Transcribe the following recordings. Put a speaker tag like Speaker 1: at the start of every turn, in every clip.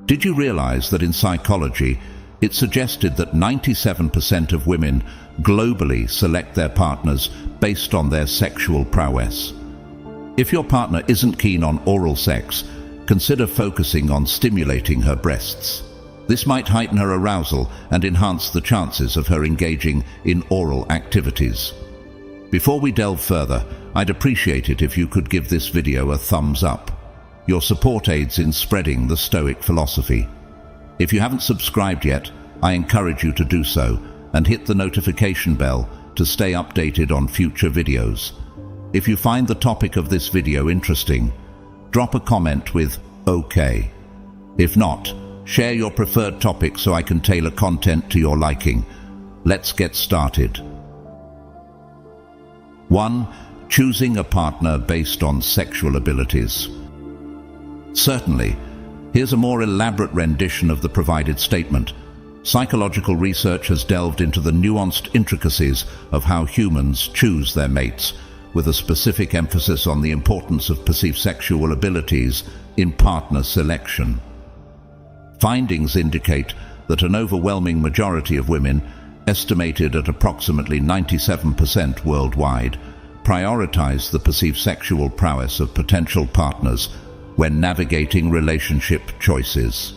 Speaker 1: Did you realize that in psychology, it suggested that 97% of women globally select their partners based on their sexual prowess? If your partner isn't keen on oral sex, consider focusing on stimulating her breasts. This might heighten her arousal and enhance the chances of her engaging in oral activities. Before we delve further, I'd appreciate it if you could give this video a thumbs up. Your support aids in spreading the Stoic philosophy. If you haven't subscribed yet, I encourage you to do so and hit the notification bell to stay updated on future videos. If you find the topic of this video interesting, drop a comment with "OK." If not, share your preferred topic so I can tailor content to your liking. Let's get started. 1. Choosing a partner based on sexual abilities. Certainly. Here's a more elaborate rendition of the provided statement. Psychological research has delved into the nuanced intricacies of how humans choose their mates, with a specific emphasis on the importance of perceived sexual abilities in partner selection. Findings indicate that an overwhelming majority of women, estimated at approximately 97% worldwide, prioritize the perceived sexual prowess of potential partners when navigating relationship choices.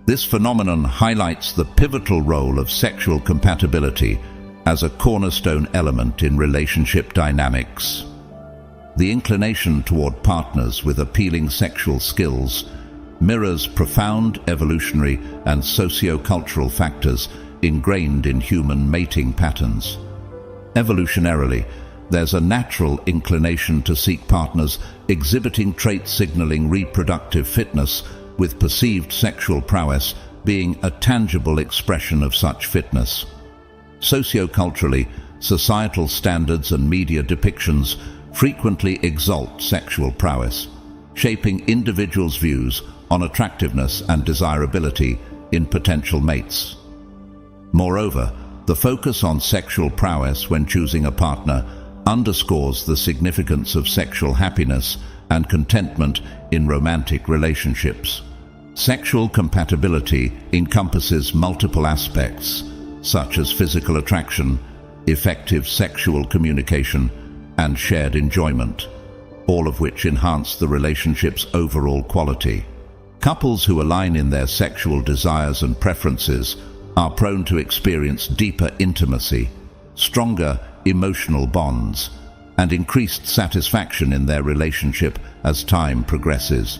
Speaker 1: This phenomenon highlights the pivotal role of sexual compatibility as a cornerstone element in relationship dynamics. The inclination toward partners with appealing sexual skills mirrors profound evolutionary and socio-cultural factors ingrained in human mating patterns. Evolutionarily, there's a natural inclination to seek partners exhibiting traits signaling reproductive fitness, with perceived sexual prowess being a tangible expression of such fitness. Socioculturally, societal standards and media depictions frequently exalt sexual prowess, shaping individuals' views on attractiveness and desirability in potential mates. Moreover, the focus on sexual prowess when choosing a partner underscores the significance of sexual happiness and contentment in romantic relationships. Sexual compatibility encompasses multiple aspects, such as physical attraction, effective sexual communication, and shared enjoyment, all of which enhance the relationship's overall quality. Couples who align in their sexual desires and preferences are prone to experience deeper intimacy, stronger emotional bonds, and increased satisfaction in their relationship as time progresses.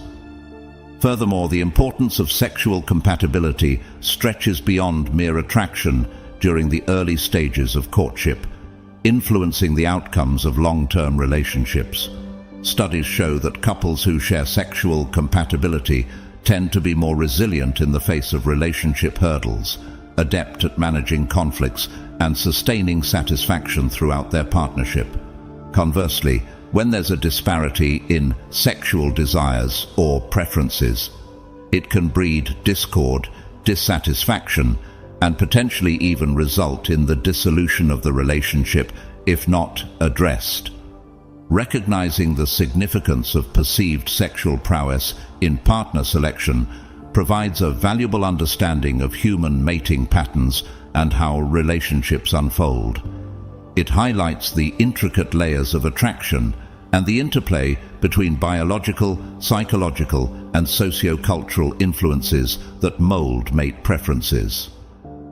Speaker 1: Furthermore, the importance of sexual compatibility stretches beyond mere attraction during the early stages of courtship, influencing the outcomes of long-term relationships. Studies show that couples who share sexual compatibility tend to be more resilient in the face of relationship hurdles, adept at managing conflicts, and sustaining satisfaction throughout their partnership. Conversely, when there's a disparity in sexual desires or preferences, it can breed discord, dissatisfaction, and potentially even result in the dissolution of the relationship if not addressed. Recognizing the significance of perceived sexual prowess in partner selection provides a valuable understanding of human mating patterns and how relationships unfold. It highlights the intricate layers of attraction and the interplay between biological, psychological, and socio-cultural influences that mold mate preferences.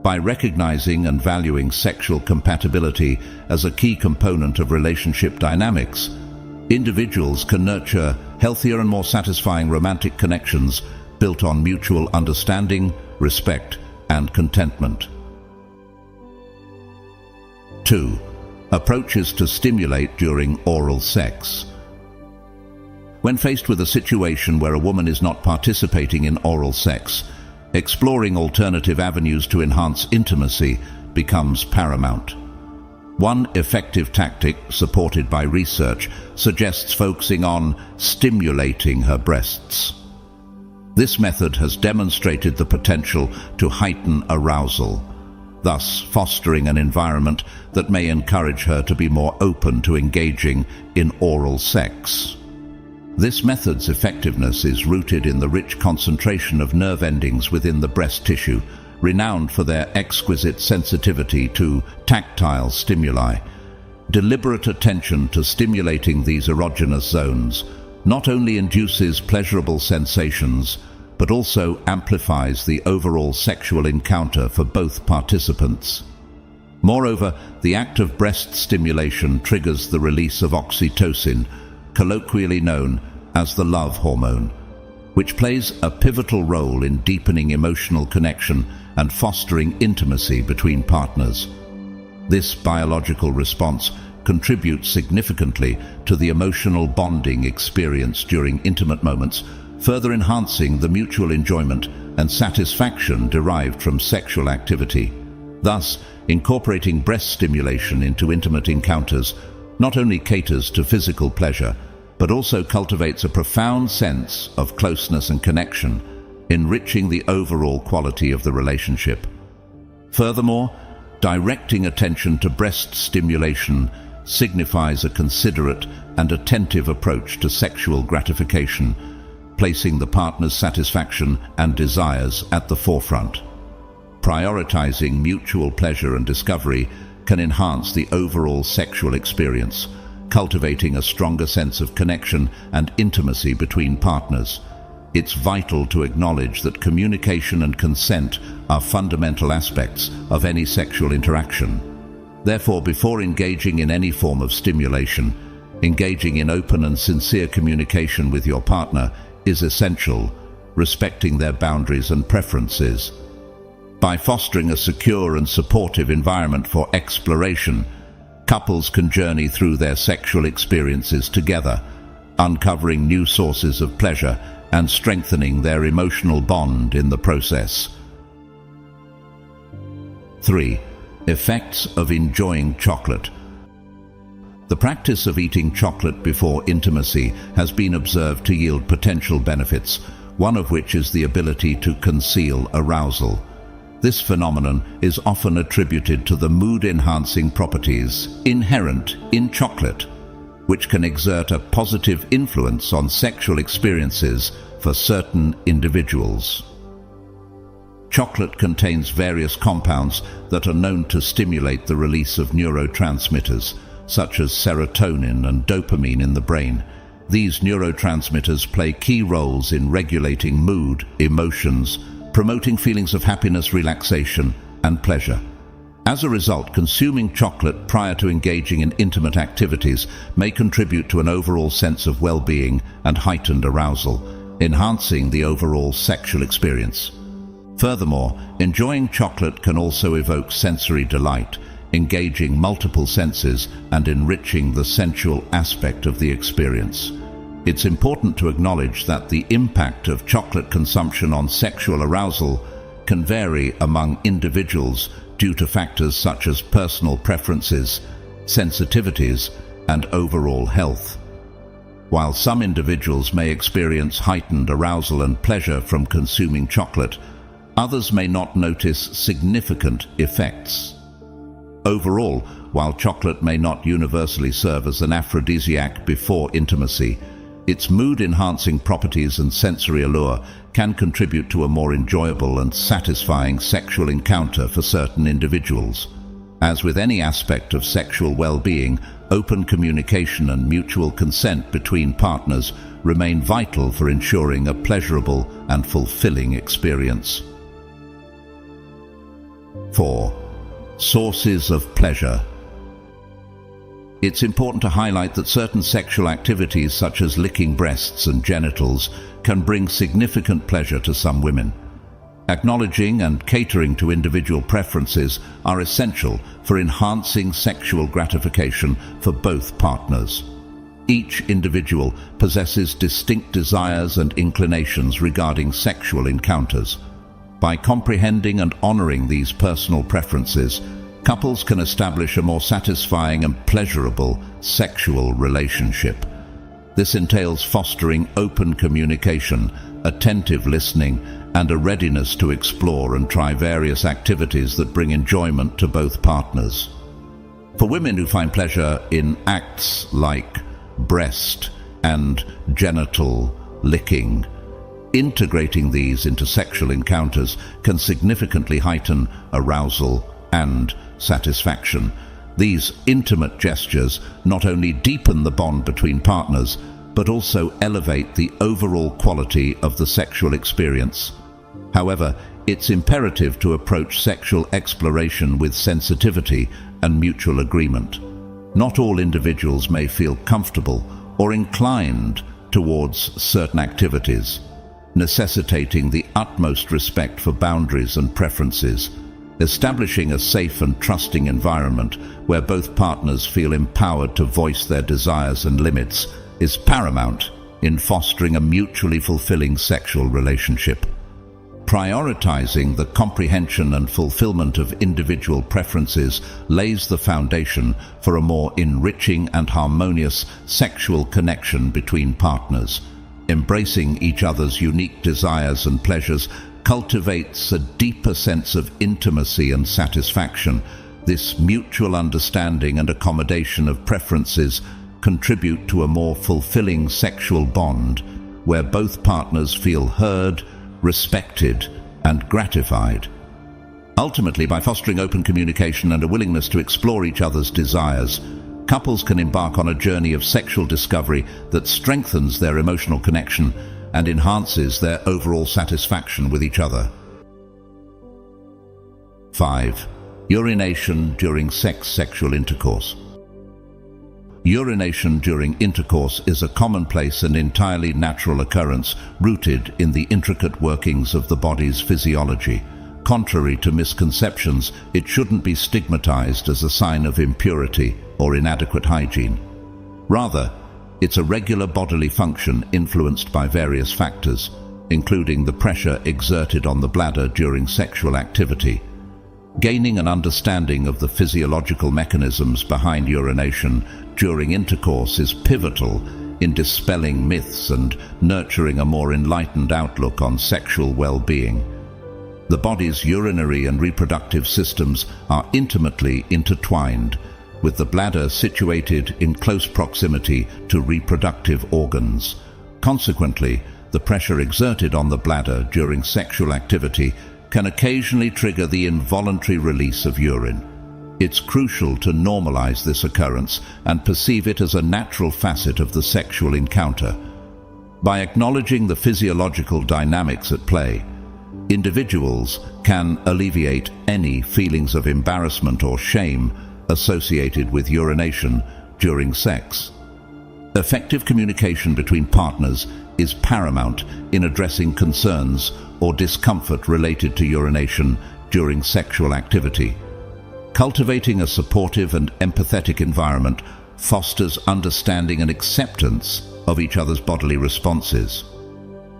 Speaker 1: By recognizing and valuing sexual compatibility as a key component of relationship dynamics, individuals can nurture healthier and more satisfying romantic connections built on mutual understanding, respect, and contentment. 2. Approaches to stimulate during oral sex. When faced with a situation where a woman is not participating in oral sex, exploring alternative avenues to enhance intimacy becomes paramount. One effective tactic, supported by research, suggests focusing on stimulating her breasts. This method has demonstrated the potential to heighten arousal, thus fostering an environment that may encourage her to be more open to engaging in oral sex. This method's effectiveness is rooted in the rich concentration of nerve endings within the breast tissue, renowned for their exquisite sensitivity to tactile stimuli. Deliberate attention to stimulating these erogenous zones not only induces pleasurable sensations, but also amplifies the overall sexual encounter for both participants. Moreover, the act of breast stimulation triggers the release of oxytocin, colloquially known as the love hormone, which plays a pivotal role in deepening emotional connection and fostering intimacy between partners. This biological response contributes significantly to the emotional bonding experienced during intimate moments, further enhancing the mutual enjoyment and satisfaction derived from sexual activity. Thus, incorporating breast stimulation into intimate encounters not only caters to physical pleasure, but also cultivates a profound sense of closeness and connection, enriching the overall quality of the relationship. Furthermore, directing attention to breast stimulation signifies a considerate and attentive approach to sexual gratification, placing the partner's satisfaction and desires at the forefront. Prioritizing mutual pleasure and discovery can enhance the overall sexual experience, cultivating a stronger sense of connection and intimacy between partners. It's vital to acknowledge that communication and consent are fundamental aspects of any sexual interaction. Therefore, before engaging in any form of stimulation, engaging in open and sincere communication with your partner is essential, respecting their boundaries and preferences. By fostering a secure and supportive environment for exploration, couples can journey through their sexual experiences together, uncovering new sources of pleasure and strengthening their emotional bond in the process. 3. Effects of enjoying chocolate. The practice of eating chocolate before intimacy has been observed to yield potential benefits, one of which is the ability to conceal arousal. This phenomenon is often attributed to the mood-enhancing properties inherent in chocolate, which can exert a positive influence on sexual experiences for certain individuals. Chocolate contains various compounds that are known to stimulate the release of neurotransmitters, such as serotonin and dopamine in the brain. These neurotransmitters play key roles in regulating mood, emotions, promoting feelings of happiness, relaxation, and pleasure. As a result, consuming chocolate prior to engaging in intimate activities may contribute to an overall sense of well-being and heightened arousal, enhancing the overall sexual experience. Furthermore, enjoying chocolate can also evoke sensory delight, engaging multiple senses and enriching the sensual aspect of the experience. It's important to acknowledge that the impact of chocolate consumption on sexual arousal can vary among individuals due to factors such as personal preferences, sensitivities, and overall health. While some individuals may experience heightened arousal and pleasure from consuming chocolate, others may not notice significant effects. Overall, while chocolate may not universally serve as an aphrodisiac before intimacy, its mood-enhancing properties and sensory allure can contribute to a more enjoyable and satisfying sexual encounter for certain individuals. As with any aspect of sexual well-being, open communication and mutual consent between partners remain vital for ensuring a pleasurable and fulfilling experience. 4. Sources of pleasure. It's important to highlight that certain sexual activities such as licking breasts and genitals can bring significant pleasure to some women. Acknowledging and catering to individual preferences are essential for enhancing sexual gratification for both partners. Each individual possesses distinct desires and inclinations regarding sexual encounters. By comprehending and honoring these personal preferences, couples can establish a more satisfying and pleasurable sexual relationship. This entails fostering open communication, attentive listening, and a readiness to explore and try various activities that bring enjoyment to both partners. For women who find pleasure in acts like breast and genital licking. Integrating these into sexual encounters can significantly heighten arousal and satisfaction. These intimate gestures not only deepen the bond between partners, but also elevate the overall quality of the sexual experience. However, it's imperative to approach sexual exploration with sensitivity and mutual agreement. Not all individuals may feel comfortable or inclined towards certain activities, necessitating the utmost respect for boundaries and preferences. Establishing a safe and trusting environment where both partners feel empowered to voice their desires and limits is paramount in fostering a mutually fulfilling sexual relationship. Prioritizing the comprehension and fulfillment of individual preferences lays the foundation for a more enriching and harmonious sexual connection between partners. Embracing each other's unique desires and pleasures cultivates a deeper sense of intimacy and satisfaction. This mutual understanding and accommodation of preferences contribute to a more fulfilling sexual bond where both partners feel heard, respected, and gratified. Ultimately, by fostering open communication and a willingness to explore each other's desires, couples can embark on a journey of sexual discovery that strengthens their emotional connection and enhances their overall satisfaction with each other. 5. Urination during sexual intercourse. Urination during intercourse is a commonplace and entirely natural occurrence rooted in the intricate workings of the body's physiology. Contrary to misconceptions, it shouldn't be stigmatized as a sign of impurity or inadequate hygiene. Rather, it's a regular bodily function influenced by various factors, including the pressure exerted on the bladder during sexual activity. Gaining an understanding of the physiological mechanisms behind urination during intercourse is pivotal in dispelling myths and nurturing a more enlightened outlook on sexual well-being. The body's urinary and reproductive systems are intimately intertwined, with the bladder situated in close proximity to reproductive organs. Consequently, the pressure exerted on the bladder during sexual activity can occasionally trigger the involuntary release of urine. It's crucial to normalize this occurrence and perceive it as a natural facet of the sexual encounter. By acknowledging the physiological dynamics at play, individuals can alleviate any feelings of embarrassment or shame associated with urination during sex. Effective communication between partners is paramount in addressing concerns or discomfort related to urination during sexual activity. Cultivating a supportive and empathetic environment fosters understanding and acceptance of each other's bodily responses.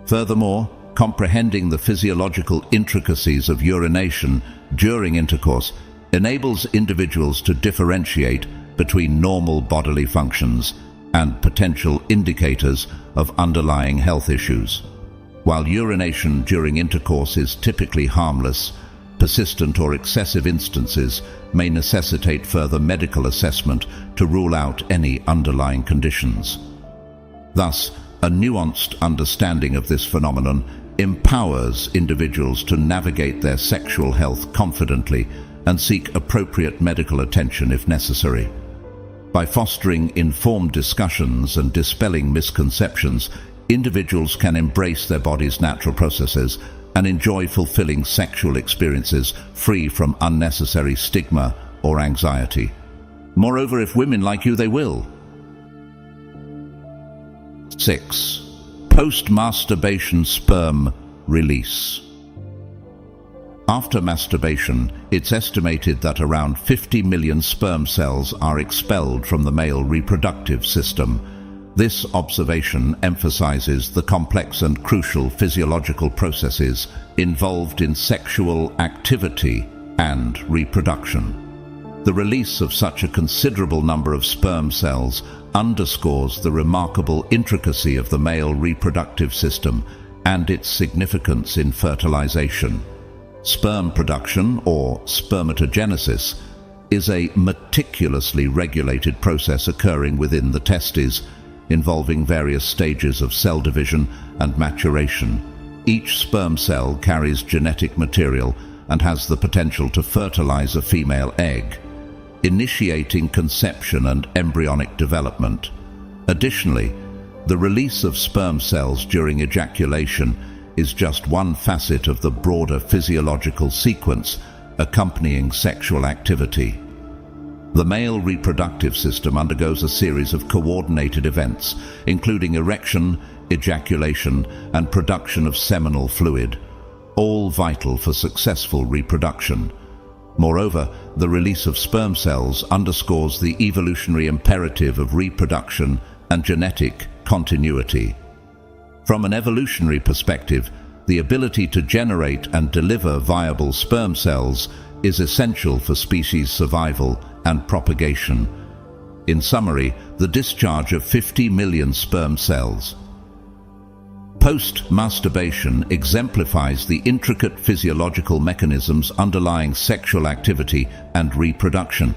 Speaker 1: Furthermore, comprehending the physiological intricacies of urination during intercourse enables individuals to differentiate between normal bodily functions and potential indicators of underlying health issues. While urination during intercourse is typically harmless, persistent or excessive instances may necessitate further medical assessment to rule out any underlying conditions. Thus, a nuanced understanding of this phenomenon empowers individuals to navigate their sexual health confidently and seek appropriate medical attention if necessary. By fostering informed discussions and dispelling misconceptions, individuals can embrace their body's natural processes and enjoy fulfilling sexual experiences free from unnecessary stigma or anxiety. Moreover, if women like you, they will. 6. Post-masturbation sperm release. After masturbation, it's estimated that around 50 million sperm cells are expelled from the male reproductive system. This observation emphasizes the complex and crucial physiological processes involved in sexual activity and reproduction. The release of such a considerable number of sperm cells underscores the remarkable intricacy of the male reproductive system and its significance in fertilization. Sperm production, or spermatogenesis, is a meticulously regulated process occurring within the testes, involving various stages of cell division and maturation. Each sperm cell carries genetic material and has the potential to fertilize a female egg, initiating conception and embryonic development. Additionally, the release of sperm cells during ejaculation is just one facet of the broader physiological sequence accompanying sexual activity. The male reproductive system undergoes a series of coordinated events, including erection, ejaculation, and production of seminal fluid, all vital for successful reproduction. Moreover, the release of sperm cells underscores the evolutionary imperative of reproduction and genetic continuity. From an evolutionary perspective, the ability to generate and deliver viable sperm cells is essential for species survival and propagation. In summary, the discharge of 50 million sperm cells. Post-masturbation exemplifies the intricate physiological mechanisms underlying sexual activity and reproduction,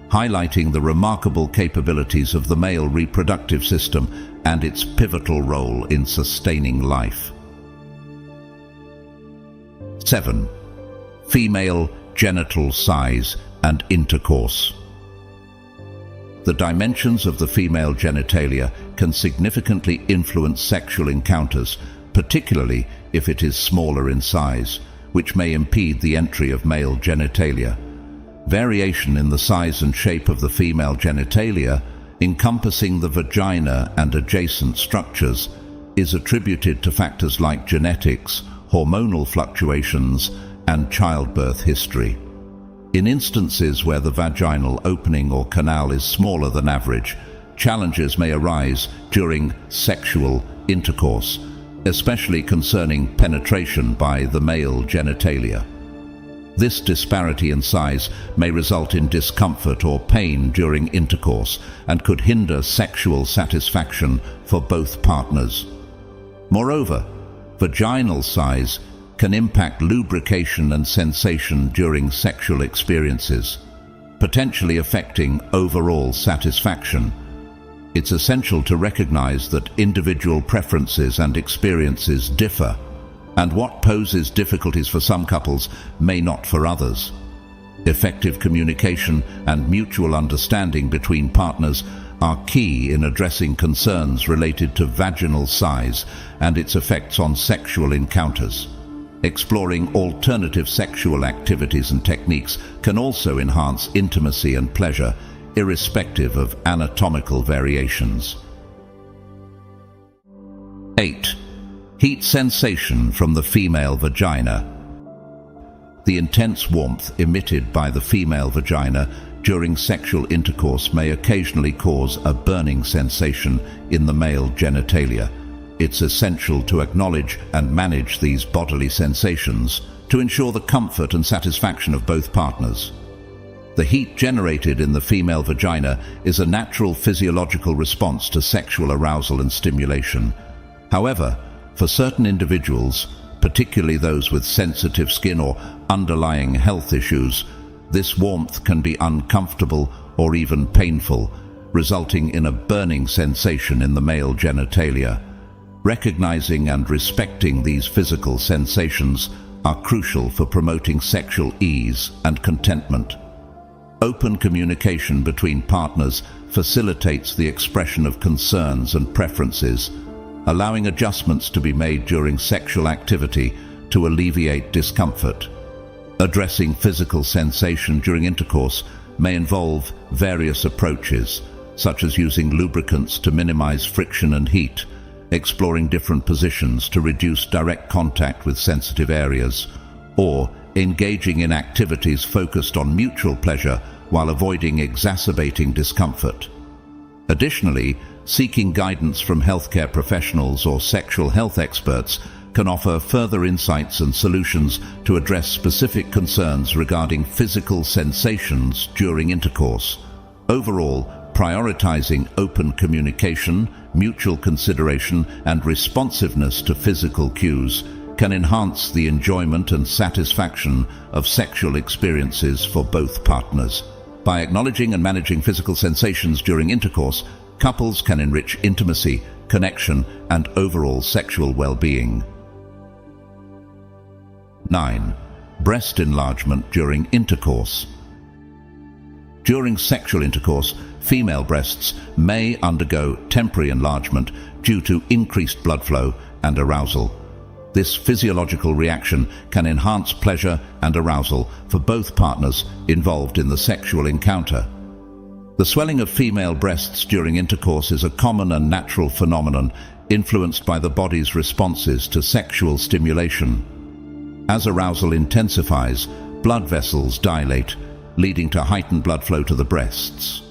Speaker 1: highlighting the remarkable capabilities of the male reproductive system and its pivotal role in sustaining life. 7. Female genital size and intercourse. The dimensions of the female genitalia can significantly influence sexual encounters, particularly if it is smaller in size, which may impede the entry of male genitalia. Variation in the size and shape of the female genitalia, encompassing the vagina and adjacent structures, is attributed to factors like genetics, hormonal fluctuations, and childbirth history. In instances where the vaginal opening or canal is smaller than average, challenges may arise during sexual intercourse, especially concerning penetration by the male genitalia. This disparity in size may result in discomfort or pain during intercourse and could hinder sexual satisfaction for both partners. Moreover, vaginal size can impact lubrication and sensation during sexual experiences, potentially affecting overall satisfaction. It's essential to recognize that individual preferences and experiences differ, and what poses difficulties for some couples may not for others. Effective communication and mutual understanding between partners are key in addressing concerns related to vaginal size and its effects on sexual encounters. Exploring alternative sexual activities and techniques can also enhance intimacy and pleasure, irrespective of anatomical variations. 8. Heat sensation from the female vagina. The intense warmth emitted by the female vagina during sexual intercourse may occasionally cause a burning sensation in the male genitalia. It's essential to acknowledge and manage these bodily sensations to ensure the comfort and satisfaction of both partners. The heat generated in the female vagina is a natural physiological response to sexual arousal and stimulation. However, for certain individuals, particularly those with sensitive skin or underlying health issues, this warmth can be uncomfortable or even painful, resulting in a burning sensation in the male genitalia. Recognizing and respecting these physical sensations are crucial for promoting sexual ease and contentment. Open communication between partners facilitates the expression of concerns and preferences, allowing adjustments to be made during sexual activity to alleviate discomfort. Addressing physical sensation during intercourse may involve various approaches, such as using lubricants to minimize friction and heat, exploring different positions to reduce direct contact with sensitive areas, or engaging in activities focused on mutual pleasure while avoiding exacerbating discomfort. Additionally, seeking guidance from healthcare professionals or sexual health experts can offer further insights and solutions to address specific concerns regarding physical sensations during intercourse. Overall, prioritizing open communication, mutual consideration, and responsiveness to physical cues can enhance the enjoyment and satisfaction of sexual experiences for both partners. By acknowledging and managing physical sensations during intercourse, couples can enrich intimacy, connection, and overall sexual well-being. 9. Breast enlargement during intercourse. During sexual intercourse, female breasts may undergo temporary enlargement due to increased blood flow and arousal. This physiological reaction can enhance pleasure and arousal for both partners involved in the sexual encounter. The swelling of female breasts during intercourse is a common and natural phenomenon influenced by the body's responses to sexual stimulation. As arousal intensifies, blood vessels dilate, leading to heightened blood flow to the breasts.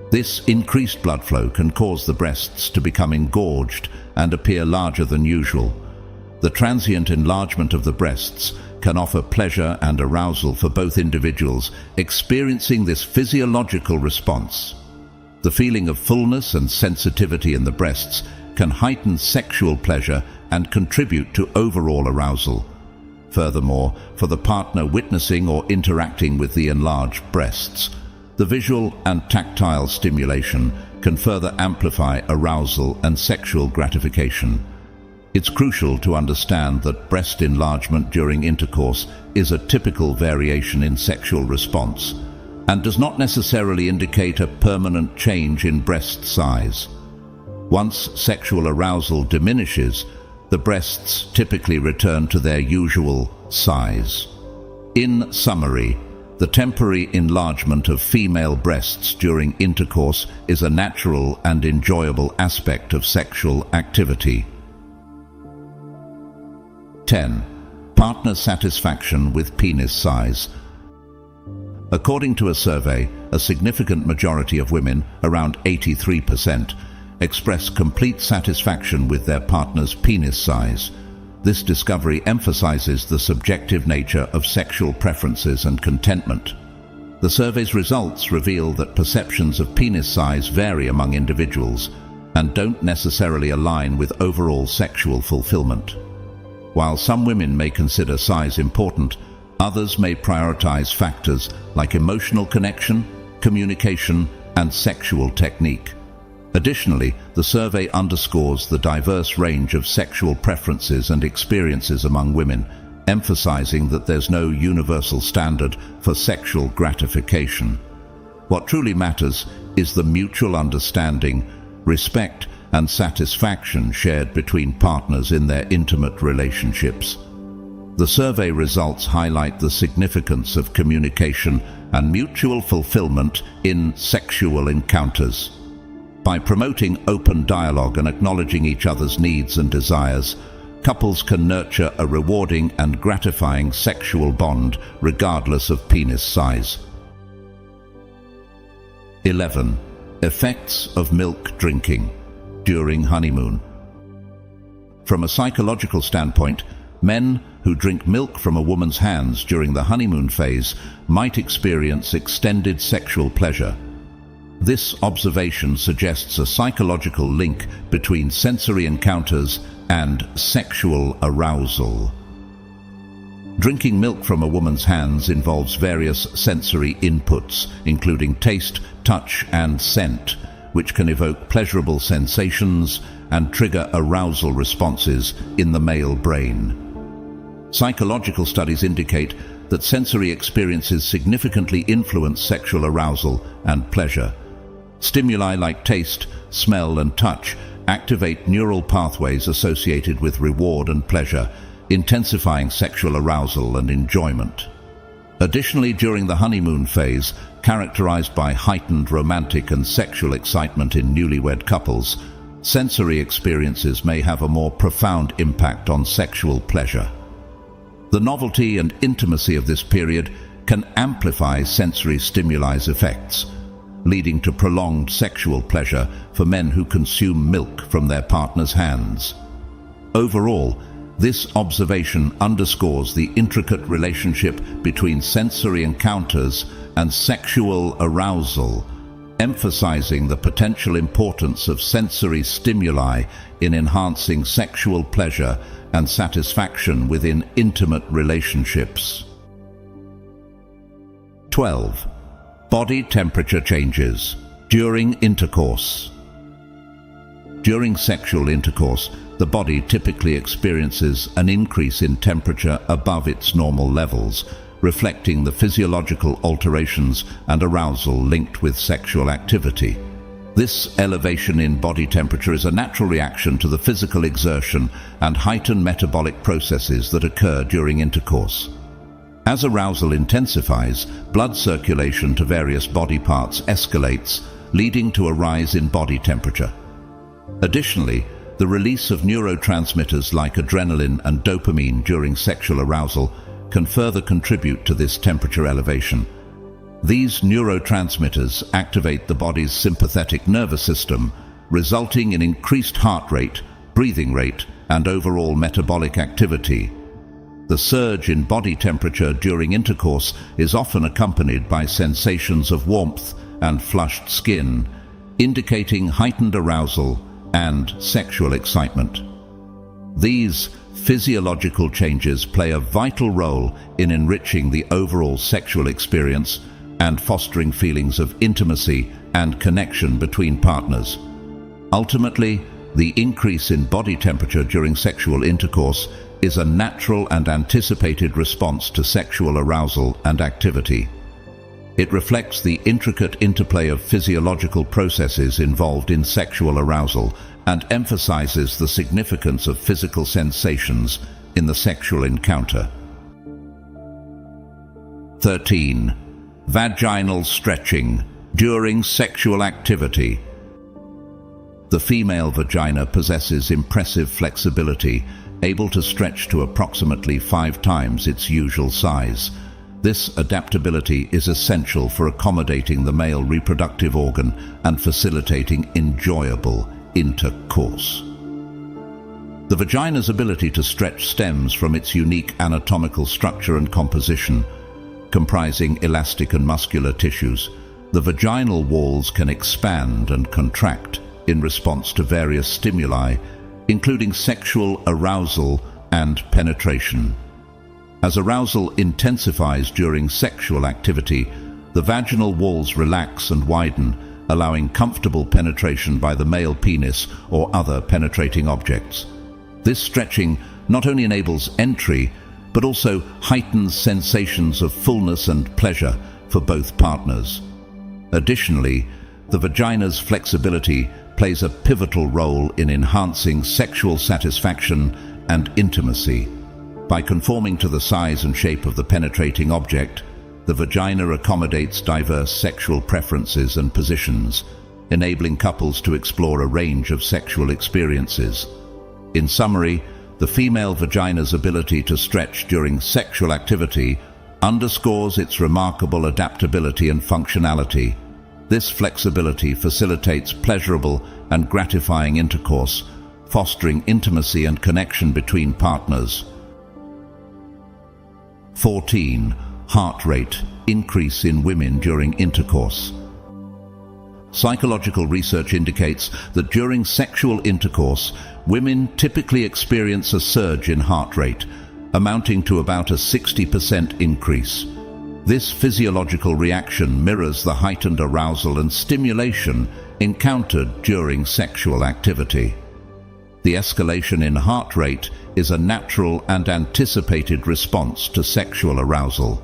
Speaker 1: This increased blood flow can cause the breasts to become engorged and appear larger than usual. The transient enlargement of the breasts can offer pleasure and arousal for both individuals experiencing this physiological response. The feeling of fullness and sensitivity in the breasts can heighten sexual pleasure and contribute to overall arousal. Furthermore, for the partner witnessing or interacting with the enlarged breasts, the visual and tactile stimulation can further amplify arousal and sexual gratification. It's crucial to understand that breast enlargement during intercourse is a typical variation in sexual response and does not necessarily indicate a permanent change in breast size. Once sexual arousal diminishes, the breasts typically return to their usual size. In summary, the temporary enlargement of female breasts during intercourse is a natural and enjoyable aspect of sexual activity. 10. Partner satisfaction with penis size. According to a survey, a significant majority of women, around 83%, express complete satisfaction with their partner's penis size. This discovery emphasizes the subjective nature of sexual preferences and contentment. The survey's results reveal that perceptions of penis size vary among individuals and don't necessarily align with overall sexual fulfillment. While some women may consider size important, others may prioritize factors like emotional connection, communication, and sexual technique. Additionally, the survey underscores the diverse range of sexual preferences and experiences among women, emphasizing that there's no universal standard for sexual gratification. What truly matters is the mutual understanding, respect, and satisfaction shared between partners in their intimate relationships. The survey results highlight the significance of communication and mutual fulfillment in sexual encounters. By promoting open dialogue and acknowledging each other's needs and desires, couples can nurture a rewarding and gratifying sexual bond regardless of penis size. 11. Effects of milk drinking during honeymoon. From a psychological standpoint, men who drink milk from a woman's hands during the honeymoon phase might experience extended sexual pleasure. This observation suggests a psychological link between sensory encounters and sexual arousal. Drinking milk from a woman's hands involves various sensory inputs, including taste, touch, and scent, which can evoke pleasurable sensations and trigger arousal responses in the male brain. Psychological studies indicate that sensory experiences significantly influence sexual arousal and pleasure. Stimuli like taste, smell, and touch activate neural pathways associated with reward and pleasure, intensifying sexual arousal and enjoyment. Additionally, during the honeymoon phase, characterized by heightened romantic and sexual excitement in newlywed couples, sensory experiences may have a more profound impact on sexual pleasure. The novelty and intimacy of this period can amplify sensory stimuli effects, leading to prolonged sexual pleasure for men who consume milk from their partner's hands. Overall, this observation underscores the intricate relationship between sensory encounters and sexual arousal, emphasizing the potential importance of sensory stimuli in enhancing sexual pleasure and satisfaction within intimate relationships. 12. Body temperature changes during intercourse. During sexual intercourse, the body typically experiences an increase in temperature above its normal levels, reflecting the physiological alterations and arousal linked with sexual activity. This elevation in body temperature is a natural reaction to the physical exertion and heightened metabolic processes that occur during intercourse. As arousal intensifies, blood circulation to various body parts escalates, leading to a rise in body temperature. Additionally, the release of neurotransmitters like adrenaline and dopamine during sexual arousal can further contribute to this temperature elevation. These neurotransmitters activate the body's sympathetic nervous system, resulting in increased heart rate, breathing rate, and overall metabolic activity. The surge in body temperature during intercourse is often accompanied by sensations of warmth and flushed skin, indicating heightened arousal and sexual excitement. These physiological changes play a vital role in enriching the overall sexual experience and fostering feelings of intimacy and connection between partners. Ultimately, the increase in body temperature during sexual intercourse is a natural and anticipated response to sexual arousal and activity. It reflects the intricate interplay of physiological processes involved in sexual arousal and emphasizes the significance of physical sensations in the sexual encounter. 13. Vaginal stretching during sexual activity. The female vagina possesses impressive flexibility, able to stretch to approximately 5 times its usual size. This adaptability is essential for accommodating the male reproductive organ and facilitating enjoyable intercourse. The vagina's ability to stretch stems from its unique anatomical structure and composition. Comprising elastic and muscular tissues, the vaginal walls can expand and contract in response to various stimuli, including sexual arousal and penetration. As arousal intensifies during sexual activity, the vaginal walls relax and widen, allowing comfortable penetration by the male penis or other penetrating objects. This stretching not only enables entry, but also heightens sensations of fullness and pleasure for both partners. Additionally, the vagina's flexibility plays a pivotal role in enhancing sexual satisfaction and intimacy. By conforming to the size and shape of the penetrating object, the vagina accommodates diverse sexual preferences and positions, enabling couples to explore a range of sexual experiences. In summary, the female vagina's ability to stretch during sexual activity underscores its remarkable adaptability and functionality. This flexibility facilitates pleasurable and gratifying intercourse, fostering intimacy and connection between partners. 14. Heart rate increase in women during intercourse. Psychological research indicates that during sexual intercourse, women typically experience a surge in heart rate, amounting to about a 60% increase. This physiological reaction mirrors the heightened arousal and stimulation encountered during sexual activity. The escalation in heart rate is a natural and anticipated response to sexual arousal.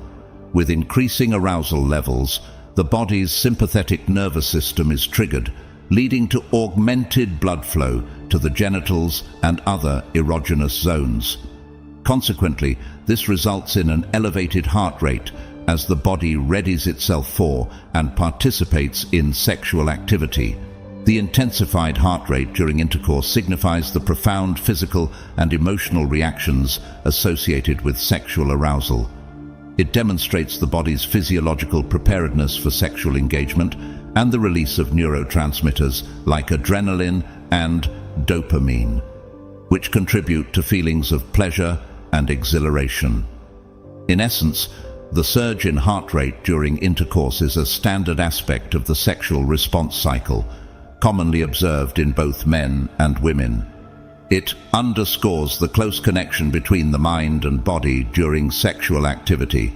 Speaker 1: With increasing arousal levels, the body's sympathetic nervous system is triggered, leading to augmented blood flow to the genitals and other erogenous zones. Consequently, this results in an elevated heart rate as the body readies itself for and participates in sexual activity. The intensified heart rate during intercourse signifies the profound physical and emotional reactions associated with sexual arousal. It demonstrates the body's physiological preparedness for sexual engagement and the release of neurotransmitters like adrenaline and dopamine, which contribute to feelings of pleasure and exhilaration. In essence, the surge in heart rate during intercourse is a standard aspect of the sexual response cycle, commonly observed in both men and women. It underscores the close connection between the mind and body during sexual activity,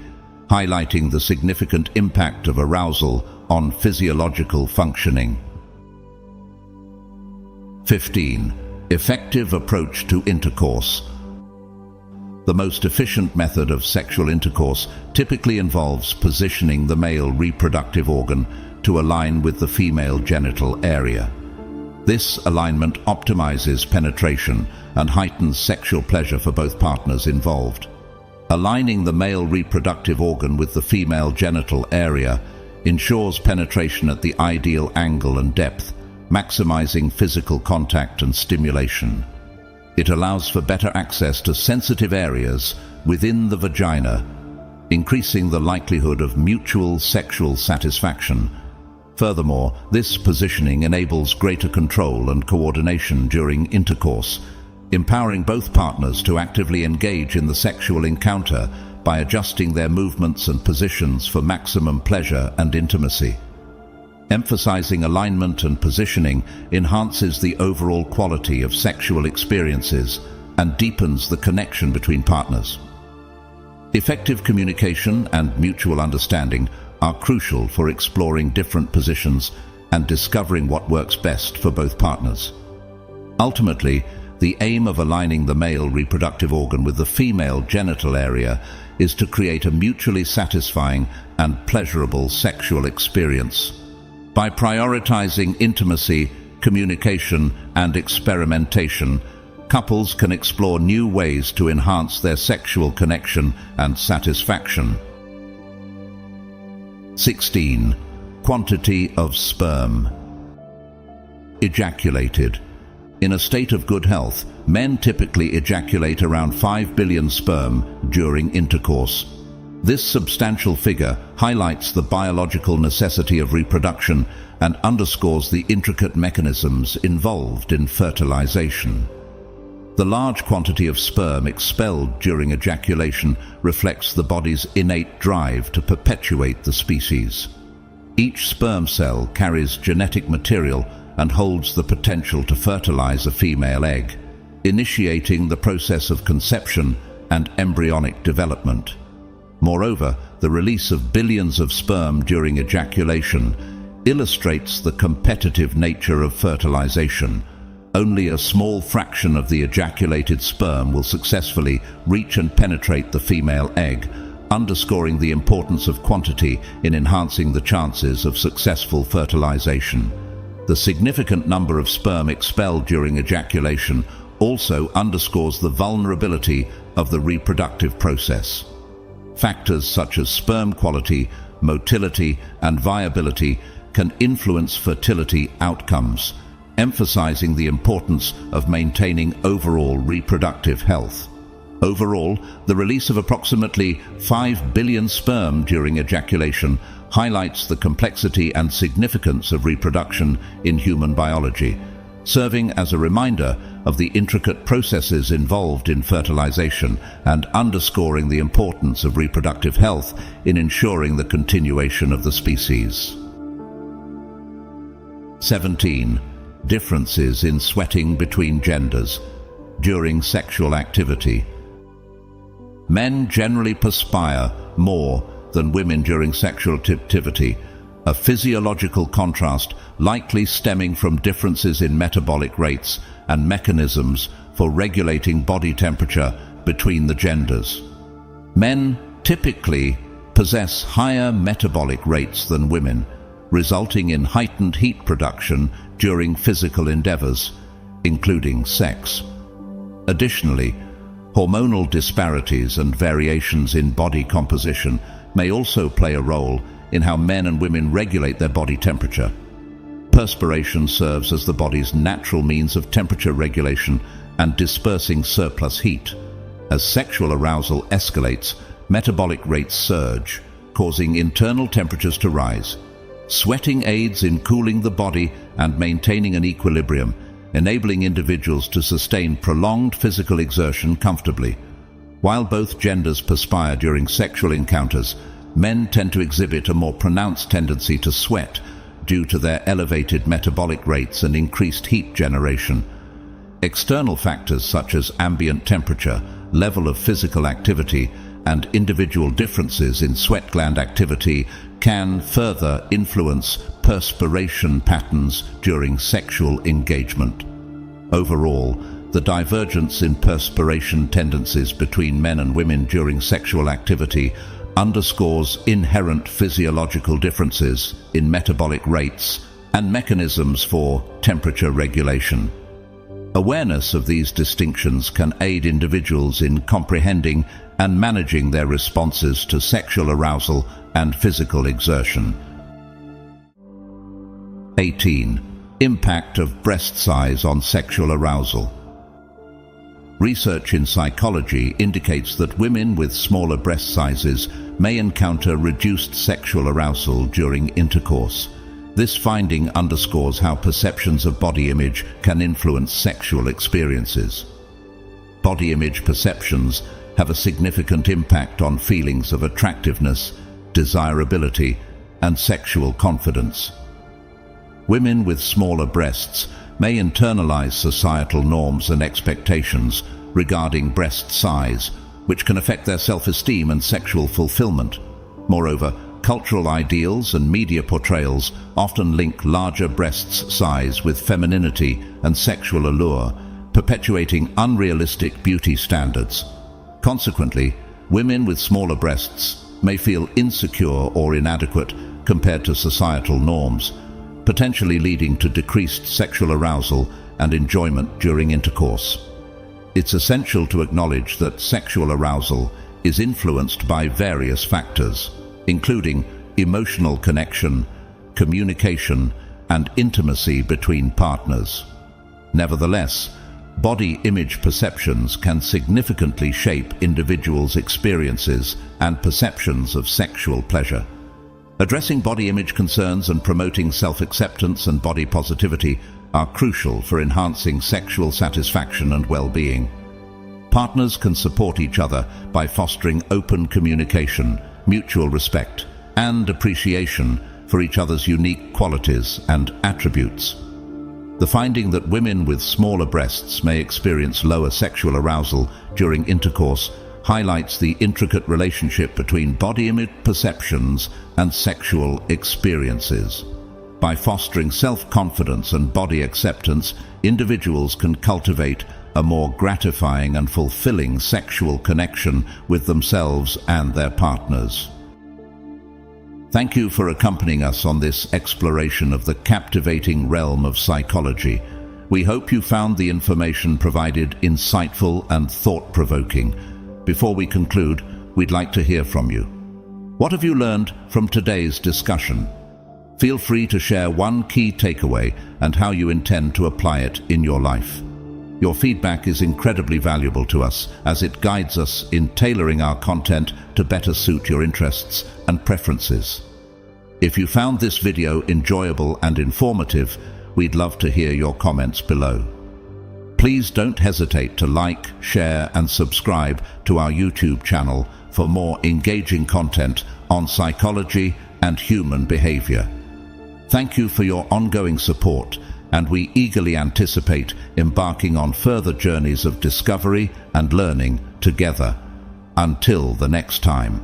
Speaker 1: highlighting the significant impact of arousal on physiological functioning. 15. Effective approach to intercourse. The most efficient method of sexual intercourse typically involves positioning the male reproductive organ to align with the female genital area. This alignment optimizes penetration and heightens sexual pleasure for both partners involved. Aligning the male reproductive organ with the female genital area ensures penetration at the ideal angle and depth, maximizing physical contact and stimulation. It allows for better access to sensitive areas within the vagina, increasing the likelihood of mutual sexual satisfaction. Furthermore, this positioning enables greater control and coordination during intercourse, empowering both partners to actively engage in the sexual encounter by adjusting their movements and positions for maximum pleasure and intimacy. Emphasizing alignment and positioning enhances the overall quality of sexual experiences and deepens the connection between partners. Effective communication and mutual understanding are crucial for exploring different positions and discovering what works best for both partners. Ultimately, the aim of aligning the male reproductive organ with the female genital area is to create a mutually satisfying and pleasurable sexual experience. By prioritizing intimacy, communication, and experimentation, couples can explore new ways to enhance their sexual connection and satisfaction. 16. Quantity of sperm. Ejaculated. In a state of good health, men typically ejaculate around 5 billion sperm during intercourse. This substantial figure highlights the biological necessity of reproduction and underscores the intricate mechanisms involved in fertilization. The large quantity of sperm expelled during ejaculation reflects the body's innate drive to perpetuate the species. Each sperm cell carries genetic material and holds the potential to fertilize a female egg, initiating the process of conception and embryonic development. Moreover, the release of billions of sperm during ejaculation illustrates the competitive nature of fertilization. Only a small fraction of the ejaculated sperm will successfully reach and penetrate the female egg, underscoring the importance of quantity in enhancing the chances of successful fertilization. The significant number of sperm expelled during ejaculation also underscores the vulnerability of the reproductive process. Factors such as sperm quality, motility, and viability can influence fertility outcomes, emphasizing the importance of maintaining overall reproductive health. Overall, the release of approximately 5 billion sperm during ejaculation highlights the complexity and significance of reproduction in human biology, serving as a reminder of the intricate processes involved in fertilization and underscoring the importance of reproductive health in ensuring the continuation of the species. 17. Differences in sweating between genders during sexual activity. Men generally perspire more than women during sexual activity, a physiological contrast likely stemming from differences in metabolic rates and mechanisms for regulating body temperature between the genders. Men typically possess higher metabolic rates than women, resulting in heightened heat production during physical endeavors, including sex. Additionally, hormonal disparities and variations in body composition may also play a role in how men and women regulate their body temperature. Perspiration serves as the body's natural means of temperature regulation and dispersing surplus heat. As sexual arousal escalates, metabolic rates surge, causing internal temperatures to rise. Sweating aids in cooling the body and maintaining an equilibrium, enabling individuals to sustain prolonged physical exertion comfortably. While both genders perspire during sexual encounters, men tend to exhibit a more pronounced tendency to sweat due to their elevated metabolic rates and increased heat generation. External factors such as ambient temperature, level of physical activity, and individual differences in sweat gland activity can further influence perspiration patterns during sexual engagement. Overall, the divergence in perspiration tendencies between men and women during sexual activity underscores inherent physiological differences in metabolic rates and mechanisms for temperature regulation. Awareness of these distinctions can aid individuals in comprehending and managing their responses to sexual arousal and physical exertion. 18. Impact of breast size on sexual arousal. Research in psychology indicates that women with smaller breast sizes may encounter reduced sexual arousal during intercourse. This finding underscores how perceptions of body image can influence sexual experiences. Body image perceptions have a significant impact on feelings of attractiveness, desirability, and sexual confidence. Women with smaller breasts may internalize societal norms and expectations regarding breast size, which can affect their self-esteem and sexual fulfillment. Moreover, cultural ideals and media portrayals often link larger breasts size with femininity and sexual allure, perpetuating unrealistic beauty standards. Consequently, women with smaller breasts may feel insecure or inadequate compared to societal norms, potentially leading to decreased sexual arousal and enjoyment during intercourse. It's essential to acknowledge that sexual arousal is influenced by various factors, including emotional connection, communication, and intimacy between partners. Nevertheless, body image perceptions can significantly shape individuals' experiences and perceptions of sexual pleasure. Addressing body image concerns and promoting self-acceptance and body positivity are crucial for enhancing sexual satisfaction and well-being. Partners can support each other by fostering open communication, mutual respect, and appreciation for each other's unique qualities and attributes. The finding that women with smaller breasts may experience lower sexual arousal during intercourse highlights the intricate relationship between body image perceptions and sexual experiences. By fostering self-confidence and body acceptance, individuals can cultivate a more gratifying and fulfilling sexual connection with themselves and their partners. Thank you for accompanying us on this exploration of the captivating realm of psychology. We hope you found the information provided insightful and thought-provoking. Before we conclude, we'd like to hear from you. What have you learned from today's discussion? Feel free to share one key takeaway and how you intend to apply it in your life. Your feedback is incredibly valuable to us as it guides us in tailoring our content to better suit your interests and preferences. If you found this video enjoyable and informative, we'd love to hear your comments below. Please don't hesitate to like, share, and subscribe to our YouTube channel for more engaging content on psychology and human behavior. Thank you for your ongoing support, and we eagerly anticipate embarking on further journeys of discovery and learning together. Until the next time.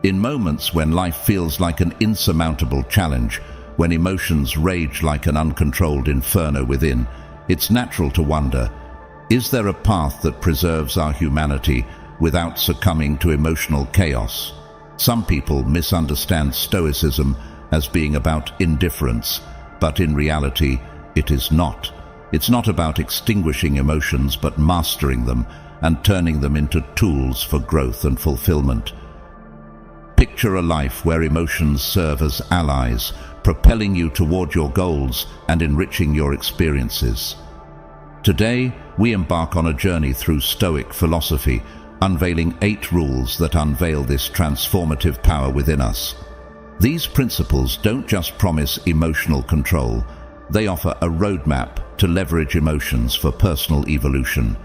Speaker 1: In moments when life feels like an insurmountable challenge, when emotions rage like an uncontrolled inferno within, it's natural to wonder, is there a path that preserves our humanity without succumbing to emotional chaos? Some people misunderstand Stoicism as being about indifference, but in reality, it is not. It's not about extinguishing emotions, but mastering them and turning them into tools for growth and fulfillment. Picture a life where emotions serve as allies, propelling you toward your goals and enriching your experiences. Today, we embark on a journey through Stoic philosophy, unveiling 8 rules that unveil this transformative power within us. These principles don't just promise emotional control, they offer a roadmap to leverage emotions for personal evolution.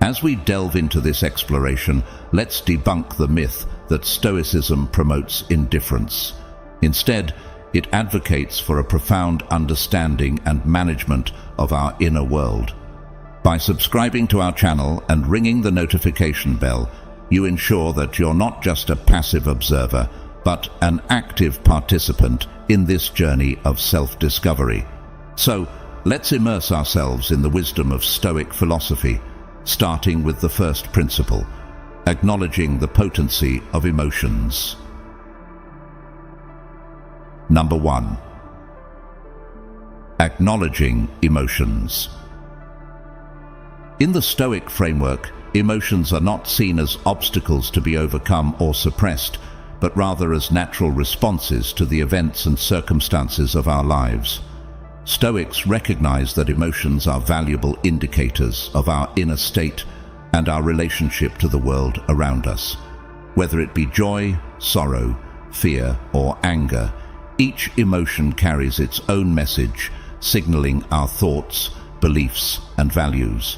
Speaker 1: As we delve into this exploration, let's debunk the myth that Stoicism promotes indifference. Instead, it advocates for a profound understanding and management of our inner world. By subscribing to our channel and ringing the notification bell, you ensure that you're not just a passive observer, but an active participant in this journey of self-discovery. So, let's immerse ourselves in the wisdom of Stoic philosophy, starting with the first principle, acknowledging the potency of emotions. Number 1. Acknowledging emotions. In the Stoic framework, emotions are not seen as obstacles to be overcome or suppressed, but rather as natural responses to the events and circumstances of our lives. Stoics recognize that emotions are valuable indicators of our inner state and our relationship to the world around us. Whether it be joy, sorrow, fear, or anger, each emotion carries its own message, signaling our thoughts, beliefs, and values.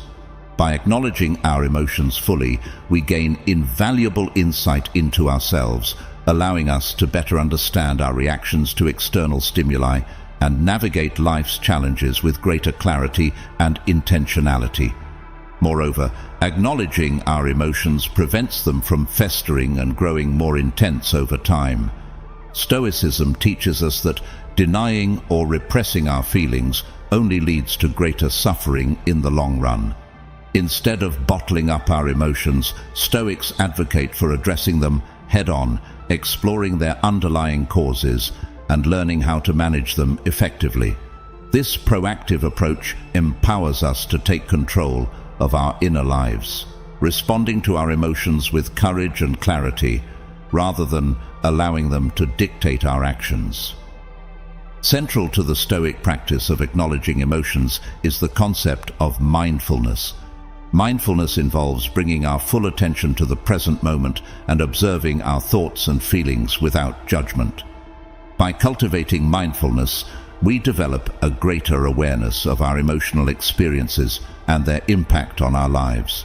Speaker 1: By acknowledging our emotions fully, we gain invaluable insight into ourselves, allowing us to better understand our reactions to external stimuli and navigate life's challenges with greater clarity and intentionality. Moreover, acknowledging our emotions prevents them from festering and growing more intense over time. Stoicism teaches us that denying or repressing our feelings only leads to greater suffering in the long run. Instead of bottling up our emotions, Stoics advocate for addressing them head-on, exploring their underlying causes, and learning how to manage them effectively. This proactive approach empowers us to take control of our inner lives, responding to our emotions with courage and clarity, rather than allowing them to dictate our actions. Central to the Stoic practice of acknowledging emotions is the concept of mindfulness. Mindfulness involves bringing our full attention to the present moment and observing our thoughts and feelings without judgment. By cultivating mindfulness, we develop a greater awareness of our emotional experiences and their impact on our lives.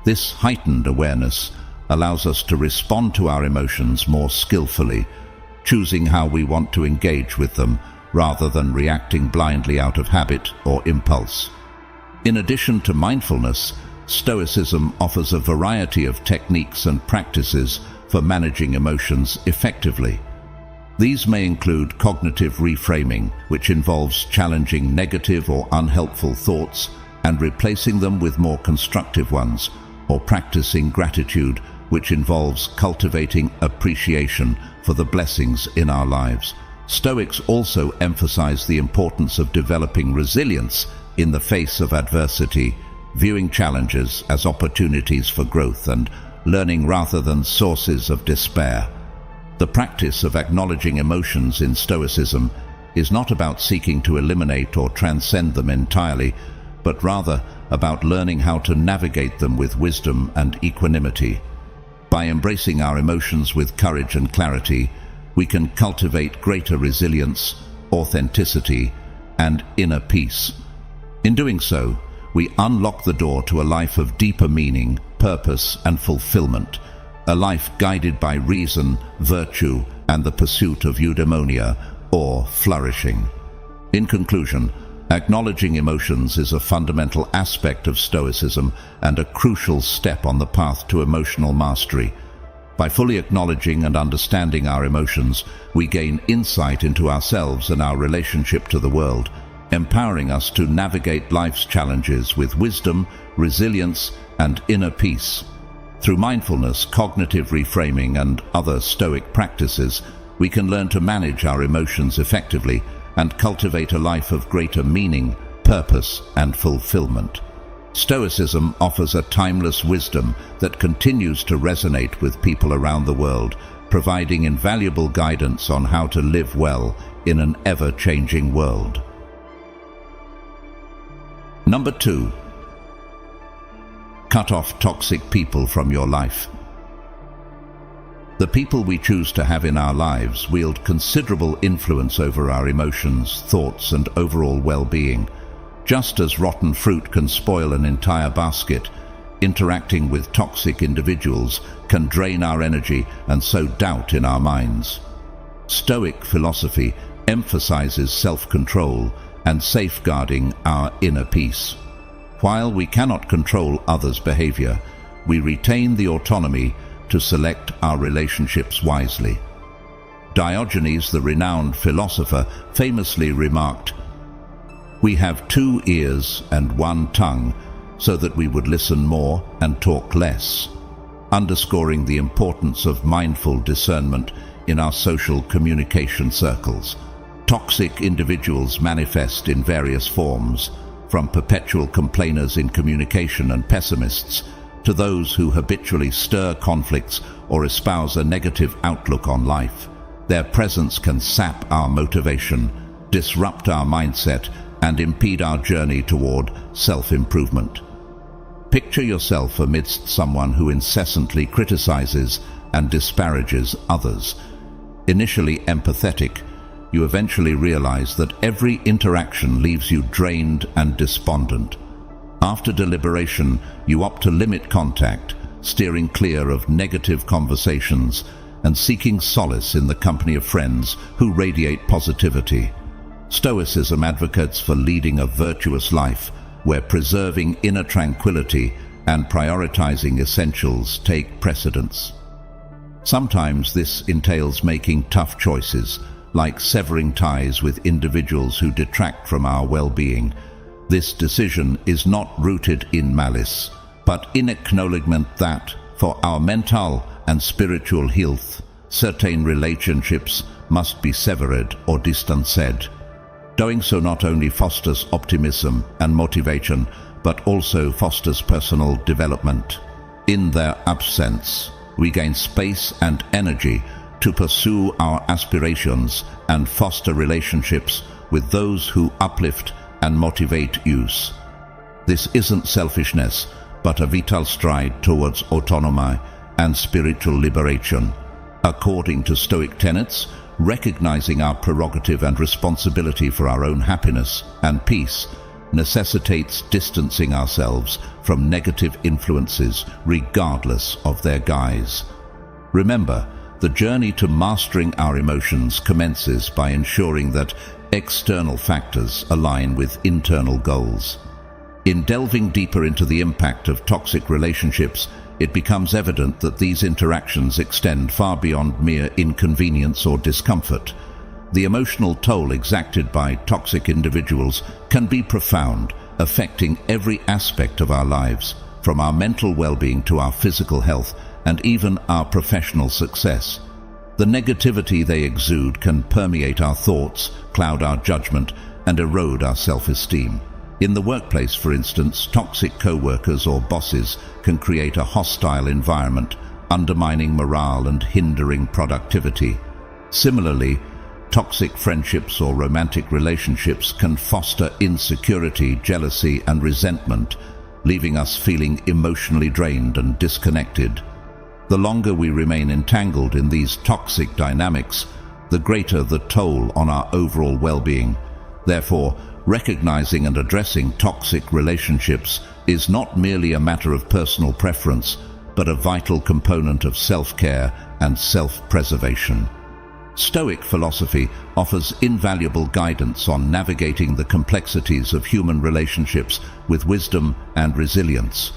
Speaker 1: This heightened awareness allows us to respond to our emotions more skillfully, choosing how we want to engage with them rather than reacting blindly out of habit or impulse. In addition to mindfulness, Stoicism offers a variety of techniques and practices for managing emotions effectively. These may include cognitive reframing, which involves challenging negative or unhelpful thoughts and replacing them with more constructive ones, or practicing gratitude, which involves cultivating appreciation for the blessings in our lives. Stoics also emphasize the importance of developing resilience in the face of adversity, viewing challenges as opportunities for growth and learning rather than sources of despair. The practice of acknowledging emotions in Stoicism is not about seeking to eliminate or transcend them entirely, but rather about learning how to navigate them with wisdom and equanimity. By embracing our emotions with courage and clarity, we can cultivate greater resilience, authenticity, and inner peace. In doing so, we unlock the door to a life of deeper meaning, purpose, and fulfillment, a life guided by reason, virtue, and the pursuit of eudaimonia, or flourishing. In conclusion, acknowledging emotions is a fundamental aspect of Stoicism and a crucial step on the path to emotional mastery. By fully acknowledging and understanding our emotions, we gain insight into ourselves and our relationship to the world, empowering us to navigate life's challenges with wisdom, resilience, and inner peace. Through mindfulness, cognitive reframing, and other Stoic practices, we can learn to manage our emotions effectively and cultivate a life of greater meaning, purpose, and fulfillment. Stoicism offers a timeless wisdom that continues to resonate with people around the world, providing invaluable guidance on how to live well in an ever-changing world. Number 2. Cut off toxic people from your life. The people we choose to have in our lives wield considerable influence over our emotions, thoughts, and overall well-being. Just as rotten fruit can spoil an entire basket, interacting with toxic individuals can drain our energy and sow doubt in our minds. Stoic philosophy emphasizes self-control and safeguarding our inner peace. While we cannot control others' behavior, we retain the autonomy to select our relationships wisely. Diogenes, the renowned philosopher, famously remarked, "We have 2 ears and 1 tongue, so that we would listen more and talk less," underscoring the importance of mindful discernment in our social communication circles. Toxic individuals manifest in various forms, from perpetual complainers in communication and pessimists to those who habitually stir conflicts or espouse a negative outlook on life. Their presence can sap our motivation, disrupt our mindset, and impede our journey toward self-improvement. Picture yourself amidst someone who incessantly criticizes and disparages others. Initially empathetic, you eventually realize that every interaction leaves you drained and despondent. After deliberation, you opt to limit contact, steering clear of negative conversations and seeking solace in the company of friends who radiate positivity. Stoicism advocates for leading a virtuous life, where preserving inner tranquility and prioritizing essentials take precedence. Sometimes this entails making tough choices, like severing ties with individuals who detract from our well-being. This decision is not rooted in malice, but in acknowledgement that, for our mental and spiritual health, certain relationships must be severed or distanced. Doing so not only fosters optimism and motivation, but also fosters personal development. In their absence, we gain space and energy to pursue our aspirations and foster relationships with those who uplift and motivate us. This isn't selfishness, but a vital stride towards autonomy and spiritual liberation. According to Stoic tenets, recognizing our prerogative and responsibility for our own happiness and peace necessitates distancing ourselves from negative influences regardless of their guise. Remember, the journey to mastering our emotions commences by ensuring that external factors align with internal goals. In delving deeper into the impact of toxic relationships, it becomes evident that these interactions extend far beyond mere inconvenience or discomfort. The emotional toll exacted by toxic individuals can be profound, affecting every aspect of our lives, from our mental well-being to our physical health and even our professional success. The negativity they exude can permeate our thoughts, cloud our judgment, and erode our self-esteem. In the workplace, for instance, toxic co-workers or bosses can create a hostile environment, undermining morale and hindering productivity. Similarly, toxic friendships or romantic relationships can foster insecurity, jealousy, and resentment, leaving us feeling emotionally drained and disconnected. The longer we remain entangled in these toxic dynamics, the greater the toll on our overall well-being. Therefore, recognizing and addressing toxic relationships is not merely a matter of personal preference, but a vital component of self-care and self-preservation. Stoic philosophy offers invaluable guidance on navigating the complexities of human relationships with wisdom and resilience.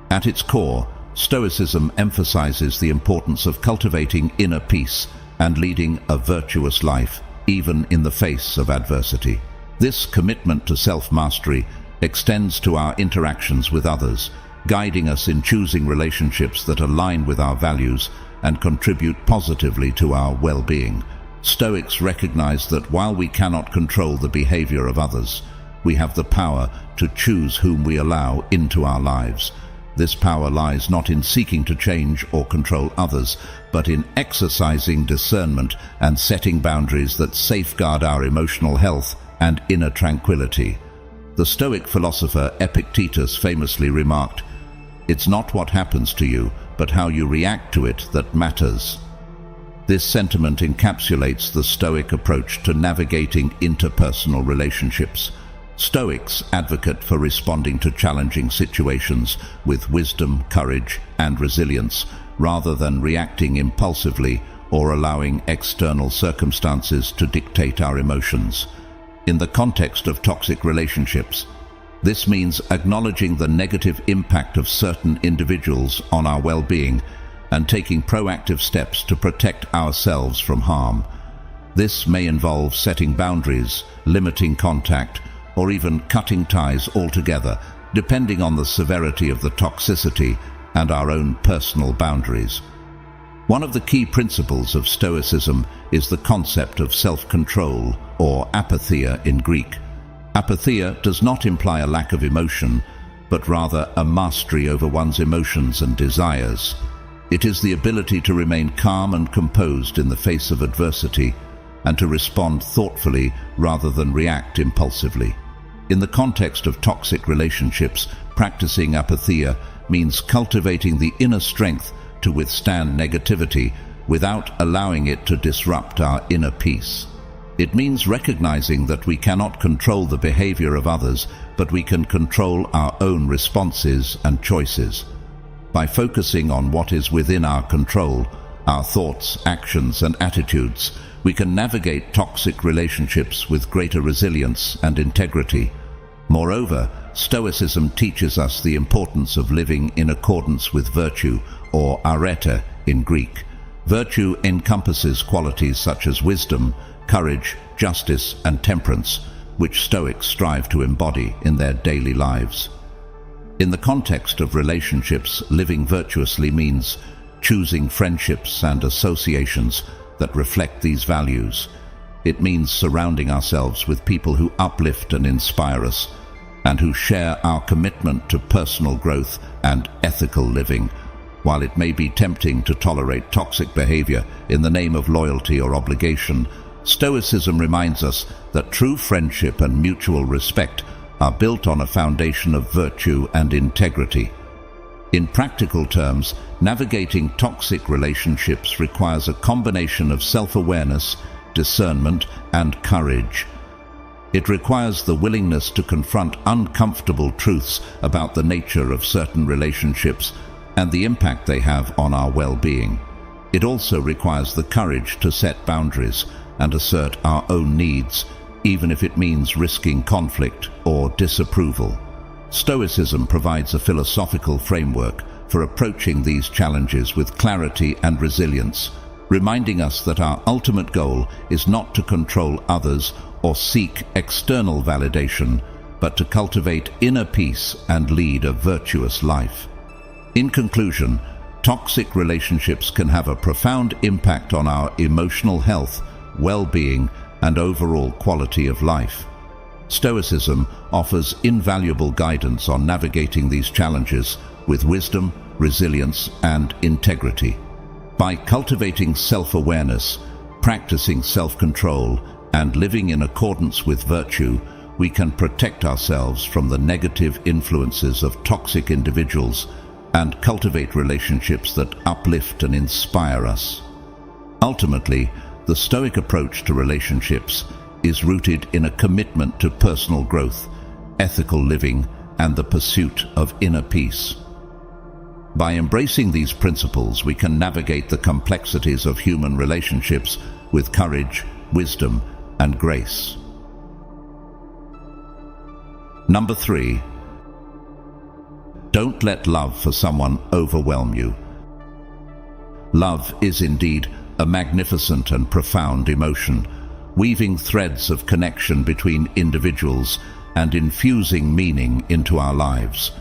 Speaker 1: At its core, Stoicism emphasizes the importance of cultivating inner peace and leading a virtuous life, even in the face of adversity. This commitment to self-mastery extends to our interactions with others, guiding us in choosing relationships that align with our values and contribute positively to our well-being. Stoics recognize that while we cannot control the behavior of others, we have the power to choose whom we allow into our lives. This power lies not in seeking to change or control others, but in exercising discernment and setting boundaries that safeguard our emotional health and inner tranquility. The Stoic philosopher Epictetus famously remarked, "It's not what happens to you, but how you react to it that matters." This sentiment encapsulates the Stoic approach to navigating interpersonal relationships. Stoics advocate for responding to challenging situations with wisdom, courage, and resilience, rather than reacting impulsively or allowing external circumstances to dictate our emotions. In the context of toxic relationships, this means acknowledging the negative impact of certain individuals on our well-being and taking proactive steps to protect ourselves from harm. This may involve setting boundaries, limiting contact, or even cutting ties altogether, depending on the severity of the toxicity and our own personal boundaries. One of the key principles of Stoicism is the concept of self-control, or apatheia in Greek. Apatheia does not imply a lack of emotion, but rather a mastery over one's emotions and desires. It is the ability to remain calm and composed in the face of adversity, and to respond thoughtfully rather than react impulsively. In the context of toxic relationships, practicing apatheia means cultivating the inner strength to withstand negativity without allowing it to disrupt our inner peace. It means recognizing that we cannot control the behavior of others, but we can control our own responses and choices. By focusing on what is within our control, our thoughts, actions, and attitudes, we can navigate toxic relationships with greater resilience and integrity. Moreover, Stoicism teaches us the importance of living in accordance with virtue, or arete in Greek. Virtue encompasses qualities such as wisdom, courage, justice, and temperance, which Stoics strive to embody in their daily lives. In the context of relationships, living virtuously means choosing friendships and associations that reflect these values. It means surrounding ourselves with people who uplift and inspire us, and who share our commitment to personal growth and ethical living. While it may be tempting to tolerate toxic behavior in the name of loyalty or obligation, Stoicism reminds us that true friendship and mutual respect are built on a foundation of virtue and integrity. In practical terms, navigating toxic relationships requires a combination of self-awareness, discernment, and courage. It requires the willingness to confront uncomfortable truths about the nature of certain relationships and the impact they have on our well-being. It also requires the courage to set boundaries and assert our own needs, even if it means risking conflict or disapproval. Stoicism provides a philosophical framework for approaching these challenges with clarity and resilience, reminding us that our ultimate goal is not to control others or seek external validation, but to cultivate inner peace and lead a virtuous life. In conclusion, toxic relationships can have a profound impact on our emotional health, well-being, and overall quality of life. Stoicism offers invaluable guidance on navigating these challenges with wisdom, resilience, and integrity. By cultivating self-awareness, practicing self-control, and living in accordance with virtue, we can protect ourselves from the negative influences of toxic individuals and cultivate relationships that uplift and inspire us. Ultimately, the Stoic approach to relationships is rooted in a commitment to personal growth, ethical living, and the pursuit of inner peace. By embracing these principles, we can navigate the complexities of human relationships with courage, wisdom, and grace. Number 3. Don't let love for someone overwhelm you. Love is indeed a magnificent and profound emotion, weaving threads of connection between individuals and infusing meaning into our lives.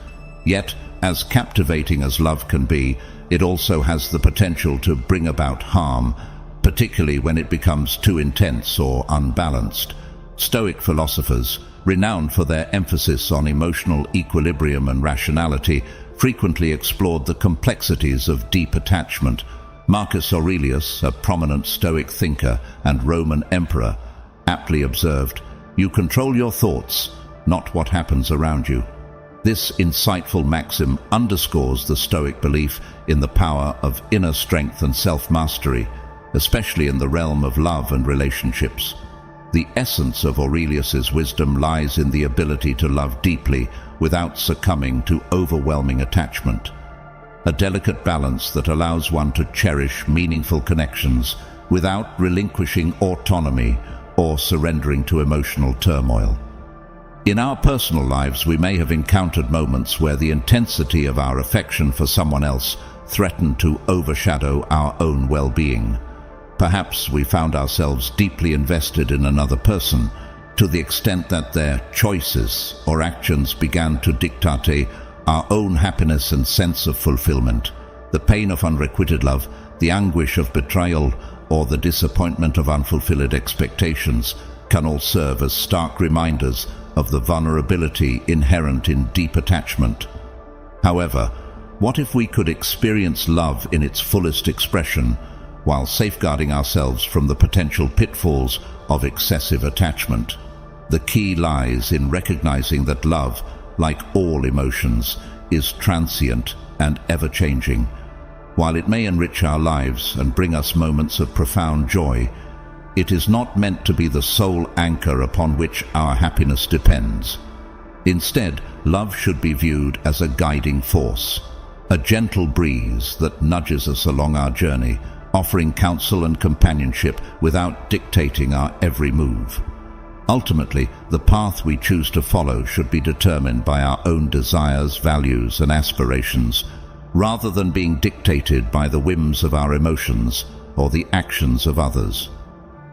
Speaker 1: Yet, as captivating as love can be, it also has the potential to bring about harm, particularly when it becomes too intense or unbalanced. Stoic philosophers, renowned for their emphasis on emotional equilibrium and rationality, frequently explored the complexities of deep attachment. Marcus Aurelius, a prominent Stoic thinker and Roman emperor, aptly observed, "You control your thoughts, not what happens around you." This insightful maxim underscores the Stoic belief in the power of inner strength and self-mastery, especially in the realm of love and relationships. The essence of Aurelius's wisdom lies in the ability to love deeply without succumbing to overwhelming attachment, a delicate balance that allows one to cherish meaningful connections without relinquishing autonomy or surrendering to emotional turmoil. In our personal lives, we may have encountered moments where the intensity of our affection for someone else threatened to overshadow our own well-being. Perhaps we found ourselves deeply invested in another person, to the extent that their choices or actions began to dictate our own happiness and sense of fulfillment. The pain of unrequited love, the anguish of betrayal, or the disappointment of unfulfilled expectations can all serve as stark reminders of the vulnerability inherent in deep attachment. However, what if we could experience love in its fullest expression while safeguarding ourselves from the potential pitfalls of excessive attachment? The key lies in recognizing that love, like all emotions, is transient and ever-changing. While it may enrich our lives and bring us moments of profound joy, it is not meant to be the sole anchor upon which our happiness depends. Instead, love should be viewed as a guiding force, a gentle breeze that nudges us along our journey, offering counsel and companionship without dictating our every move. Ultimately, the path we choose to follow should be determined by our own desires, values, and aspirations, rather than being dictated by the whims of our emotions or the actions of others.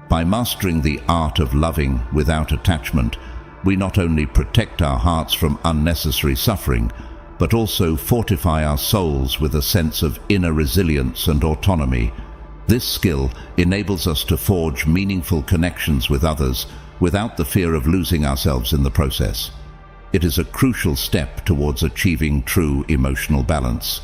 Speaker 1: By mastering the art of loving without attachment, we not only protect our hearts from unnecessary suffering, but also fortify our souls with a sense of inner resilience and autonomy. This skill enables us to forge meaningful connections with others without the fear of losing ourselves in the process. It is a crucial step towards achieving true emotional balance,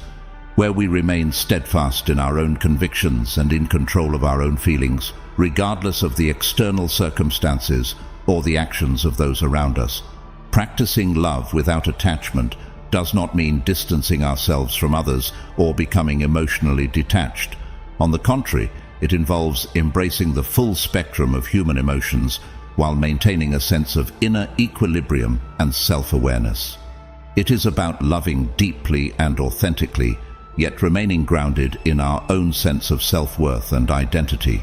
Speaker 1: where we remain steadfast in our own convictions and in control of our own feelings, regardless of the external circumstances or the actions of those around us. Practicing love without attachment does not mean distancing ourselves from others or becoming emotionally detached. On the contrary, it involves embracing the full spectrum of human emotions while maintaining a sense of inner equilibrium and self-awareness. It is about loving deeply and authentically, yet remaining grounded in our own sense of self-worth and identity.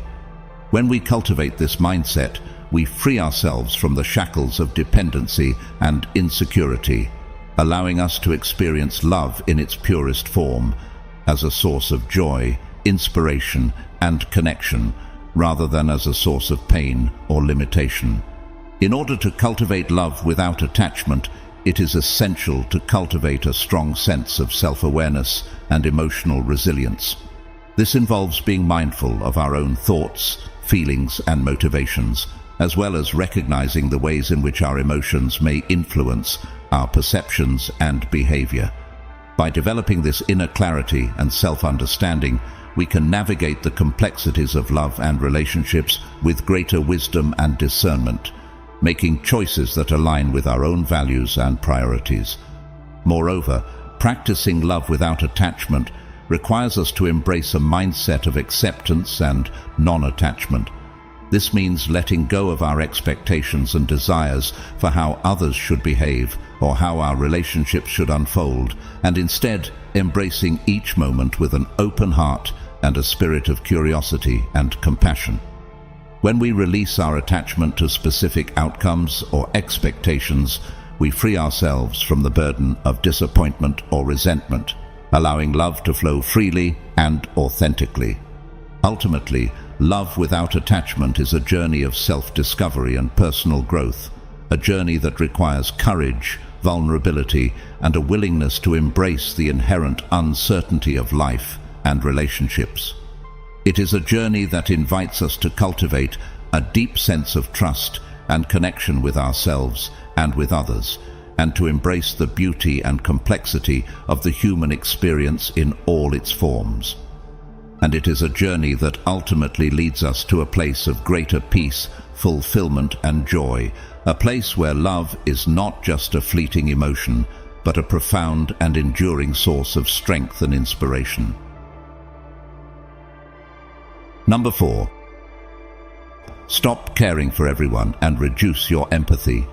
Speaker 1: When we cultivate this mindset, we free ourselves from the shackles of dependency and insecurity, allowing us to experience love in its purest form, as a source of joy, inspiration, and connection, rather than as a source of pain or limitation. In order to cultivate love without attachment, it is essential to cultivate a strong sense of self-awareness and emotional resilience. This involves being mindful of our own thoughts, feelings, and motivations, as well as recognizing the ways in which our emotions may influence our perceptions and behavior. By developing this inner clarity and self-understanding, we can navigate the complexities of love and relationships with greater wisdom and discernment, making choices that align with our own values and priorities. Moreover, practicing love without attachment requires us to embrace a mindset of acceptance and non-attachment. This means letting go of our expectations and desires for how others should behave or how our relationships should unfold, and instead embracing each moment with an open heart and a spirit of curiosity and compassion. When we release our attachment to specific outcomes or expectations, we free ourselves from the burden of disappointment or resentment, allowing love to flow freely and authentically. Ultimately, love without attachment is a journey of self-discovery and personal growth, a journey that requires courage, vulnerability, and a willingness to embrace the inherent uncertainty of life and relationships. It is a journey that invites us to cultivate a deep sense of trust and connection with ourselves and with others, and to embrace the beauty and complexity of the human experience in all its forms. And it is a journey that ultimately leads us to a place of greater peace, fulfillment, and joy, a place where love is not just a fleeting emotion, but a profound and enduring source of strength and inspiration. Number 4. Stop caring for everyone and reduce your empathy.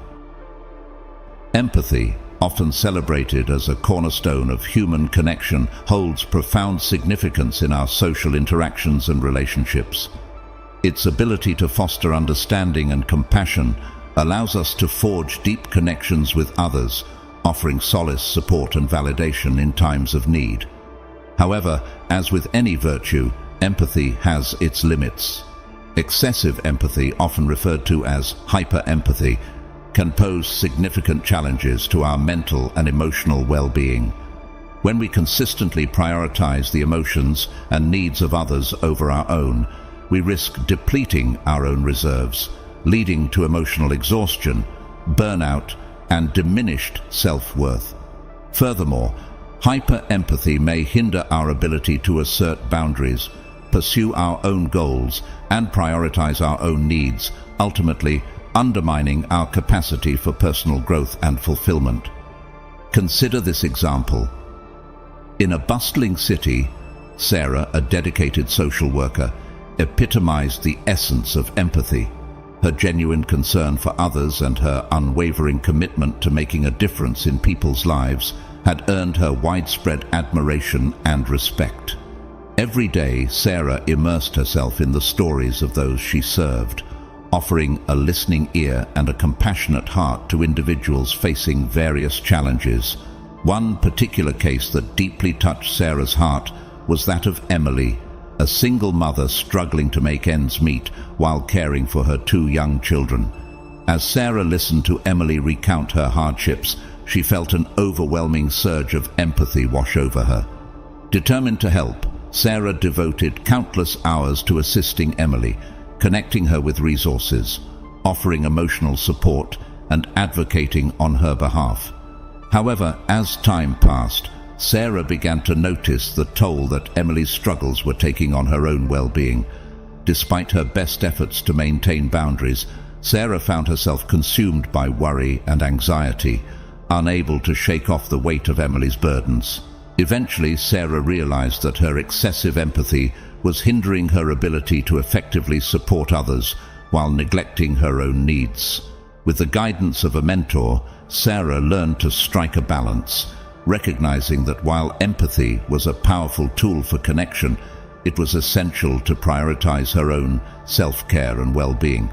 Speaker 1: Empathy, often celebrated as a cornerstone of human connection, holds profound significance in our social interactions and relationships. Its ability to foster understanding and compassion allows us to forge deep connections with others, offering solace, support, and validation in times of need. However, as with any virtue, empathy has its limits. Excessive empathy, often referred to as hyper-empathy, can pose significant challenges to our mental and emotional well-being. When we consistently prioritize the emotions and needs of others over our own, we risk depleting our own reserves, leading to emotional exhaustion, burnout, and diminished self-worth. Furthermore, hyper-empathy may hinder our ability to assert boundaries, pursue our own goals, and prioritize our own needs, ultimately undermining our capacity for personal growth and fulfillment. Consider this example. In a bustling city, Sarah, a dedicated social worker, epitomized the essence of empathy. Her genuine concern for others and her unwavering commitment to making a difference in people's lives had earned her widespread admiration and respect. Every day, Sarah immersed herself in the stories of those she served, offering a listening ear and a compassionate heart to individuals facing various challenges. One particular case that deeply touched Sarah's heart was that of Emily, a single mother struggling to make ends meet while caring for her 2 young children. As Sarah listened to Emily recount her hardships, she felt an overwhelming surge of empathy wash over her. Determined to help, Sarah devoted countless hours to assisting Emily, connecting her with resources, offering emotional support, and advocating on her behalf. However, as time passed, Sarah began to notice the toll that Emily's struggles were taking on her own well-being. Despite her best efforts to maintain boundaries, Sarah found herself consumed by worry and anxiety, unable to shake off the weight of Emily's burdens. Eventually, Sarah realized that her excessive empathy was hindering her ability to effectively support others while neglecting her own needs. With the guidance of a mentor, Sarah learned to strike a balance, recognizing that while empathy was a powerful tool for connection, it was essential to prioritize her own self-care and well-being.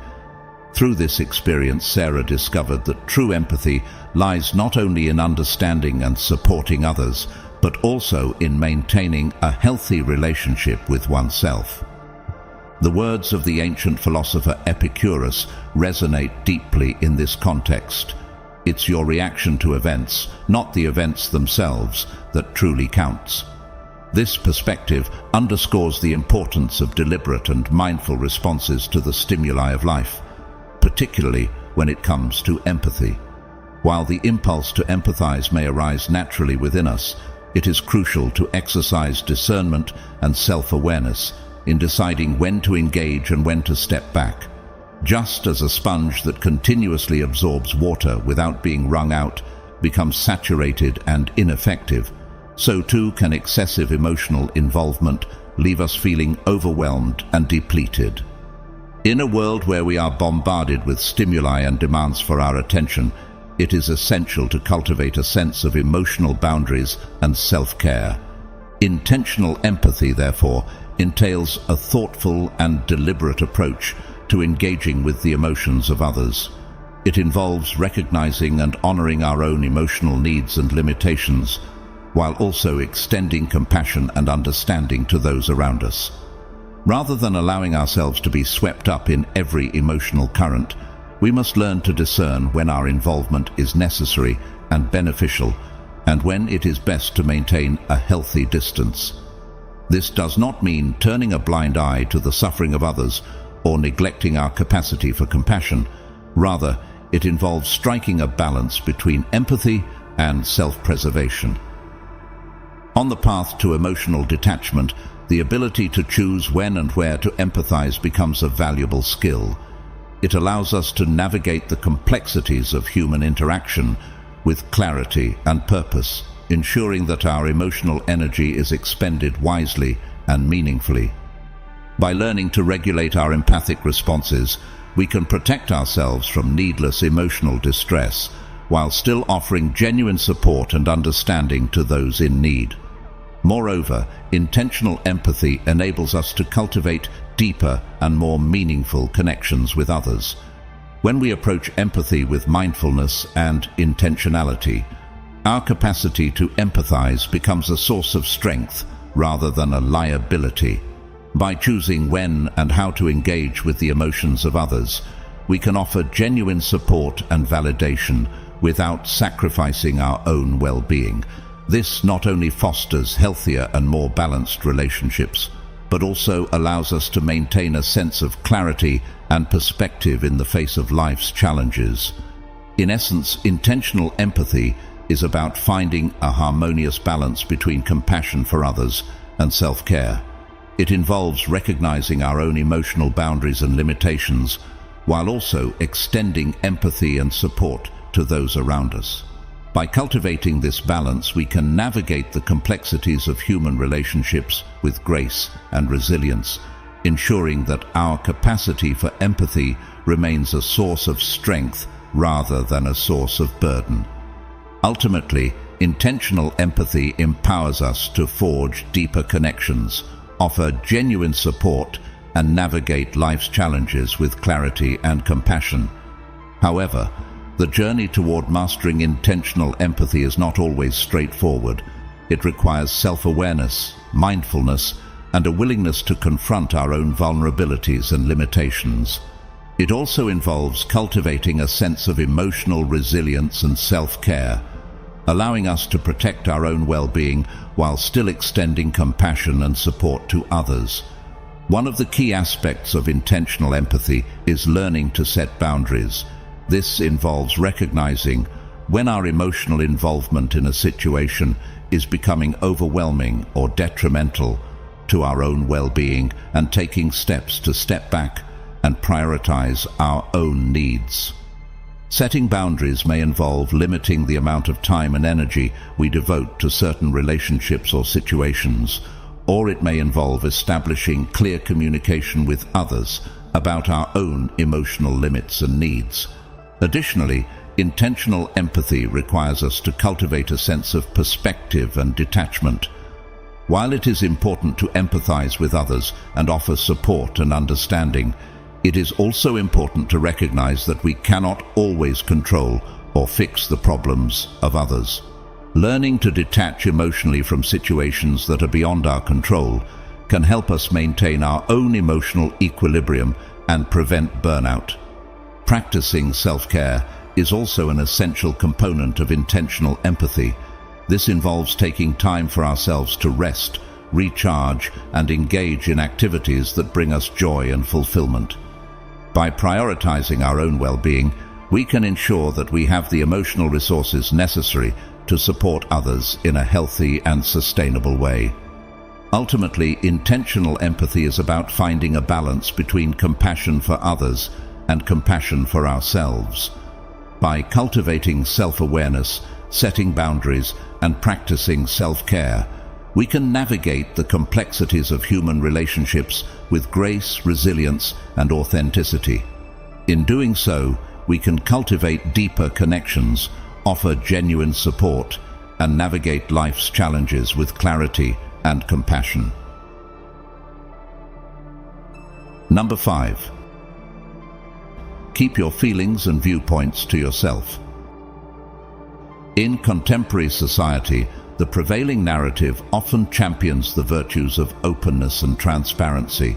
Speaker 1: Through this experience, Sarah discovered that true empathy lies not only in understanding and supporting others, but also in maintaining a healthy relationship with oneself. The words of the ancient philosopher Epicurus resonate deeply in this context. It's your reaction to events, not the events themselves, that truly counts. This perspective underscores the importance of deliberate and mindful responses to the stimuli of life, particularly when it comes to empathy. While the impulse to empathize may arise naturally within us, it is crucial to exercise discernment and self-awareness in deciding when to engage and when to step back. Just as a sponge that continuously absorbs water without being wrung out becomes saturated and ineffective, so too can excessive emotional involvement leave us feeling overwhelmed and depleted. In a world where we are bombarded with stimuli and demands for our attention, it is essential to cultivate a sense of emotional boundaries and self-care. Intentional empathy, therefore, entails a thoughtful and deliberate approach to engaging with the emotions of others. It involves recognizing and honoring our own emotional needs and limitations, while also extending compassion and understanding to those around us. Rather than allowing ourselves to be swept up in every emotional current, we must learn to discern when our involvement is necessary and beneficial, and when it is best to maintain a healthy distance. This does not mean turning a blind eye to the suffering of others or neglecting our capacity for compassion. Rather, it involves striking a balance between empathy and self-preservation. On the path to emotional detachment, the ability to choose when and where to empathize becomes a valuable skill. It allows us to navigate the complexities of human interaction with clarity and purpose, ensuring that our emotional energy is expended wisely and meaningfully. By learning to regulate our empathic responses, we can protect ourselves from needless emotional distress, while still offering genuine support and understanding to those in need. Moreover, intentional empathy enables us to cultivate deeper and more meaningful connections with others. When we approach empathy with mindfulness and intentionality, our capacity to empathize becomes a source of strength rather than a liability. By choosing when and how to engage with the emotions of others, we can offer genuine support and validation without sacrificing our own well-being. This not only fosters healthier and more balanced relationships, but also allows us to maintain a sense of clarity and perspective in the face of life's challenges. In essence, intentional empathy is about finding a harmonious balance between compassion for others and self-care. It involves recognizing our own emotional boundaries and limitations, while also extending empathy and support to those around us. By cultivating this balance, we can navigate the complexities of human relationships with grace and resilience, ensuring that our capacity for empathy remains a source of strength rather than a source of burden. Ultimately, intentional empathy empowers us to forge deeper connections, offer genuine support, and navigate life's challenges with clarity and compassion. However, the journey toward mastering intentional empathy is not always straightforward. It requires self-awareness, mindfulness, and a willingness to confront our own vulnerabilities and limitations. It also involves cultivating a sense of emotional resilience and self-care, allowing us to protect our own well-being while still extending compassion and support to others. One of the key aspects of intentional empathy is learning to set boundaries. This involves recognizing when our emotional involvement in a situation is becoming overwhelming or detrimental to our own well-being, and taking steps to step back and prioritize our own needs. Setting boundaries may involve limiting the amount of time and energy we devote to certain relationships or situations, or it may involve establishing clear communication with others about our own emotional limits and needs. Additionally, intentional empathy requires us to cultivate a sense of perspective and detachment. While it is important to empathize with others and offer support and understanding, it is also important to recognize that we cannot always control or fix the problems of others. Learning to detach emotionally from situations that are beyond our control can help us maintain our own emotional equilibrium and prevent burnout. Practicing self-care is also an essential component of intentional empathy. This involves taking time for ourselves to rest, recharge, and engage in activities that bring us joy and fulfillment. By prioritizing our own well-being, we can ensure that we have the emotional resources necessary to support others in a healthy and sustainable way. Ultimately, intentional empathy is about finding a balance between compassion for others and compassion for ourselves. By cultivating self-awareness, setting boundaries, and practicing self-care, we can navigate the complexities of human relationships with grace, resilience, and authenticity. In doing so, we can cultivate deeper connections, offer genuine support, and navigate life's challenges with clarity and compassion. Number 5. Keep your feelings and viewpoints to yourself. In contemporary society, the prevailing narrative often champions the virtues of openness and transparency,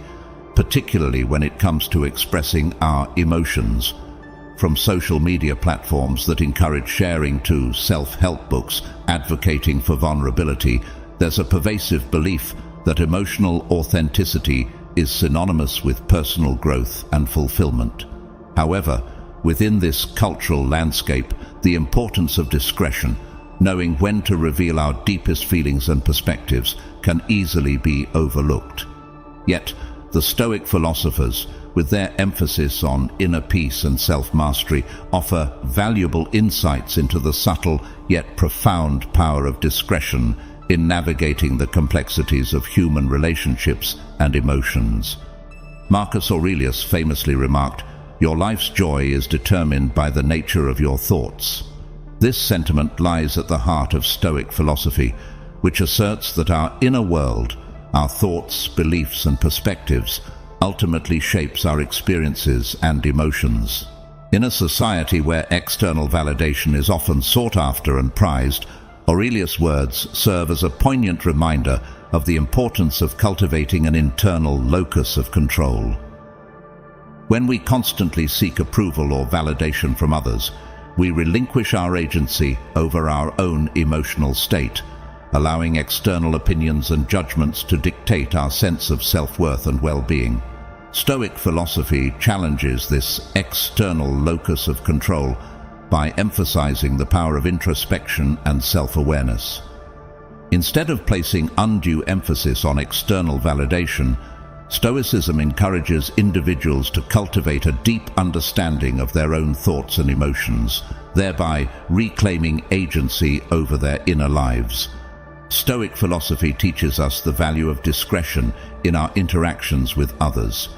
Speaker 1: particularly when it comes to expressing our emotions. From social media platforms that encourage sharing to self-help books advocating for vulnerability, there's a pervasive belief that emotional authenticity is synonymous with personal growth and fulfillment. However, within this cultural landscape, the importance of discretion, knowing when to reveal our deepest feelings and perspectives, can easily be overlooked. Yet, the Stoic philosophers, with their emphasis on inner peace and self-mastery, offer valuable insights into the subtle yet profound power of discretion in navigating the complexities of human relationships and emotions. Marcus Aurelius famously remarked, "Your life's joy is determined by the nature of your thoughts." This sentiment lies at the heart of Stoic philosophy, which asserts that our inner world, our thoughts, beliefs, and perspectives, ultimately shapes our experiences and emotions. In a society where external validation is often sought after and prized, Aurelius' words serve as a poignant reminder of the importance of cultivating an internal locus of control. When we constantly seek approval or validation from others, we relinquish our agency over our own emotional state, allowing external opinions and judgments to dictate our sense of self-worth and well-being. Stoic philosophy challenges this external locus of control by emphasizing the power of introspection and self-awareness. Instead of placing undue emphasis on external validation, Stoicism encourages individuals to cultivate a deep understanding of their own thoughts and emotions, thereby reclaiming agency over their inner lives. Stoic philosophy teaches us the value of discretion in our interactions with others.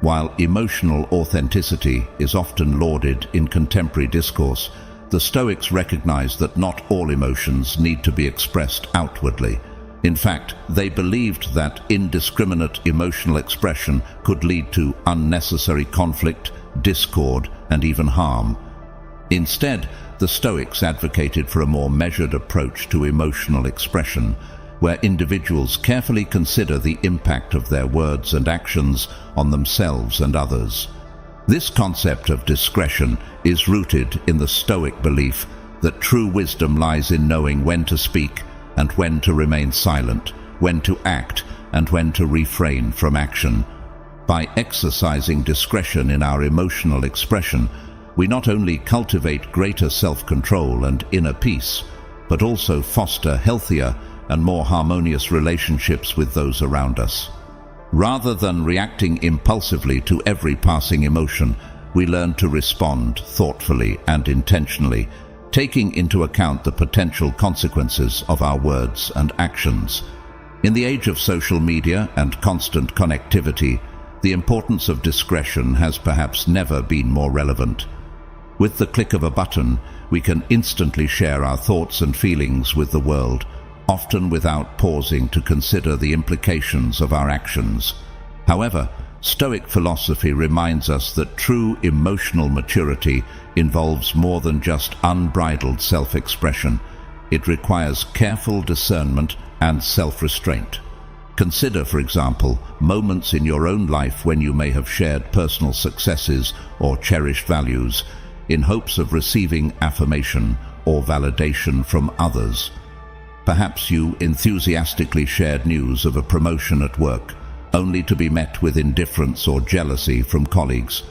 Speaker 1: While emotional authenticity is often lauded in contemporary discourse, the Stoics recognize that not all emotions need to be expressed outwardly. In fact, they believed that indiscriminate emotional expression could lead to unnecessary conflict, discord, and even harm. Instead, the Stoics advocated for a more measured approach to emotional expression, where individuals carefully consider the impact of their words and actions on themselves and others. This concept of discretion is rooted in the Stoic belief that true wisdom lies in knowing when to speak and when to remain silent, when to act and when to refrain from action. By exercising discretion in our emotional expression, we not only cultivate greater self-control and inner peace, but also foster healthier and more harmonious relationships with those around us. Rather than reacting impulsively to every passing emotion, we learn to respond thoughtfully and intentionally, taking into account the potential consequences of our words and actions. In the age of social media and constant connectivity, the importance of discretion has perhaps never been more relevant. With the click of a button, we can instantly share our thoughts and feelings with the world, often without pausing to consider the implications of our actions. However, Stoic philosophy reminds us that true emotional maturity involves more than just unbridled self-expression. It requires careful discernment and self-restraint. Consider, for example, moments in your own life when you may have shared personal successes or cherished values in hopes of receiving affirmation or validation from others. Perhaps you enthusiastically shared news of a promotion at work, only to be met with indifference or jealousy from colleagues.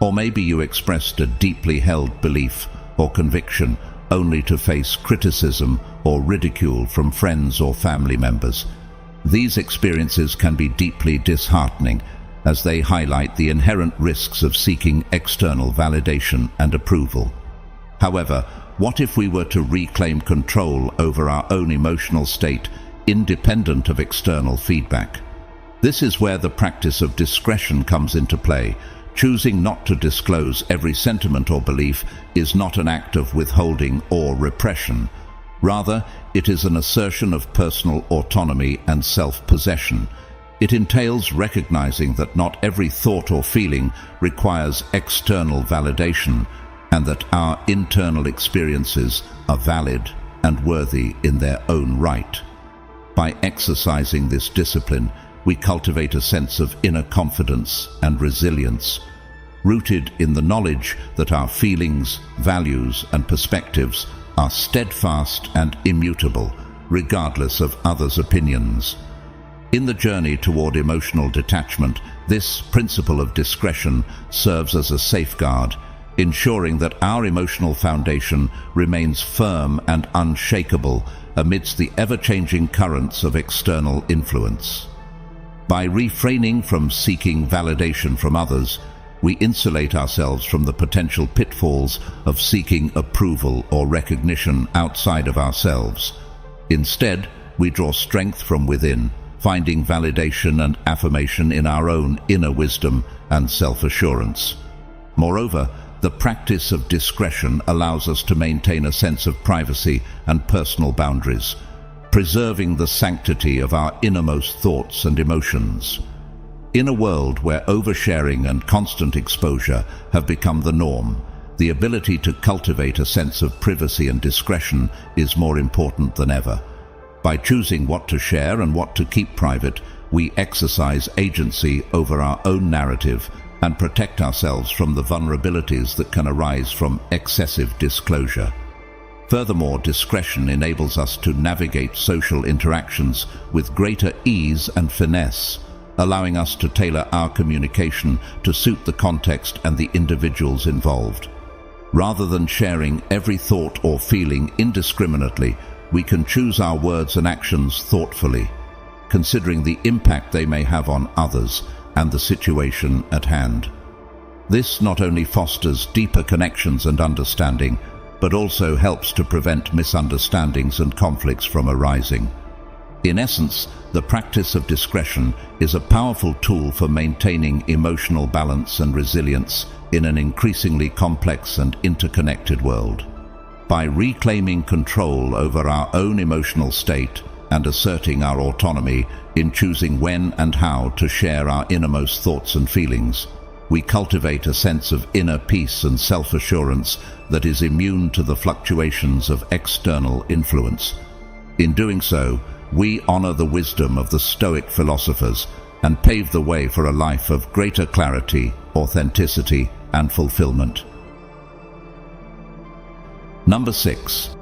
Speaker 1: Or maybe you expressed a deeply held belief or conviction, only to face criticism or ridicule from friends or family members. These experiences can be deeply disheartening, as they highlight the inherent risks of seeking external validation and approval. However, what if we were to reclaim control over our own emotional state, independent of external feedback? This is where the practice of discretion comes into play. Choosing not to disclose every sentiment or belief is not an act of withholding or repression. Rather, it is an assertion of personal autonomy and self-possession. It entails recognizing that not every thought or feeling requires external validation, and that our internal experiences are valid and worthy in their own right. By exercising this discipline, we cultivate a sense of inner confidence and resilience, rooted in the knowledge that our feelings, values, and perspectives are steadfast and immutable, regardless of others' opinions. In the journey toward emotional detachment, this principle of discretion serves as a safeguard, ensuring that our emotional foundation remains firm and unshakable amidst the ever-changing currents of external influence. By refraining from seeking validation from others, we insulate ourselves from the potential pitfalls of seeking approval or recognition outside of ourselves. Instead, we draw strength from within, finding validation and affirmation in our own inner wisdom and self-assurance. Moreover, the practice of discretion allows us to maintain a sense of privacy and personal boundaries, preserving the sanctity of our innermost thoughts and emotions. In a world where oversharing and constant exposure have become the norm, The ability to cultivate a sense of privacy and discretion is more important than ever. By choosing what to share and what to keep private, we exercise agency over our own narrative and protect ourselves from the vulnerabilities that can arise from excessive disclosure. Furthermore, discretion enables us to navigate social interactions with greater ease and finesse, allowing us to tailor our communication to suit the context and the individuals involved. Rather than sharing every thought or feeling indiscriminately, we can choose our words and actions thoughtfully, considering the impact they may have on others and the situation at hand. This not only fosters deeper connections and understanding, but also helps to prevent misunderstandings and conflicts from arising. In essence, the practice of discretion is a powerful tool for maintaining emotional balance and resilience in an increasingly complex and interconnected world. By reclaiming control over our own emotional state and asserting our autonomy in choosing when and how to share our innermost thoughts and feelings, we cultivate a sense of inner peace and self-assurance that is immune to the fluctuations of external influence. In doing so, we honor the wisdom of the Stoic philosophers and pave the way for a life of greater clarity, authenticity, and fulfillment. Number 6.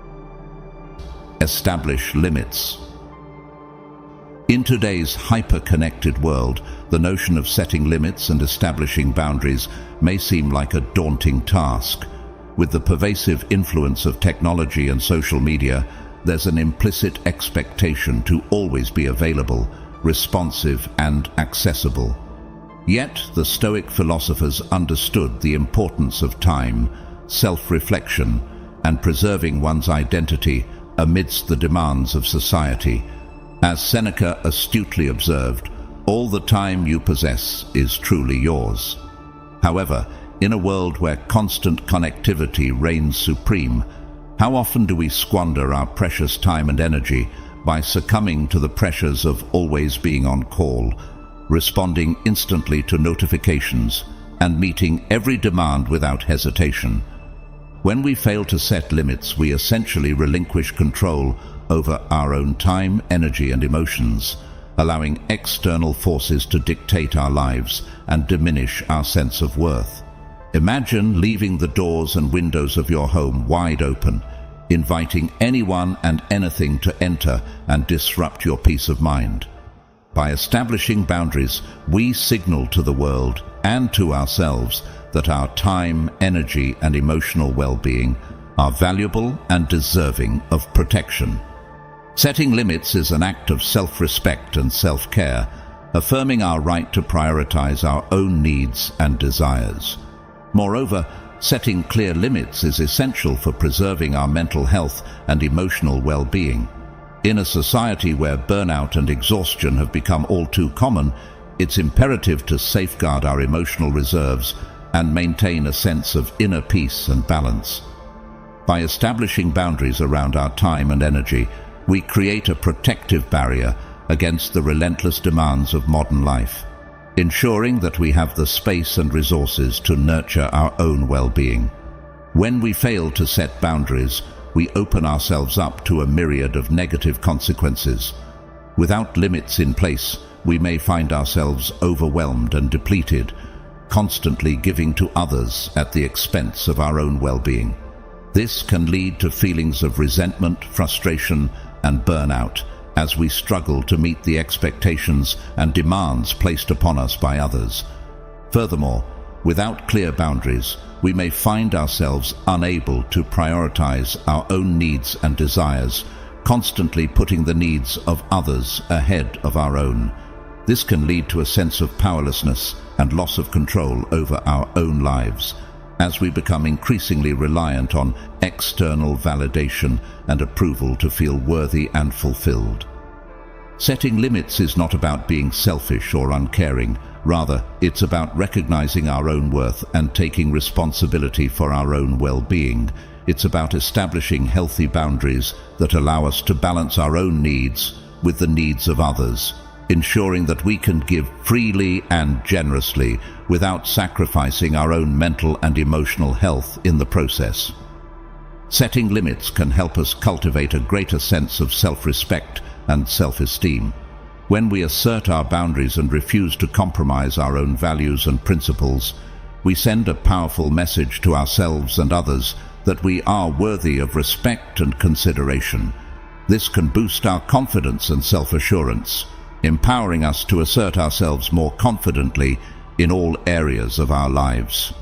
Speaker 1: Establish limits. In today's hyper-connected world, the notion of setting limits and establishing boundaries may seem like a daunting task. With the pervasive influence of technology and social media, there's an implicit expectation to always be available, responsive, and accessible. Yet, the Stoic philosophers understood the importance of time, self-reflection, and preserving one's identity amidst the demands of society. As Seneca astutely observed, all the time you possess is truly yours. However, in a world where constant connectivity reigns supreme, how often do we squander our precious time and energy by succumbing to the pressures of always being on call, responding instantly to notifications, and meeting every demand without hesitation? When we fail to set limits, we essentially relinquish control over our own time, energy, and emotions, allowing external forces to dictate our lives and diminish our sense of worth. Imagine leaving the doors and windows of your home wide open, inviting anyone and anything to enter and disrupt your peace of mind. By establishing boundaries, we signal to the world and to ourselves that our time, energy, and emotional well-being are valuable and deserving of protection. Setting limits is an act of self-respect and self-care, affirming our right to prioritize our own needs and desires. Moreover, setting clear limits is essential for preserving our mental health and emotional well-being. In a society where burnout and exhaustion have become all too common, it's imperative to safeguard our emotional reserves and maintain a sense of inner peace and balance. By establishing boundaries around our time and energy, we create a protective barrier against the relentless demands of modern life, ensuring that we have the space and resources to nurture our own well-being. When we fail to set boundaries, we open ourselves up to a myriad of negative consequences. Without limits in place, we may find ourselves overwhelmed and depleted, constantly giving to others at the expense of our own well-being. This can lead to feelings of resentment, frustration, and burnout as we struggle to meet the expectations and demands placed upon us by others. Furthermore, without clear boundaries, we may find ourselves unable to prioritize our own needs and desires, constantly putting the needs of others ahead of our own. This can lead to a sense of powerlessness and loss of control over our own lives, as we become increasingly reliant on external validation and approval to feel worthy and fulfilled. Setting limits is not about being selfish or uncaring. Rather, it's about recognizing our own worth and taking responsibility for our own well-being. It's about establishing healthy boundaries that allow us to balance our own needs with the needs of others, ensuring that we can give freely and generously without sacrificing our own mental and emotional health in the process. Setting limits can help us cultivate a greater sense of self-respect and self-esteem. When we assert our boundaries and refuse to compromise our own values and principles, we send a powerful message to ourselves and others that we are worthy of respect and consideration. This can boost our confidence and self-assurance, empowering us to assert ourselves more confidently in all areas of our lives.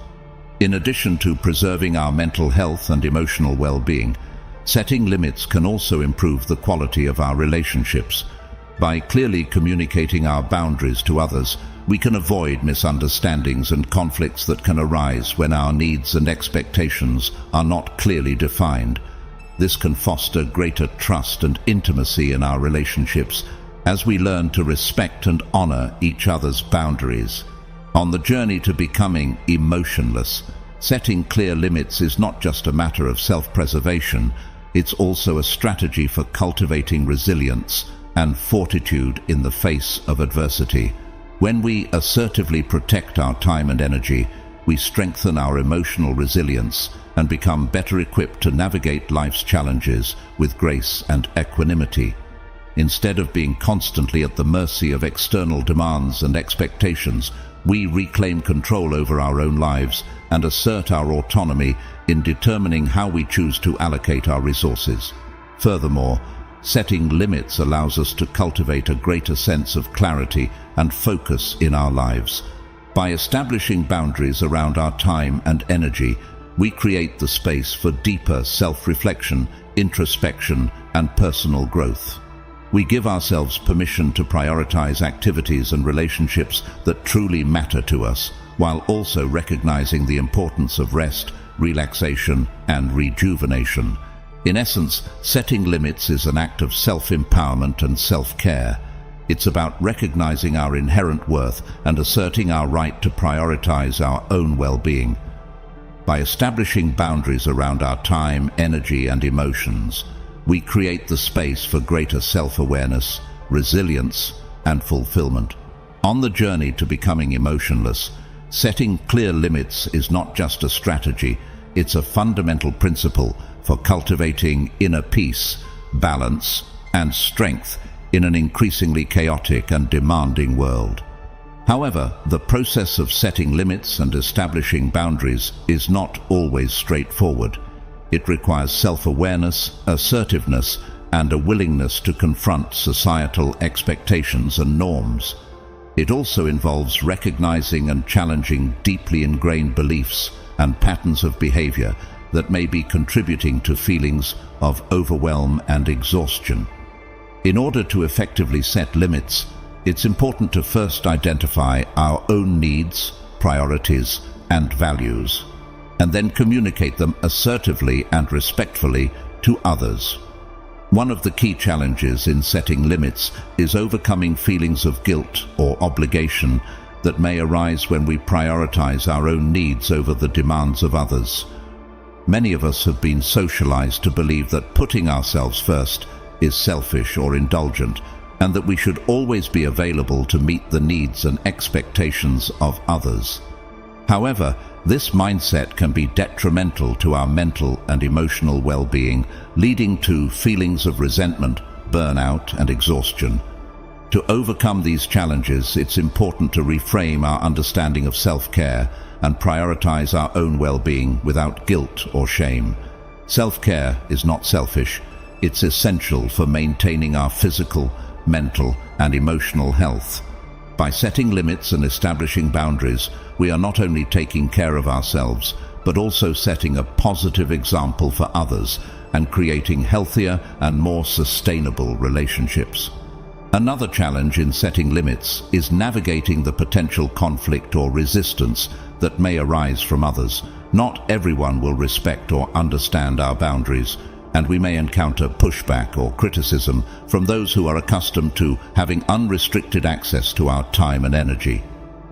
Speaker 1: In addition to preserving our mental health and emotional well-being, setting limits can also improve the quality of our relationships. By clearly communicating our boundaries to others, we can avoid misunderstandings and conflicts that can arise when our needs and expectations are not clearly defined. This can foster greater trust and intimacy in our relationships as we learn to respect and honor each other's boundaries. On the journey to becoming emotionless, setting clear limits is not just a matter of self-preservation, it's also a strategy for cultivating resilience and fortitude in the face of adversity. When we assertively protect our time and energy, we strengthen our emotional resilience and become better equipped to navigate life's challenges with grace and equanimity. Instead of being constantly at the mercy of external demands and expectations, we reclaim control over our own lives and assert our autonomy in determining how we choose to allocate our resources. Furthermore, setting limits allows us to cultivate a greater sense of clarity and focus in our lives. By establishing boundaries around our time and energy, we create the space for deeper self-reflection, introspection, and personal growth. We give ourselves permission to prioritize activities and relationships that truly matter to us, while also recognizing the importance of rest, relaxation, and rejuvenation. In essence, setting limits is an act of self-empowerment and self-care. It's about recognizing our inherent worth and asserting our right to prioritize our own well-being. By establishing boundaries around our time, energy, and emotions, we create the space for greater self-awareness, resilience, and fulfillment. On the journey to becoming emotionless, setting clear limits is not just a strategy, it's a fundamental principle for cultivating inner peace, balance, and strength in an increasingly chaotic and demanding world. However, the process of setting limits and establishing boundaries is not always straightforward. It requires self-awareness, assertiveness, and a willingness to confront societal expectations and norms. It also involves recognizing and challenging deeply ingrained beliefs and patterns of behavior that may be contributing to feelings of overwhelm and exhaustion. In order to effectively set limits, it's important to first identify our own needs, priorities, and values, and then communicate them assertively and respectfully to others. One of the key challenges in setting limits is overcoming feelings of guilt or obligation that may arise when we prioritize our own needs over the demands of others. Many of us have been socialized to believe that putting ourselves first is selfish or indulgent, and that we should always be available to meet the needs and expectations of others. However, this mindset can be detrimental to our mental and emotional well-being, leading to feelings of resentment, burnout, and exhaustion. To overcome these challenges, it's important to reframe our understanding of self-care and prioritize our own well-being without guilt or shame. Self-care is not selfish. It's essential for maintaining our physical, mental, and emotional health. By setting limits and establishing boundaries, we are not only taking care of ourselves, but also setting a positive example for others and creating healthier and more sustainable relationships. Another challenge in setting limits is navigating the potential conflict or resistance that may arise from others. Not everyone will respect or understand our boundaries, and we may encounter pushback or criticism from those who are accustomed to having unrestricted access to our time and energy.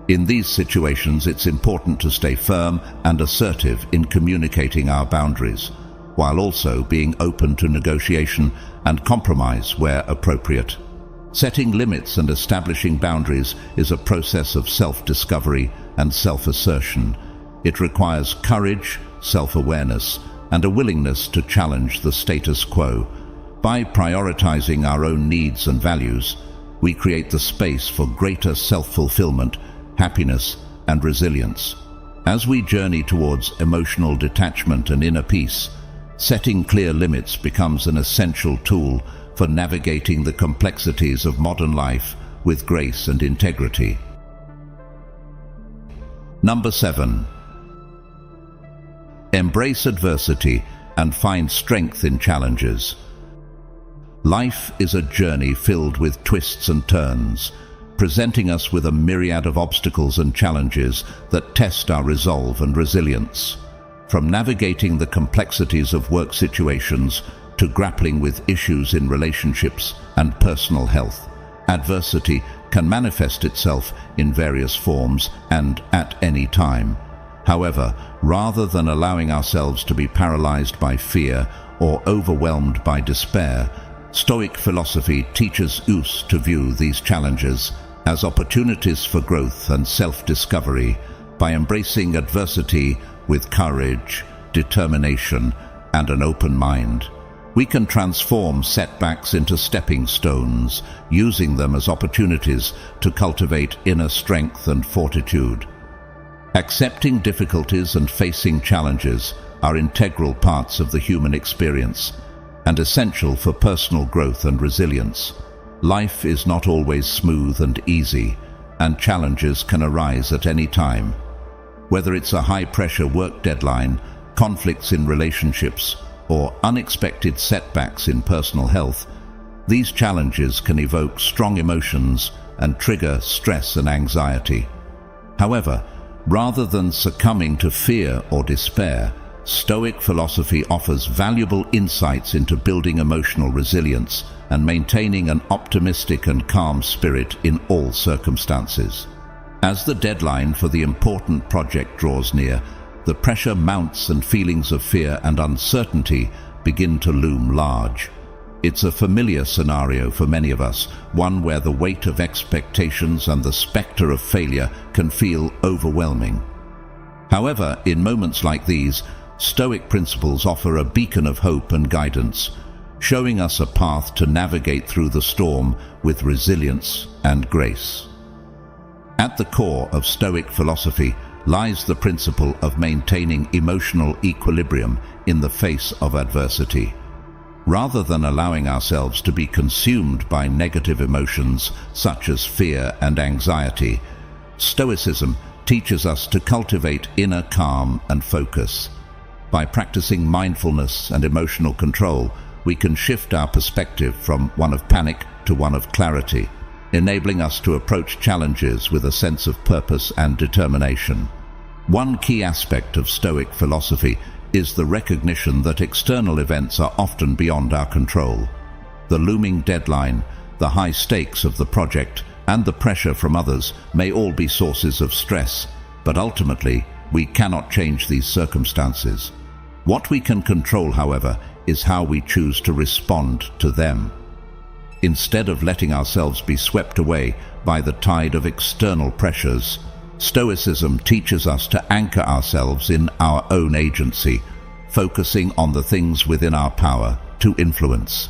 Speaker 1: In these situations, it's important to stay firm and assertive in communicating our boundaries, while also being open to negotiation and compromise where appropriate. Setting limits and establishing boundaries is a process of self-discovery and self-assertion. It requires courage, self-awareness, and a willingness to challenge the status quo. By prioritizing our own needs and values, we create the space for greater self-fulfillment, happiness, and resilience. As we journey towards emotional detachment and inner peace, setting clear limits becomes an essential tool for navigating the complexities of modern life with grace and integrity. Number 7. Embrace adversity and find strength in challenges. Life is a journey filled with twists and turns, presenting us with a myriad of obstacles and challenges that test our resolve and resilience. From navigating the complexities of work situations to grappling with issues in relationships and personal health, adversity can manifest itself in various forms and at any time. However, rather than allowing ourselves to be paralyzed by fear or overwhelmed by despair, Stoic philosophy teaches us to view these challenges as opportunities for growth and self-discovery. By embracing adversity with courage, determination, and an open mind, we can transform setbacks into stepping stones, using them as opportunities to cultivate inner strength and fortitude. Accepting difficulties and facing challenges are integral parts of the human experience and essential for personal growth and resilience. Life is not always smooth and easy, and challenges can arise at any time. Whether it's a high-pressure work deadline, conflicts in relationships, or unexpected setbacks in personal health, these challenges can evoke strong emotions and trigger stress and anxiety. However, rather than succumbing to fear or despair, Stoic philosophy offers valuable insights into building emotional resilience and maintaining an optimistic and calm spirit in all circumstances. As the deadline for the important project draws near, the pressure mounts and feelings of fear and uncertainty begin to loom large. It's a familiar scenario for many of us, one where the weight of expectations and the specter of failure can feel overwhelming. However, in moments like these, Stoic principles offer a beacon of hope and guidance, showing us a path to navigate through the storm with resilience and grace. At the core of Stoic philosophy lies the principle of maintaining emotional equilibrium in the face of adversity. Rather than allowing ourselves to be consumed by negative emotions such as fear and anxiety, Stoicism teaches us to cultivate inner calm and focus. By practicing mindfulness and emotional control, we can shift our perspective from one of panic to one of clarity, enabling us to approach challenges with a sense of purpose and determination. One key aspect of Stoic philosophy is the recognition that external events are often beyond our control. The looming deadline, the high stakes of the project, and the pressure from others may all be sources of stress, but ultimately, we cannot change these circumstances. What we can control, however, is how we choose to respond to them. Instead of letting ourselves be swept away by the tide of external pressures, Stoicism teaches us to anchor ourselves in our own agency, focusing on the things within our power to influence.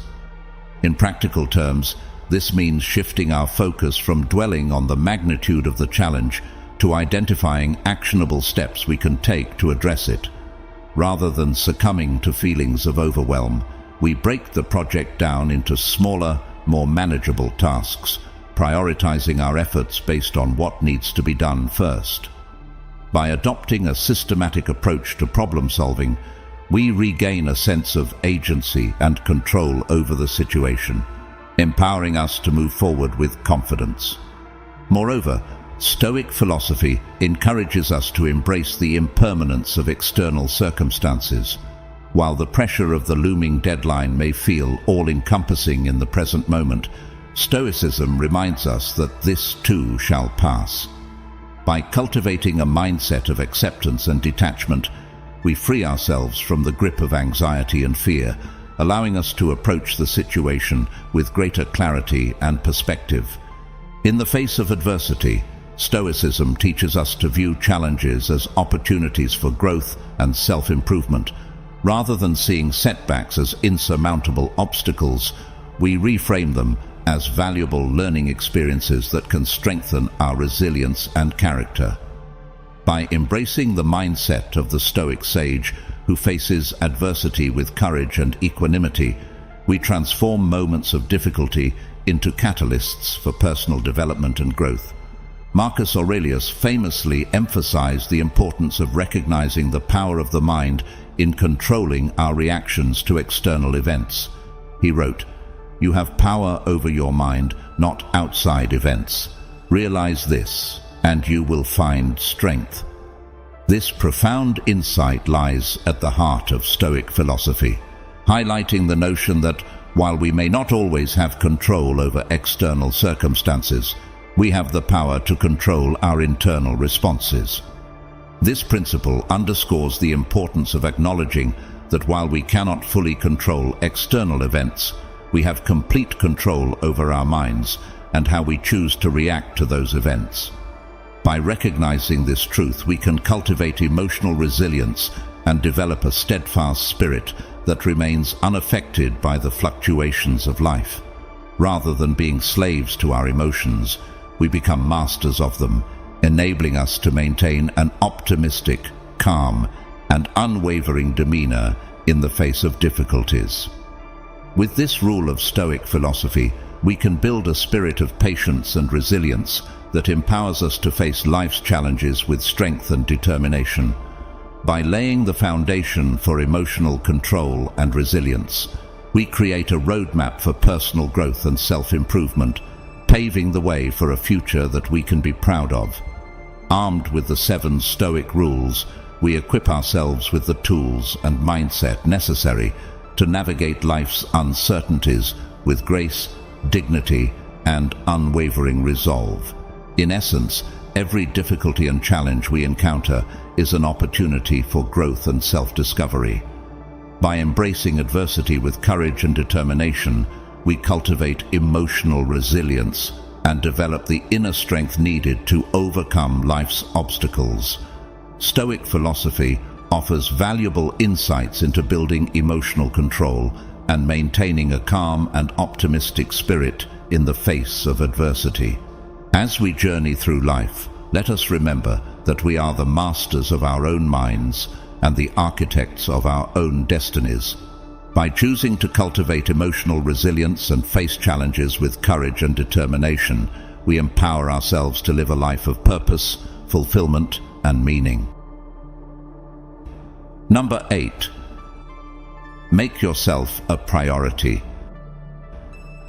Speaker 1: In practical terms, this means shifting our focus from dwelling on the magnitude of the challenge to identifying actionable steps we can take to address it. Rather than succumbing to feelings of overwhelm, we break the project down into smaller, more manageable tasks, prioritizing our efforts based on what needs to be done first. By adopting a systematic approach to problem solving, we regain a sense of agency and control over the situation, empowering us to move forward with confidence. Moreover, Stoic philosophy encourages us to embrace the impermanence of external circumstances. While the pressure of the looming deadline may feel all-encompassing in the present moment, Stoicism reminds us that this too shall pass. By cultivating a mindset of acceptance and detachment, we free ourselves from the grip of anxiety and fear, allowing us to approach the situation with greater clarity and perspective. In the face of adversity, Stoicism teaches us to view challenges as opportunities for growth and self-improvement. Rather than seeing setbacks as insurmountable obstacles, we reframe them as valuable learning experiences that can strengthen our resilience and character. By embracing the mindset of the Stoic sage who faces adversity with courage and equanimity, we transform moments of difficulty into catalysts for personal development and growth. Marcus Aurelius famously emphasized the importance of recognizing the power of the mind in controlling our reactions to external events. He wrote, "You have power over your mind, not outside events. Realize this, and you will find strength." This profound insight lies at the heart of Stoic philosophy, highlighting the notion that while we may not always have control over external circumstances, we have the power to control our internal responses. This principle underscores the importance of acknowledging that while we cannot fully control external events, we have complete control over our minds and how we choose to react to those events. By recognizing this truth, we can cultivate emotional resilience and develop a steadfast spirit that remains unaffected by the fluctuations of life. Rather than being slaves to our emotions, we become masters of them, enabling us to maintain an optimistic, calm, and unwavering demeanor in the face of difficulties. With this rule of Stoic philosophy, we can build a spirit of patience and resilience that empowers us to face life's challenges with strength and determination. By laying the foundation for emotional control and resilience, we create a roadmap for personal growth and self-improvement, paving the way for a future that we can be proud of. Armed with the 7 Stoic rules, we equip ourselves with the tools and mindset necessary to navigate life's uncertainties with grace, dignity, and unwavering resolve. In essence, every difficulty and challenge we encounter is an opportunity for growth and self-discovery. By embracing adversity with courage and determination, we cultivate emotional resilience and develop the inner strength needed to overcome life's obstacles. Stoic philosophy offers valuable insights into building emotional control and maintaining a calm and optimistic spirit in the face of adversity. As we journey through life, let us remember that we are the masters of our own minds and the architects of our own destinies. By choosing to cultivate emotional resilience and face challenges with courage and determination, we empower ourselves to live a life of purpose, fulfillment, and meaning. Number 8. Make yourself a priority.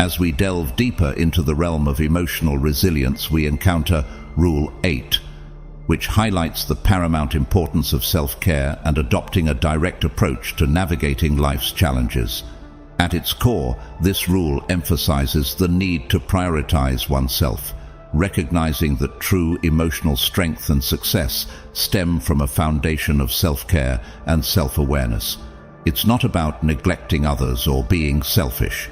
Speaker 1: As we delve deeper into the realm of emotional resilience, we encounter Rule 8, which highlights the paramount importance of self-care and adopting a direct approach to navigating life's challenges. At its core, this rule emphasizes the need to prioritize oneself, recognizing that true emotional strength and success stem from a foundation of self-care and self-awareness. It's not about neglecting others or being selfish.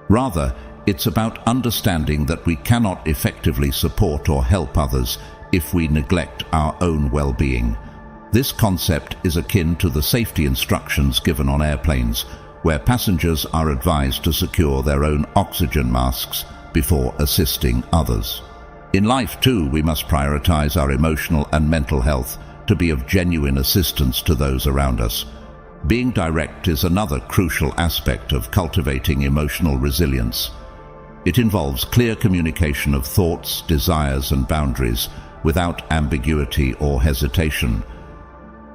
Speaker 1: Rather, it's about understanding that we cannot effectively support or help others if we neglect our own well-being. This concept is akin to the safety instructions given on airplanes, where passengers are advised to secure their own oxygen masks before assisting others. In life, too, we must prioritize our emotional and mental health to be of genuine assistance to those around us. Being direct is another crucial aspect of cultivating emotional resilience. It involves clear communication of thoughts, desires, and boundaries without ambiguity or hesitation.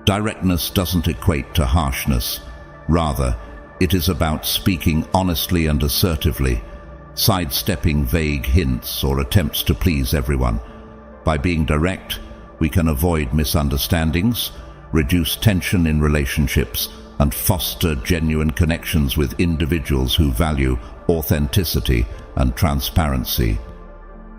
Speaker 1: Directness doesn't equate to harshness. Rather, it is about speaking honestly and assertively, sidestepping vague hints or attempts to please everyone. By being direct, we can avoid misunderstandings, reduce tension in relationships, and foster genuine connections with individuals who value authenticity and transparency.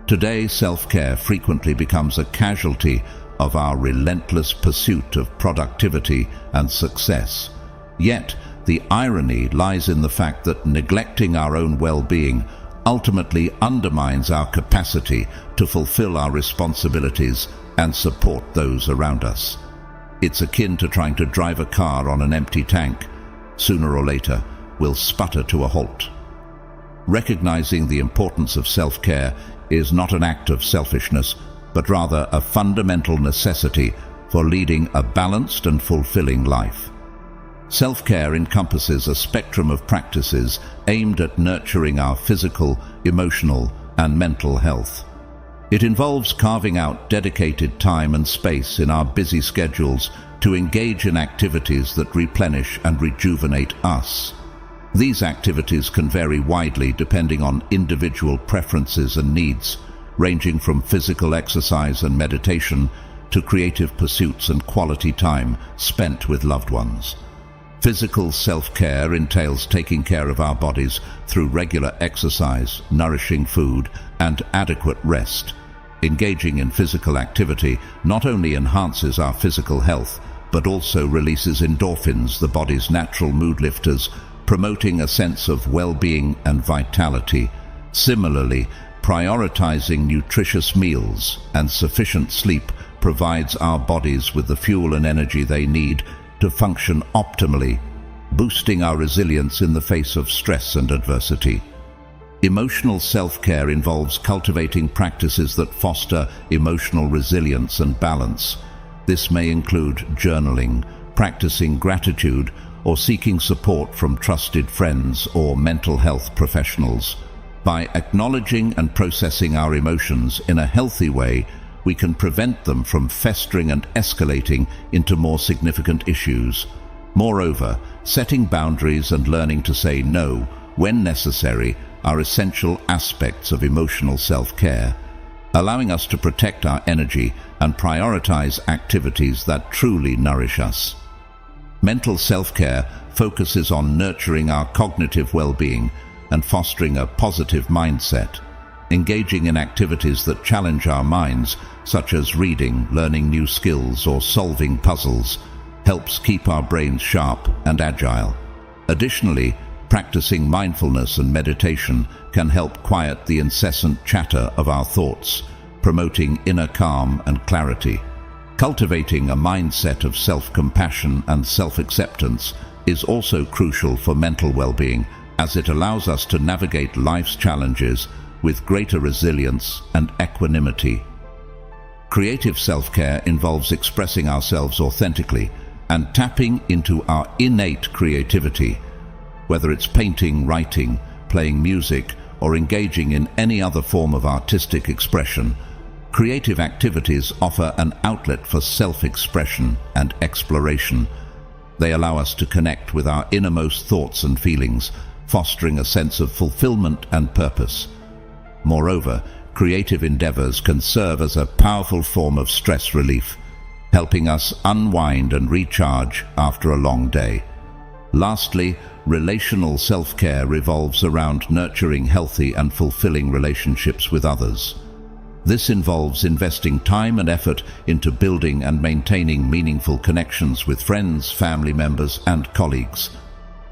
Speaker 1: Today, self-care frequently becomes a casualty of our relentless pursuit of productivity and success. Yet, the irony lies in the fact that neglecting our own well-being ultimately undermines our capacity to fulfill our responsibilities and support those around us. It's akin to trying to drive a car on an empty tank. Sooner or later, we'll sputter to a halt. Recognizing the importance of self-care is not an act of selfishness, but rather a fundamental necessity for leading a balanced and fulfilling life. Self-care encompasses a spectrum of practices aimed at nurturing our physical, emotional, and mental health. It involves carving out dedicated time and space in our busy schedules to engage in activities that replenish and rejuvenate us. These activities can vary widely depending on individual preferences and needs, ranging from physical exercise and meditation to creative pursuits and quality time spent with loved ones. Physical self-care entails taking care of our bodies through regular exercise, nourishing food, and adequate rest. Engaging in physical activity not only enhances our physical health, but also releases endorphins, the body's natural mood lifters, promoting a sense of well-being and vitality. Similarly, prioritizing nutritious meals and sufficient sleep provides our bodies with the fuel and energy they need to function optimally, boosting our resilience in the face of stress and adversity. Emotional self-care involves cultivating practices that foster emotional resilience and balance. This may include journaling, practicing gratitude, or seeking support from trusted friends or mental health professionals. By acknowledging and processing our emotions in a healthy way, we can prevent them from festering and escalating into more significant issues. Moreover, setting boundaries and learning to say no when necessary are essential aspects of emotional self-care, allowing us to protect our energy and prioritize activities that truly nourish us. Mental self-care focuses on nurturing our cognitive well-being and fostering a positive mindset. Engaging in activities that challenge our minds, such as reading, learning new skills, or solving puzzles, helps keep our brains sharp and agile. Additionally, practicing mindfulness and meditation can help quiet the incessant chatter of our thoughts, promoting inner calm and clarity. Cultivating a mindset of self-compassion and self-acceptance is also crucial for mental well-being, as it allows us to navigate life's challenges with greater resilience and equanimity. Creative self-care involves expressing ourselves authentically and tapping into our innate creativity. Whether it's painting, writing, playing music, or engaging in any other form of artistic expression, creative activities offer an outlet for self-expression and exploration. They allow us to connect with our innermost thoughts and feelings, fostering a sense of fulfillment and purpose. Moreover, creative endeavors can serve as a powerful form of stress relief, helping us unwind and recharge after a long day. Lastly, relational self-care revolves around nurturing healthy and fulfilling relationships with others. This involves investing time and effort into building and maintaining meaningful connections with friends, family members, and colleagues.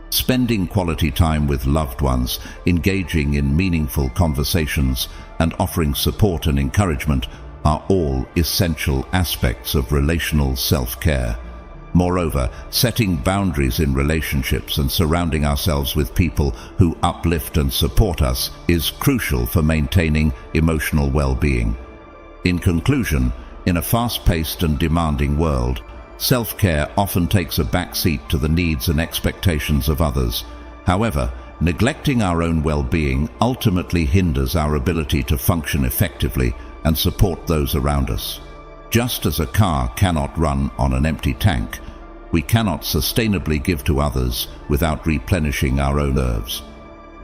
Speaker 1: Spending quality time with loved ones, engaging in meaningful conversations, and offering support and encouragement are all essential aspects of relational self-care. Moreover, setting boundaries in relationships and surrounding ourselves with people who uplift and support us is crucial for maintaining emotional well-being. In conclusion, in a fast-paced and demanding world, self-care often takes a backseat to the needs and expectations of others. However, neglecting our own well-being ultimately hinders our ability to function effectively and support those around us. Just as a car cannot run on an empty tank, we cannot sustainably give to others without replenishing our own nerves.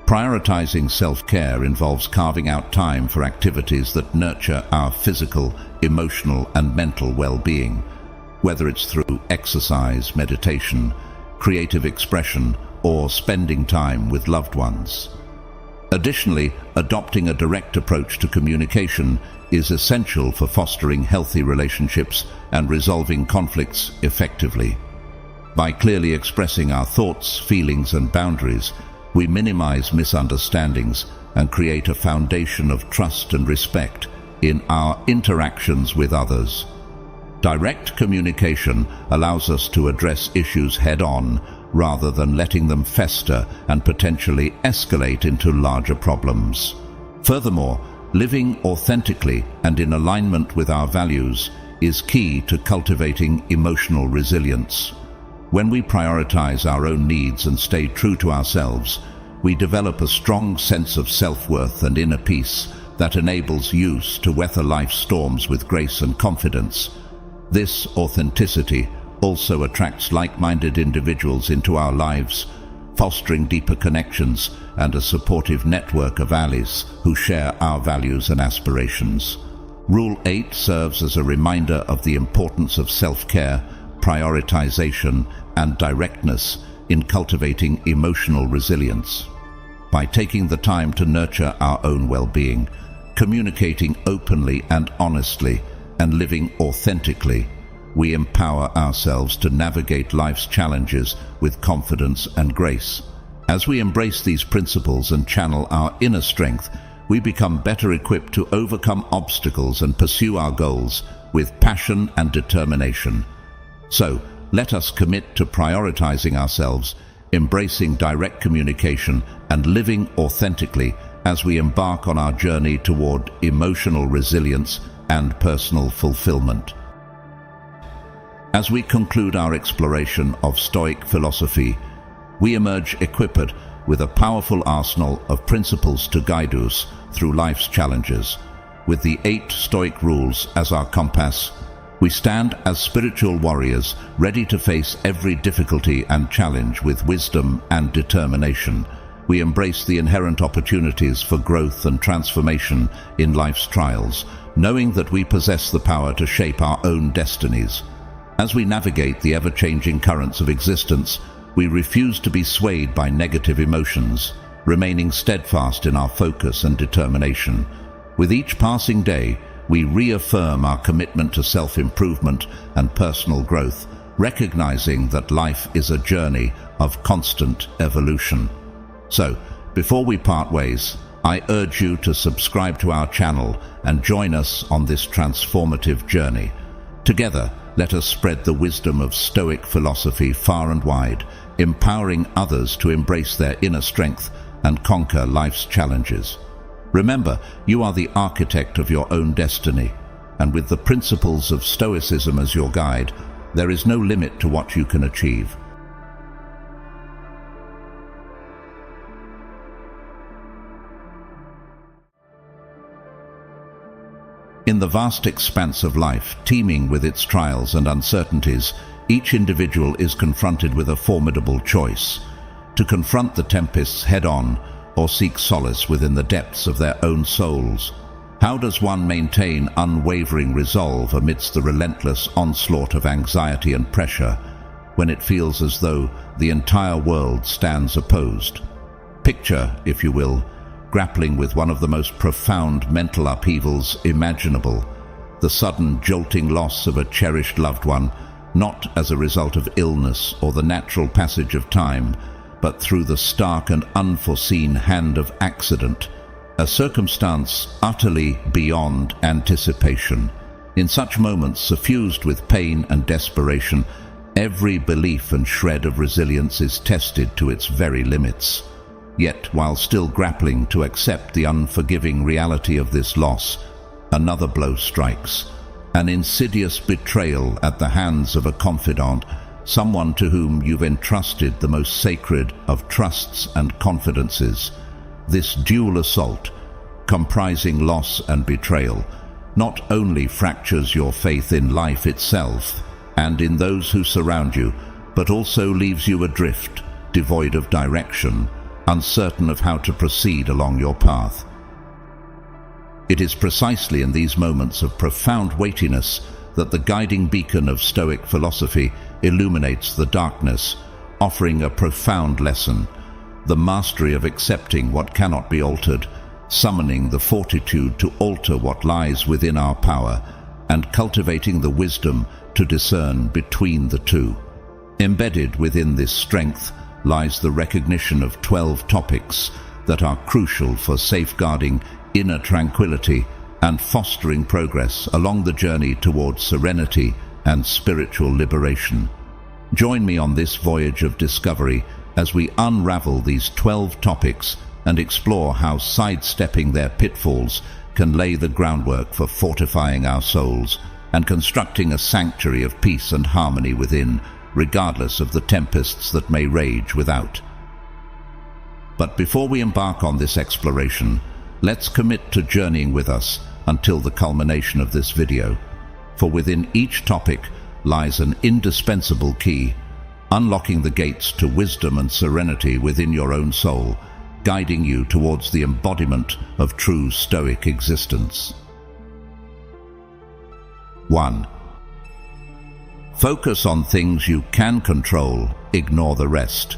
Speaker 1: Prioritizing self-care involves carving out time for activities that nurture our physical, emotional, and mental well-being, whether it's through exercise, meditation, creative expression, or spending time with loved ones. Additionally, adopting a direct approach to communication is essential for fostering healthy relationships and resolving conflicts effectively. By clearly expressing our thoughts, feelings, and boundaries, we minimize misunderstandings and create a foundation of trust and respect in our interactions with others. Direct communication allows us to address issues head-on rather than letting them fester and potentially escalate into larger problems. Furthermore, living authentically and in alignment with our values is key to cultivating emotional resilience. When we prioritize our own needs and stay true to ourselves, we develop a strong sense of self-worth and inner peace that enables us to weather life's storms with grace and confidence. This authenticity also attracts like-minded individuals into our lives, fostering deeper connections and a supportive network of allies who share our values and aspirations. Rule 8 serves as a reminder of the importance of self-care, prioritization, and directness in cultivating emotional resilience. By taking the time to nurture our own well-being, communicating openly and honestly, and living authentically, we empower ourselves to navigate life's challenges with confidence and grace. As we embrace these principles and channel our inner strength, we become better equipped to overcome obstacles and pursue our goals with passion and determination. So, let us commit to prioritizing ourselves, embracing direct communication, and living authentically as we embark on our journey toward emotional resilience and personal fulfillment. As we conclude our exploration of Stoic philosophy, we emerge equipped with a powerful arsenal of principles to guide us through life's challenges. With the 8 Stoic rules as our compass, we stand as spiritual warriors ready to face every difficulty and challenge with wisdom and determination. We embrace the inherent opportunities for growth and transformation in life's trials, knowing that we possess the power to shape our own destinies. As we navigate the ever-changing currents of existence, we refuse to be swayed by negative emotions, remaining steadfast in our focus and determination. With each passing day, we reaffirm our commitment to self-improvement and personal growth, recognizing that life is a journey of constant evolution. So, before we part ways, I urge you to subscribe to our channel and join us on this transformative journey. Together, let us spread the wisdom of Stoic philosophy far and wide, empowering others to embrace their inner strength and conquer life's challenges. Remember, you are the architect of your own destiny, and with the principles of Stoicism as your guide, there is no limit to what you can achieve. In the vast expanse of life, teeming with its trials and uncertainties, each individual is confronted with a formidable choice: to confront the tempests head-on or seek solace within the depths of their own souls. How does one maintain unwavering resolve amidst the relentless onslaught of anxiety and pressure when it feels as though the entire world stands opposed? Picture, if you will, grappling with one of the most profound mental upheavals imaginable, the sudden jolting loss of a cherished loved one, not as a result of illness or the natural passage of time, but through the stark and unforeseen hand of accident, a circumstance utterly beyond anticipation. In such moments, suffused with pain and desperation, every belief and shred of resilience is tested to its very limits. Yet, while still grappling to accept the unforgiving reality of this loss, another blow strikes. An insidious betrayal at the hands of a confidant, someone to whom you've entrusted the most sacred of trusts and confidences. This dual assault, comprising loss and betrayal, not only fractures your faith in life itself and in those who surround you, but also leaves you adrift, devoid of direction, uncertain of how to proceed along your path. It is precisely in these moments of profound weightiness that the guiding beacon of Stoic philosophy illuminates the darkness, offering a profound lesson: the mastery of accepting what cannot be altered, summoning the fortitude to alter what lies within our power, and cultivating the wisdom to discern between the two. Embedded within this strength lies the recognition of 12 topics that are crucial for safeguarding inner tranquility and fostering progress along the journey towards serenity and spiritual liberation. Join me on this voyage of discovery as we unravel these 12 topics and explore how sidestepping their pitfalls can lay the groundwork for fortifying our souls and constructing a sanctuary of peace and harmony within, regardless of the tempests that may rage without. But before we embark on this exploration, let's commit to journeying with us until the culmination of this video, for within each topic lies an indispensable key, unlocking the gates to wisdom and serenity within your own soul, guiding you towards the embodiment of true Stoic existence. 1. Focus on things you can control, ignore the rest.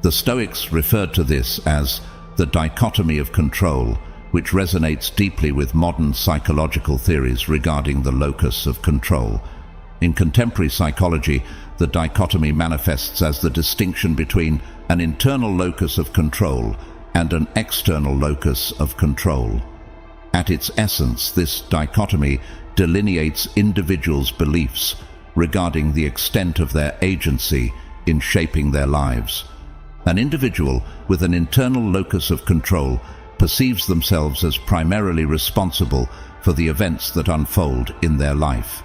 Speaker 1: The Stoics referred to this as the dichotomy of control, which resonates deeply with modern psychological theories regarding the locus of control. In contemporary psychology, the dichotomy manifests as the distinction between an internal locus of control and an external locus of control. At its essence, this dichotomy delineates individuals' beliefs regarding the extent of their agency in shaping their lives. An individual with an internal locus of control perceives themselves as primarily responsible for the events that unfold in their life.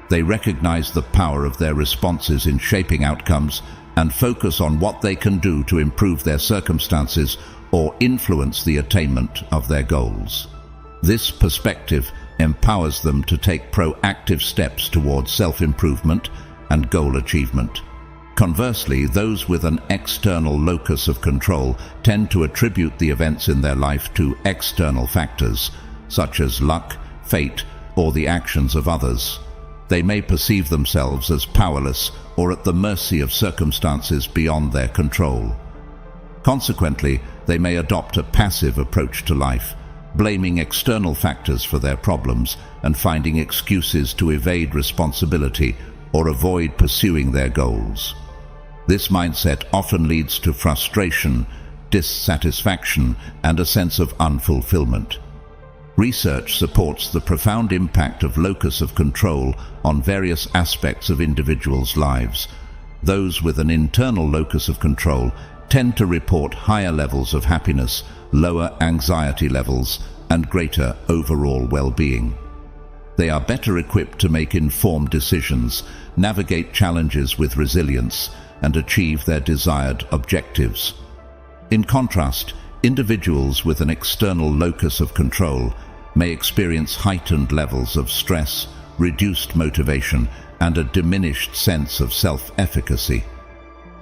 Speaker 1: They recognize the power of their responses in shaping outcomes and focus on what they can do to improve their circumstances or influence the attainment of their goals. This perspective empowers them to take proactive steps towards self-improvement and goal achievement. Conversely, those with an external locus of control tend to attribute the events in their life to external factors, such as luck, fate, or the actions of others. They may perceive themselves as powerless or at the mercy of circumstances beyond their control. Consequently, they may adopt a passive approach to life, blaming external factors for their problems and finding excuses to evade responsibility or avoid pursuing their goals. This mindset often leads to frustration, dissatisfaction, and a sense of unfulfillment. Research supports the profound impact of locus of control on various aspects of individuals' lives. Those with an internal locus of control tend to report higher levels of happiness, lower anxiety levels, and greater overall well-being. They are better equipped to make informed decisions, navigate challenges with resilience, and achieve their desired objectives. In contrast, individuals with an external locus of control may experience heightened levels of stress, reduced motivation, and a diminished sense of self-efficacy.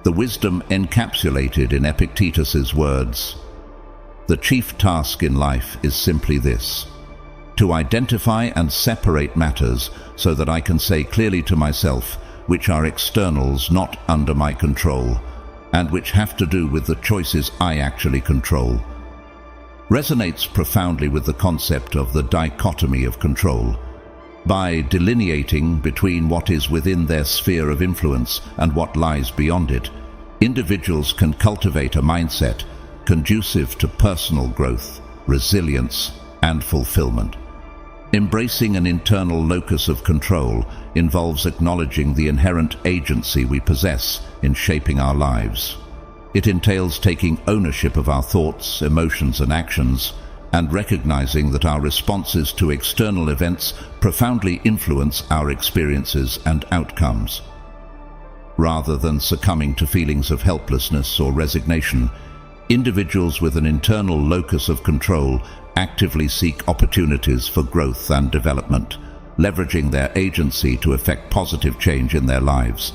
Speaker 1: The wisdom encapsulated in Epictetus's words, "The chief task in life is simply this: to identify and separate matters so that I can say clearly to myself which are externals not under my control, and which have to do with the choices I actually control," resonates profoundly with the concept of the dichotomy of control. By delineating between what is within their sphere of influence and what lies beyond it, individuals can cultivate a mindset conducive to personal growth, resilience, and fulfillment. Embracing an internal locus of control involves acknowledging the inherent agency we possess in shaping our lives. It entails taking ownership of our thoughts, emotions, and actions, and recognizing that our responses to external events profoundly influence our experiences and outcomes. Rather than succumbing to feelings of helplessness or resignation, individuals with an internal locus of control actively seek opportunities for growth and development, leveraging their agency to effect positive change in their lives.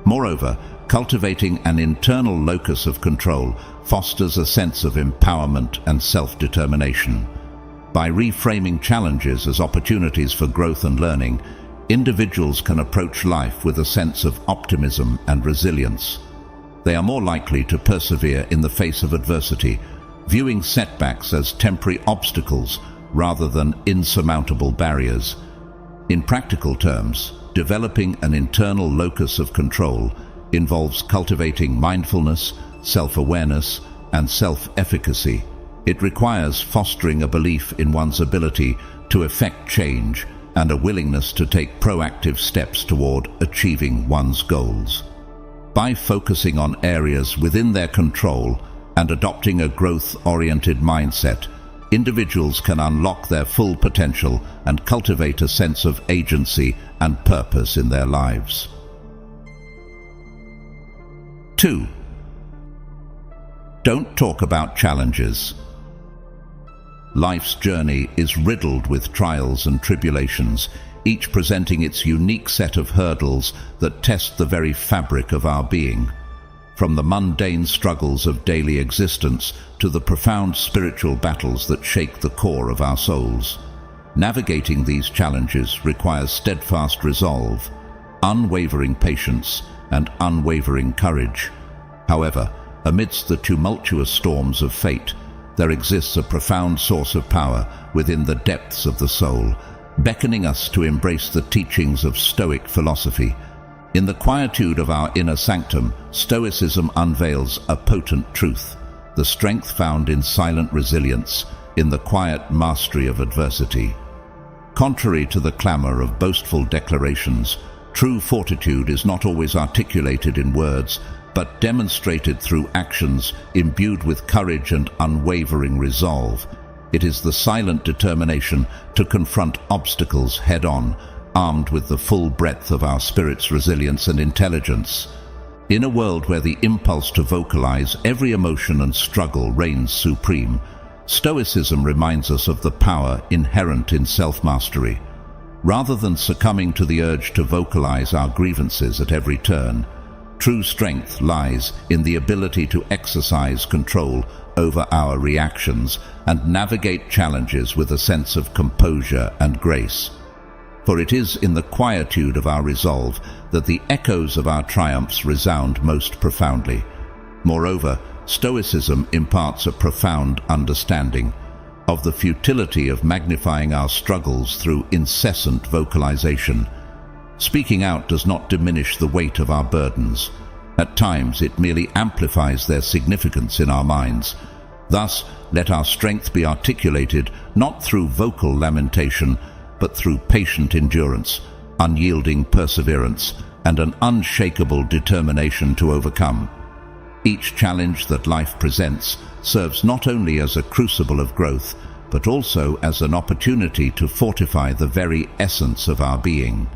Speaker 1: Moreover, cultivating an internal locus of control fosters a sense of empowerment and self-determination. By reframing challenges as opportunities for growth and learning, individuals can approach life with a sense of optimism and resilience. They are more likely to persevere in the face of adversity, viewing setbacks as temporary obstacles rather than insurmountable barriers. In practical terms, developing an internal locus of control involves cultivating mindfulness, self-awareness, and self-efficacy. It requires fostering a belief in one's ability to effect change and a willingness to take proactive steps toward achieving one's goals. By focusing on areas within their control and adopting a growth-oriented mindset, individuals can unlock their full potential and cultivate a sense of agency and purpose in their lives. 2. Don't talk about challenges. Life's journey is riddled with trials and tribulations, each presenting its unique set of hurdles that test the very fabric of our being. From the mundane struggles of daily existence to the profound spiritual battles that shake the core of our souls. Navigating these challenges requires steadfast resolve, unwavering patience, and unwavering courage. However, amidst the tumultuous storms of fate, there exists a profound source of power within the depths of the soul, beckoning us to embrace the teachings of Stoic philosophy. In the quietude of our inner sanctum, Stoicism unveils a potent truth, the strength found in silent resilience, in the quiet mastery of adversity. Contrary to the clamor of boastful declarations, true fortitude is not always articulated in words, but demonstrated through actions imbued with courage and unwavering resolve. It is the silent determination to confront obstacles head-on, armed with the full breadth of our spirit's resilience and intelligence. In a world where the impulse to vocalize every emotion and struggle reigns supreme, Stoicism reminds us of the power inherent in self-mastery. Rather than succumbing to the urge to vocalize our grievances at every turn, true strength lies in the ability to exercise control over our reactions and navigate challenges with a sense of composure and grace. For it is in the quietude of our resolve that the echoes of our triumphs resound most profoundly. Moreover, Stoicism imparts a profound understanding of the futility of magnifying our struggles through incessant vocalization. Speaking out does not diminish the weight of our burdens. At times, it merely amplifies their significance in our minds. Thus, let our strength be articulated not through vocal lamentation, but through patient endurance, unyielding perseverance, and an unshakable determination to overcome. Each challenge that life presents serves not only as a crucible of growth, but also as an opportunity to fortify the very essence of our being.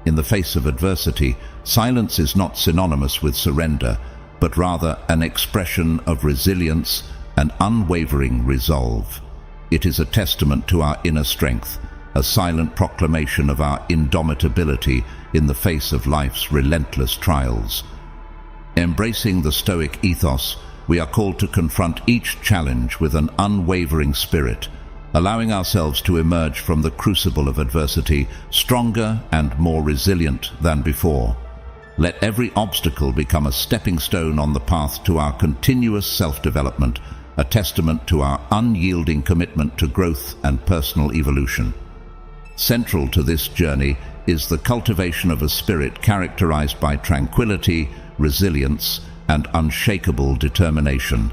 Speaker 1: In the face of adversity, silence is not synonymous with surrender, but rather an expression of resilience and unwavering resolve. It is a testament to our inner strength, a silent proclamation of our indomitability in the face of life's relentless trials. Embracing the Stoic ethos, we are called to confront each challenge with an unwavering spirit, allowing ourselves to emerge from the crucible of adversity stronger and more resilient than before. Let every obstacle become a stepping stone on the path to our continuous self-development, a testament to our unyielding commitment to growth and personal evolution. Central to this journey is the cultivation of a spirit characterized by tranquility, resilience, and unshakable determination.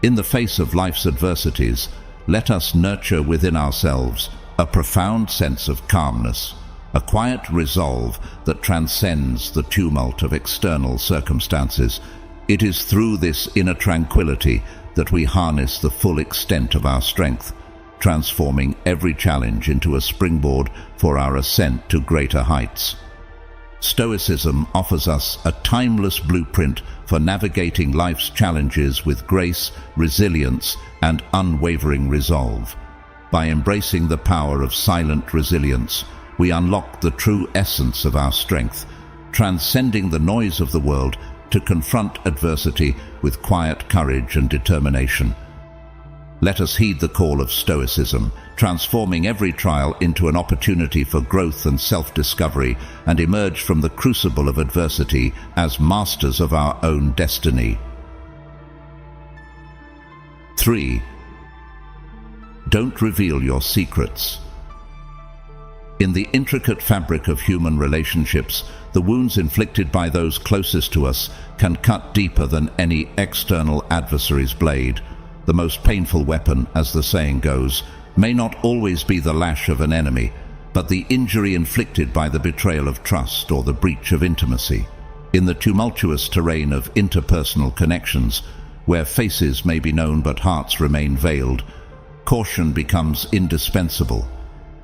Speaker 1: In the face of life's adversities, let us nurture within ourselves a profound sense of calmness, a quiet resolve that transcends the tumult of external circumstances. It is through this inner tranquility that we harness the full extent of our strength, transforming every challenge into a springboard for our ascent to greater heights. Stoicism offers us a timeless blueprint for navigating life's challenges with grace, resilience, and unwavering resolve. By embracing the power of silent resilience, we unlock the true essence of our strength, transcending the noise of the world to confront adversity with quiet courage and determination. Let us heed the call of Stoicism, transforming every trial into an opportunity for growth and self-discovery, and emerge from the crucible of adversity as masters of our own destiny. 3. Don't reveal your secrets. In the intricate fabric of human relationships, the wounds inflicted by those closest to us can cut deeper than any external adversary's blade. The most painful weapon, as the saying goes, may not always be the lash of an enemy, but the injury inflicted by the betrayal of trust or the breach of intimacy. In the tumultuous terrain of interpersonal connections, where faces may be known but hearts remain veiled, caution becomes indispensable.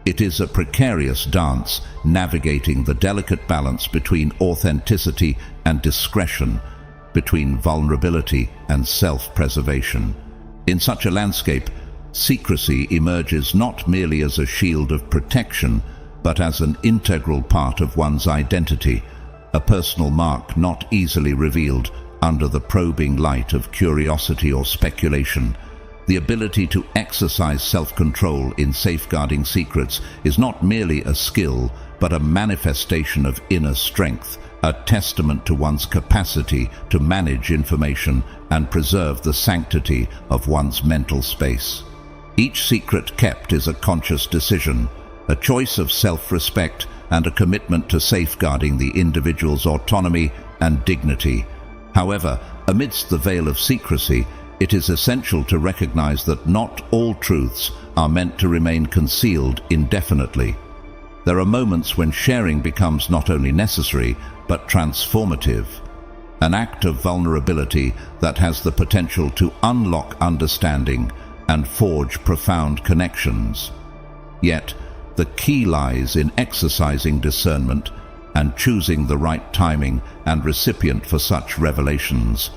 Speaker 1: It is a precarious dance, navigating the delicate balance between authenticity and discretion, between vulnerability and self-preservation. In such a landscape, secrecy emerges not merely as a shield of protection, but as an integral part of one's identity, a personal mark not easily revealed under the probing light of curiosity or speculation. The ability to exercise self-control in safeguarding secrets is not merely a skill, but a manifestation of inner strength, a testament to one's capacity to manage information and preserve the sanctity of one's mental space. Each secret kept is a conscious decision, a choice of self-respect and a commitment to safeguarding the individual's autonomy and dignity. However, amidst the veil of secrecy, it is essential to recognize that not all truths are meant to remain concealed indefinitely. There are moments when sharing becomes not only necessary, but transformative, an act of vulnerability that has the potential to unlock understanding and forge profound connections. Yet, the key lies in exercising discernment and choosing the right timing and recipient for such revelations.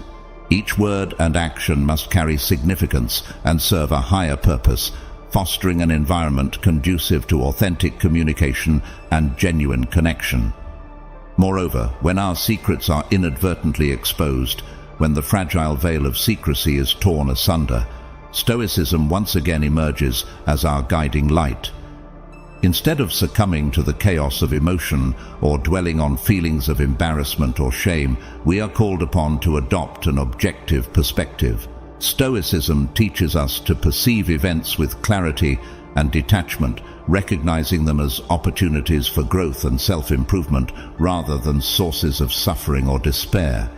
Speaker 1: Each word and action must carry significance and serve a higher purpose, fostering an environment conducive to authentic communication and genuine connection. Moreover, when our secrets are inadvertently exposed, when the fragile veil of secrecy is torn asunder, Stoicism once again emerges as our guiding light. Instead of succumbing to the chaos of emotion or dwelling on feelings of embarrassment or shame, we are called upon to adopt an objective perspective. Stoicism teaches us to perceive events with clarity and detachment, recognizing them as opportunities for growth and self-improvement rather than sources of suffering or despair.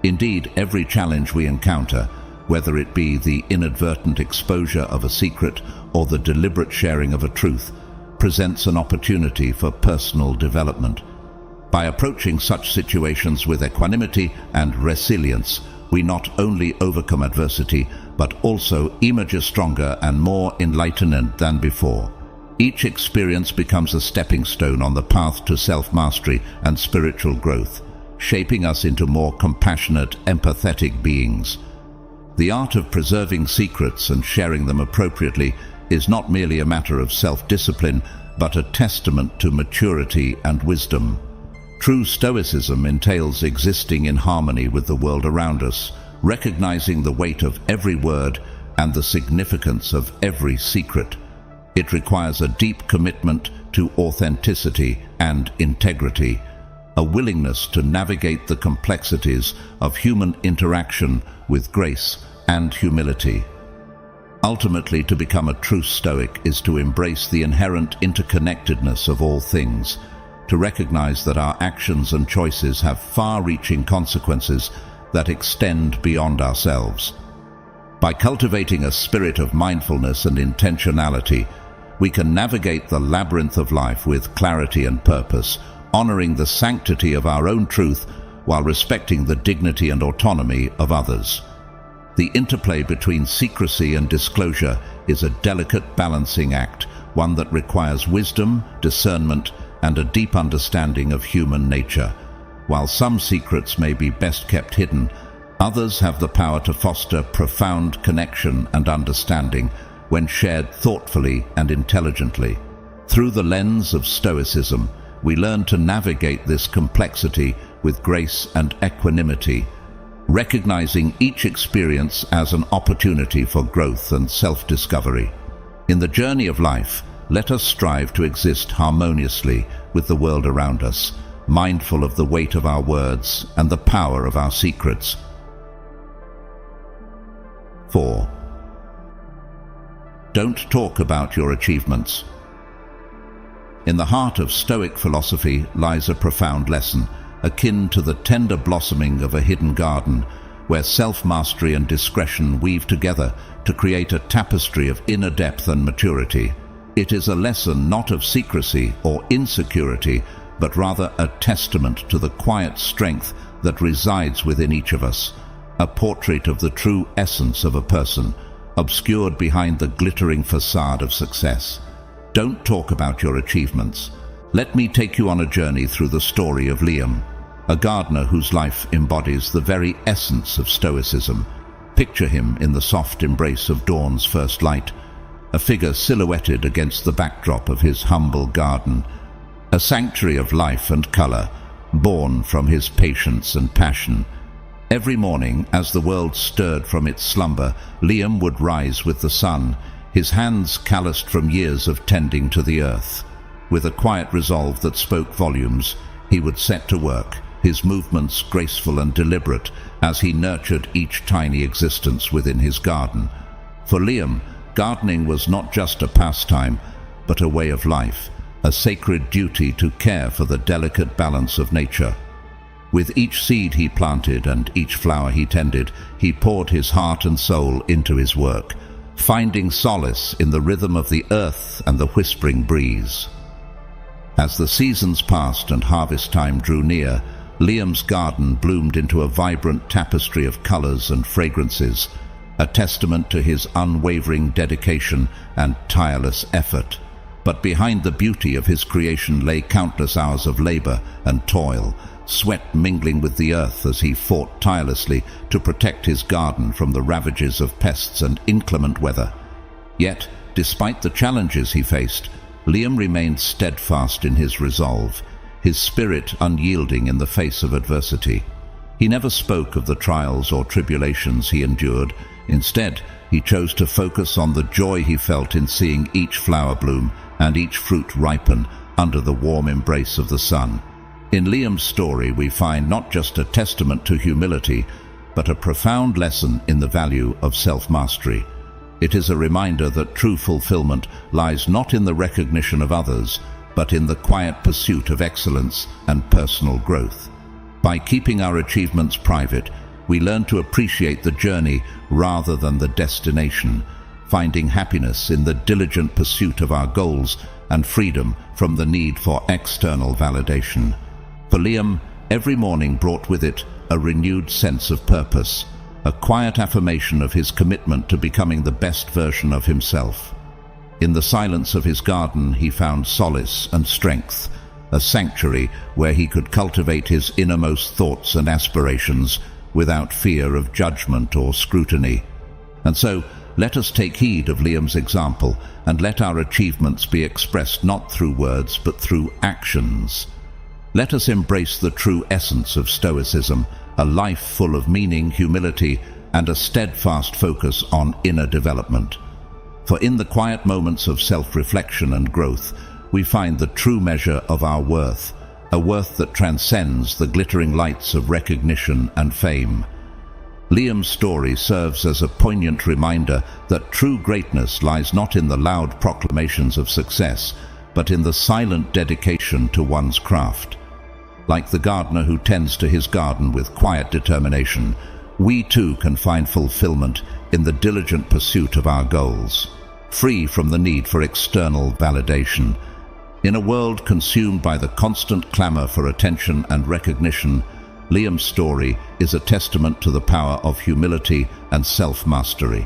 Speaker 1: Indeed, every challenge we encounter, whether it be the inadvertent exposure of a secret or the deliberate sharing of a truth, presents an opportunity for personal development. By approaching such situations with equanimity and resilience, we not only overcome adversity, but also emerge stronger and more enlightened than before. Each experience becomes a stepping stone on the path to self-mastery and spiritual growth, shaping us into more compassionate, empathetic beings. The art of preserving secrets and sharing them appropriately is not merely a matter of self-discipline, but a testament to maturity and wisdom. True Stoicism entails existing in harmony with the world around us, recognizing the weight of every word and the significance of every secret. It requires a deep commitment to authenticity and integrity, a willingness to navigate the complexities of human interaction with grace and humility. Ultimately, to become a true Stoic is to embrace the inherent interconnectedness of all things, to recognize that our actions and choices have far-reaching consequences that extend beyond ourselves. By cultivating a spirit of mindfulness and intentionality, we can navigate the labyrinth of life with clarity and purpose, honoring the sanctity of our own truth while respecting the dignity and autonomy of others. The interplay between secrecy and disclosure is a delicate balancing act, one that requires wisdom, discernment, and a deep understanding of human nature. While some secrets may be best kept hidden, others have the power to foster profound connection and understanding when shared thoughtfully and intelligently. Through the lens of Stoicism, we learn to navigate this complexity with grace and equanimity, recognizing each experience as an opportunity for growth and self-discovery. In the journey of life, let us strive to exist harmoniously with the world around us, mindful of the weight of our words and the power of our secrets. 4. Don't talk about your achievements. In the heart of Stoic philosophy lies a profound lesson, akin to the tender blossoming of a hidden garden, where self-mastery and discretion weave together to create a tapestry of inner depth and maturity. It is a lesson not of secrecy or insecurity, but rather a testament to the quiet strength that resides within each of us, a portrait of the true essence of a person, obscured behind the glittering facade of success. Don't talk about your achievements. Let me take you on a journey through the story of Liam, a gardener whose life embodies the very essence of Stoicism. Picture him in the soft embrace of dawn's first light, a figure silhouetted against the backdrop of his humble garden, a sanctuary of life and color, born from his patience and passion. Every morning, as the world stirred from its slumber, Liam would rise with the sun, his hands calloused from years of tending to the earth. With a quiet resolve that spoke volumes, he would set to work, his movements graceful and deliberate as he nurtured each tiny existence within his garden. For Liam, gardening was not just a pastime, but a way of life, a sacred duty to care for the delicate balance of nature. With each seed he planted and each flower he tended, he poured his heart and soul into his work, finding solace in the rhythm of the earth and the whispering breeze. As the seasons passed and harvest time drew near, Liam's garden bloomed into a vibrant tapestry of colors and fragrances, a testament to his unwavering dedication and tireless effort. But behind the beauty of his creation lay countless hours of labor and toil, sweat mingling with the earth as he fought tirelessly to protect his garden from the ravages of pests and inclement weather. Yet, despite the challenges he faced, Liam remained steadfast in his resolve, his spirit unyielding in the face of adversity. He never spoke of the trials or tribulations he endured. Instead, he chose to focus on the joy he felt in seeing each flower bloom and each fruit ripen under the warm embrace of the sun. In Liam's story, we find not just a testament to humility, but a profound lesson in the value of self-mastery. It is a reminder that true fulfillment lies not in the recognition of others, but in the quiet pursuit of excellence and personal growth. By keeping our achievements private, we learn to appreciate the journey rather than the destination, finding happiness in the diligent pursuit of our goals and freedom from the need for external validation. For Liam, every morning brought with it a renewed sense of purpose, a quiet affirmation of his commitment to becoming the best version of himself. In the silence of his garden, he found solace and strength, a sanctuary where he could cultivate his innermost thoughts and aspirations without fear of judgment or scrutiny. And so, let us take heed of Liam's example and let our achievements be expressed not through words but through actions. Let us embrace the true essence of Stoicism, a life full of meaning, humility, and a steadfast focus on inner development. For in the quiet moments of self-reflection and growth, we find the true measure of our worth, a worth that transcends the glittering lights of recognition and fame. Liam's story serves as a poignant reminder that true greatness lies not in the loud proclamations of success, but in the silent dedication to one's craft. Like the gardener who tends to his garden with quiet determination, we too can find fulfillment in the diligent pursuit of our goals, free from the need for external validation. In a world consumed by the constant clamor for attention and recognition, Liam's story is a testament to the power of humility and self-mastery.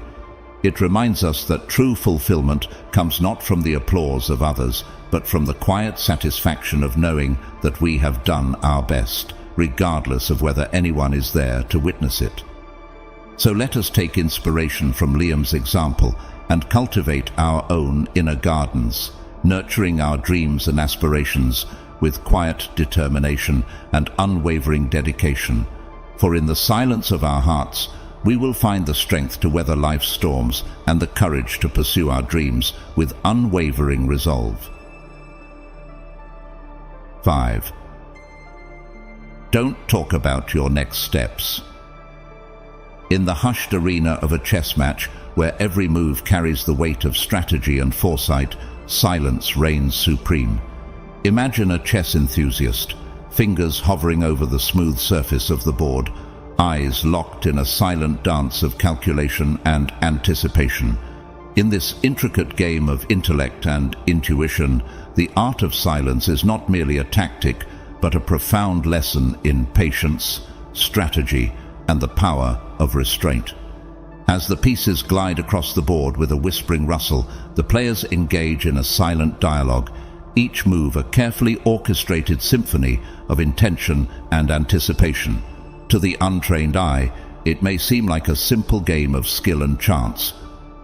Speaker 1: It reminds us that true fulfillment comes not from the applause of others, but from the quiet satisfaction of knowing that we have done our best, regardless of whether anyone is there to witness it. So let us take inspiration from Liam's example and cultivate our own inner gardens, nurturing our dreams and aspirations with quiet determination and unwavering dedication. For in the silence of our hearts, we will find the strength to weather life's storms and the courage to pursue our dreams with unwavering resolve. 5. Don't talk about your next steps. In the hushed arena of a chess match, where every move carries the weight of strategy and foresight, silence reigns supreme. Imagine a chess enthusiast, fingers hovering over the smooth surface of the board, eyes locked in a silent dance of calculation and anticipation. In this intricate game of intellect and intuition, the art of silence is not merely a tactic, but a profound lesson in patience, strategy, and the power of restraint. As the pieces glide across the board with a whispering rustle, the players engage in a silent dialogue, each move a carefully orchestrated symphony of intention and anticipation. To the untrained eye, it may seem like a simple game of skill and chance,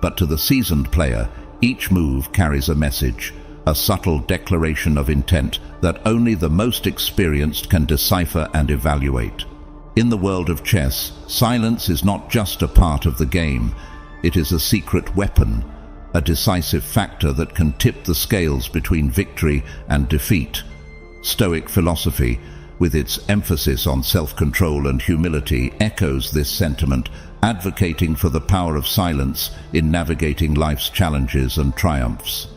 Speaker 1: but to the seasoned player, each move carries a message, a subtle declaration of intent that only the most experienced can decipher and evaluate. In the world of chess, silence is not just a part of the game, it is a secret weapon, a decisive factor that can tip the scales between victory and defeat. Stoic philosophy, with its emphasis on self-control and humility, echoes this sentiment, advocating for the power of silence in navigating life's challenges and triumphs.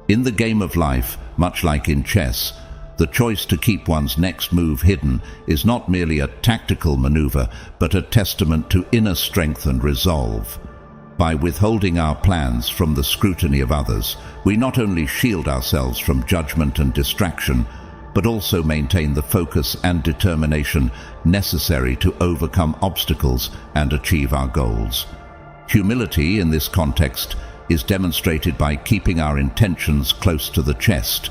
Speaker 1: In the game of life, much like in chess, the choice to keep one's next move hidden is not merely a tactical maneuver, but a testament to inner strength and resolve. By withholding our plans from the scrutiny of others, we not only shield ourselves from judgment and distraction, but also maintain the focus and determination necessary to overcome obstacles and achieve our goals. Humility, in this context, is demonstrated by keeping our intentions close to the chest,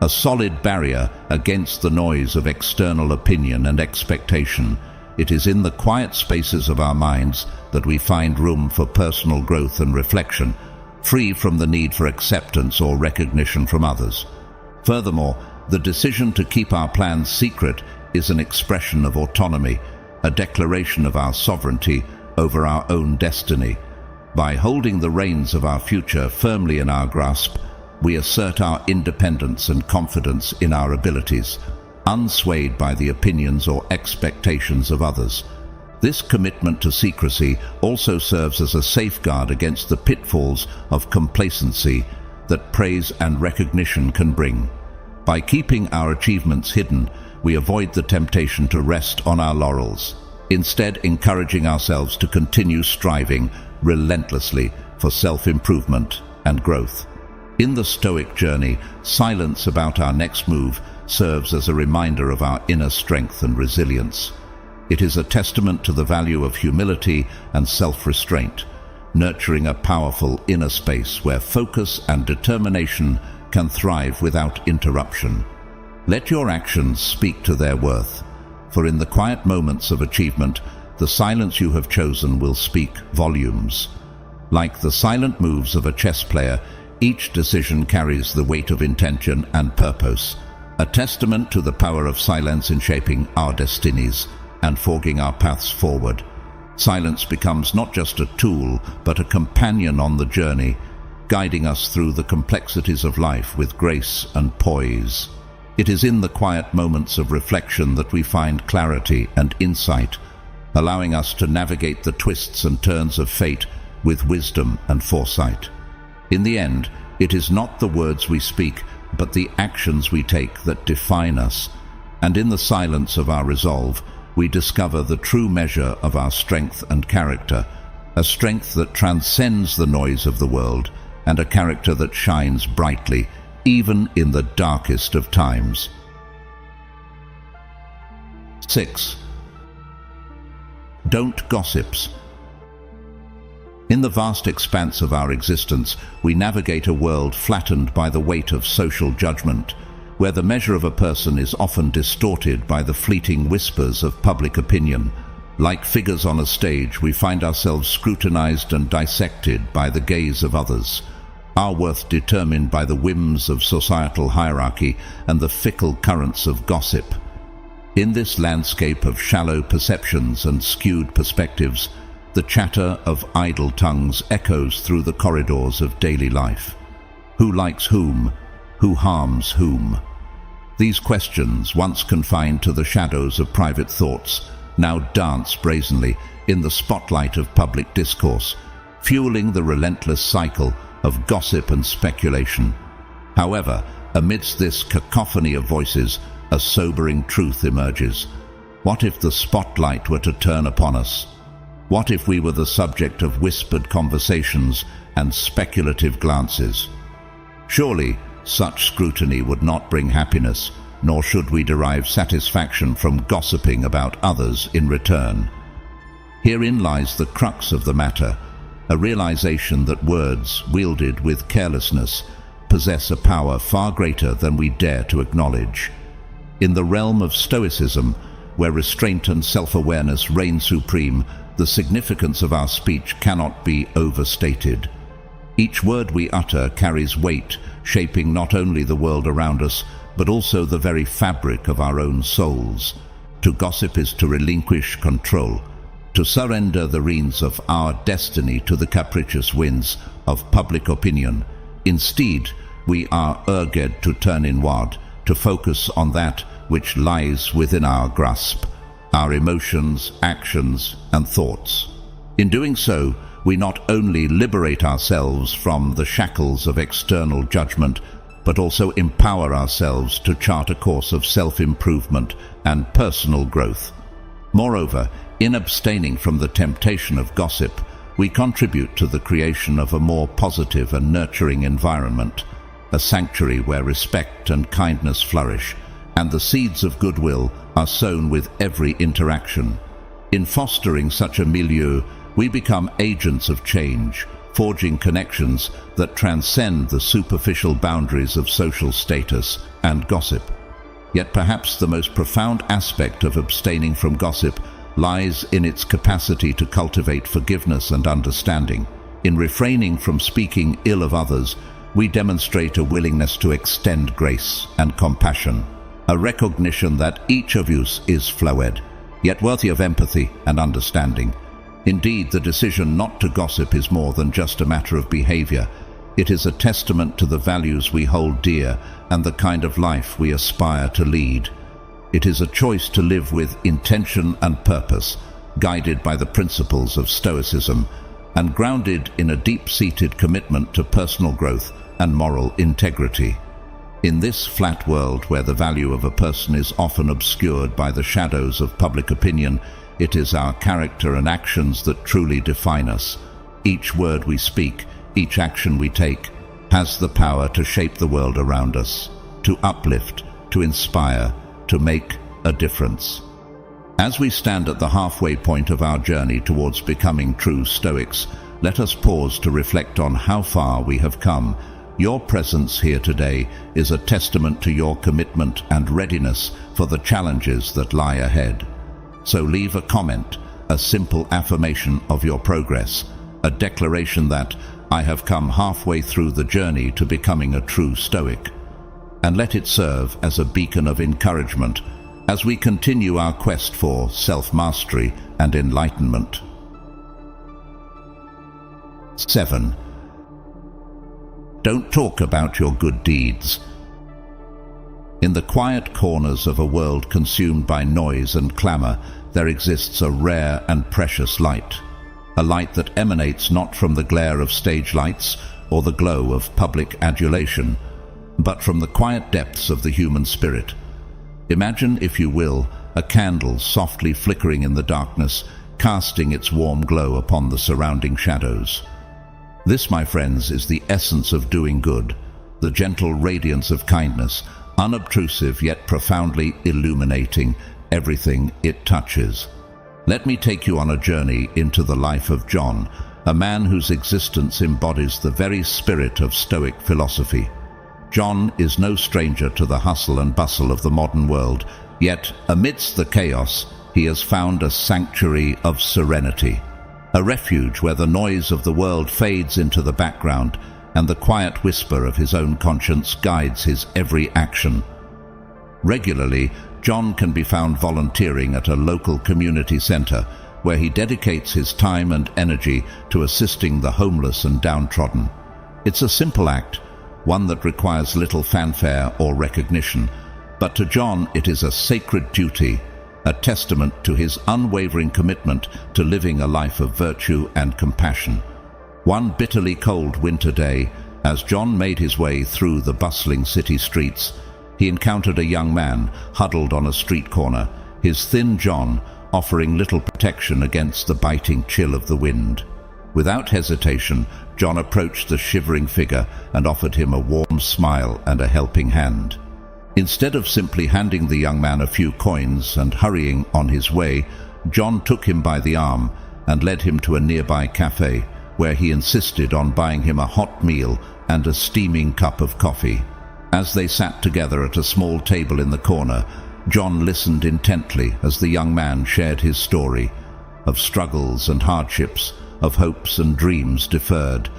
Speaker 1: a solid barrier against the noise of external opinion and expectation. It is in the quiet spaces of our minds that we find room for personal growth and reflection, free from the need for acceptance or recognition from others. Furthermore, the decision to keep our plans secret is an expression of autonomy, a declaration of our sovereignty over our own destiny. By holding the reins of our future firmly in our grasp, we assert our independence and confidence in our abilities, unswayed by the opinions or expectations of others. This commitment to secrecy also serves as a safeguard against the pitfalls of complacency that praise and recognition can bring. By keeping our achievements hidden, we avoid the temptation to rest on our laurels, instead encouraging ourselves to continue striving relentlessly for self-improvement and growth. In the Stoic journey, silence about our next move serves as a reminder of our inner strength and resilience. It is a testament to the value of humility and self-restraint, nurturing a powerful inner space where focus and determination can thrive without interruption. Let your actions speak to their worth, for in the quiet moments of achievement, the silence you have chosen will speak volumes. Like the silent moves of a chess player, each decision carries the weight of intention and purpose, a testament to the power of silence in shaping our destinies and forging our paths forward. Silence becomes not just a tool, but a companion on the journey, guiding us through the complexities of life with grace and poise. It is in the quiet moments of reflection that we find clarity and insight, allowing us to navigate the twists and turns of fate with wisdom and foresight. In the end, it is not the words we speak, but the actions we take that define us, and in the silence of our resolve, we discover the true measure of our strength and character, a strength that transcends the noise of the world, and a character that shines brightly, even in the darkest of times. 6. Don't gossips. In the vast expanse of our existence, we navigate a world flattened by the weight of social judgment, where the measure of a person is often distorted by the fleeting whispers of public opinion. Like figures on a stage, we find ourselves scrutinized and dissected by the gaze of others, our worth determined by the whims of societal hierarchy and the fickle currents of gossip. In this landscape of shallow perceptions and skewed perspectives, the chatter of idle tongues echoes through the corridors of daily life. Who likes whom? Who harms whom? These questions, once confined to the shadows of private thoughts, now dance brazenly in the spotlight of public discourse, fueling the relentless cycle of gossip and speculation. However, Amidst this cacophony of voices, a sobering truth emerges. What if the spotlight were to turn upon us? What if we were the subject of whispered conversations and speculative glances? Surely, such scrutiny would not bring happiness, nor should we derive satisfaction from gossiping about others in return. Herein lies the crux of the matter, a realization that words, wielded with carelessness, possess a power far greater than we dare to acknowledge. In the realm of Stoicism, where restraint and self-awareness reign supreme, the significance of our speech cannot be overstated. Each word we utter carries weight, shaping not only the world around us, but also the very fabric of our own souls. To gossip is to relinquish control, to surrender the reins of our destiny to the capricious winds of public opinion. Instead, we are urged to turn inward, to focus on that which lies within our grasp, our emotions, actions, and thoughts. In doing so, we not only liberate ourselves from the shackles of external judgment, but also empower ourselves to chart a course of self-improvement and personal growth. Moreover, in abstaining from the temptation of gossip, we contribute to the creation of a more positive and nurturing environment, a sanctuary where respect and kindness flourish, and the seeds of goodwill are sown with every interaction. In fostering such a milieu, we become agents of change, forging connections that transcend the superficial boundaries of social status and gossip. Yet perhaps the most profound aspect of abstaining from gossip lies in its capacity to cultivate forgiveness and understanding. In refraining from speaking ill of others, we demonstrate a willingness to extend grace and compassion, a recognition that each of us is flawed, yet worthy of empathy and understanding. Indeed, the decision not to gossip is more than just a matter of behavior. It is a testament to the values we hold dear and the kind of life we aspire to lead. It is a choice to live with intention and purpose, guided by the principles of Stoicism, and grounded in a deep-seated commitment to personal growth and moral integrity. In this flat world where the value of a person is often obscured by the shadows of public opinion, it is our character and actions that truly define us. Each word we speak, each action we take, has the power to shape the world around us, to uplift, to inspire, to make a difference. As we stand at the halfway point of our journey towards becoming true Stoics, let us pause to reflect on how far we have come. Your presence here today is a testament to your commitment and readiness for the challenges that lie ahead. So leave a comment, a simple affirmation of your progress, a declaration that I have come halfway through the journey to becoming a true Stoic, and let it serve as a beacon of encouragement as we continue our quest for self-mastery and enlightenment. 7. Don't talk about your good deeds. In the quiet corners of a world consumed by noise and clamor, there exists a rare and precious light, a light that emanates not from the glare of stage lights or the glow of public adulation, but from the quiet depths of the human spirit. Imagine, if you will, a candle softly flickering in the darkness, casting its warm glow upon the surrounding shadows. This, my friends, is the essence of doing good, the gentle radiance of kindness, unobtrusive yet profoundly illuminating everything it touches. Let me take you on a journey into the life of John, a man whose existence embodies the very spirit of Stoic philosophy. John is no stranger to the hustle and bustle of the modern world, yet amidst the chaos, he has found a sanctuary of serenity, a refuge where the noise of the world fades into the background and the quiet whisper of his own conscience guides his every action. Regularly, John can be found volunteering at a local community center where he dedicates his time and energy to assisting the homeless and downtrodden. It's a simple act, one that requires little fanfare or recognition, but to John it is a sacred duty, a testament to his unwavering commitment to living a life of virtue and compassion. One bitterly cold winter day, As John made his way through the bustling city streets, he encountered a young man huddled on a street corner, his thin John offering little protection against the biting chill of the wind. Without hesitation, John approached the shivering figure and offered him a warm smile and a helping hand. Instead of simply handing the young man a few coins and hurrying on his way, John took him by the arm and led him to a nearby cafe, where he insisted on buying him a hot meal and a steaming cup of coffee. As they sat together at a small table in the corner, John listened intently as the young man shared his story of struggles and hardships, of hopes and dreams deferred.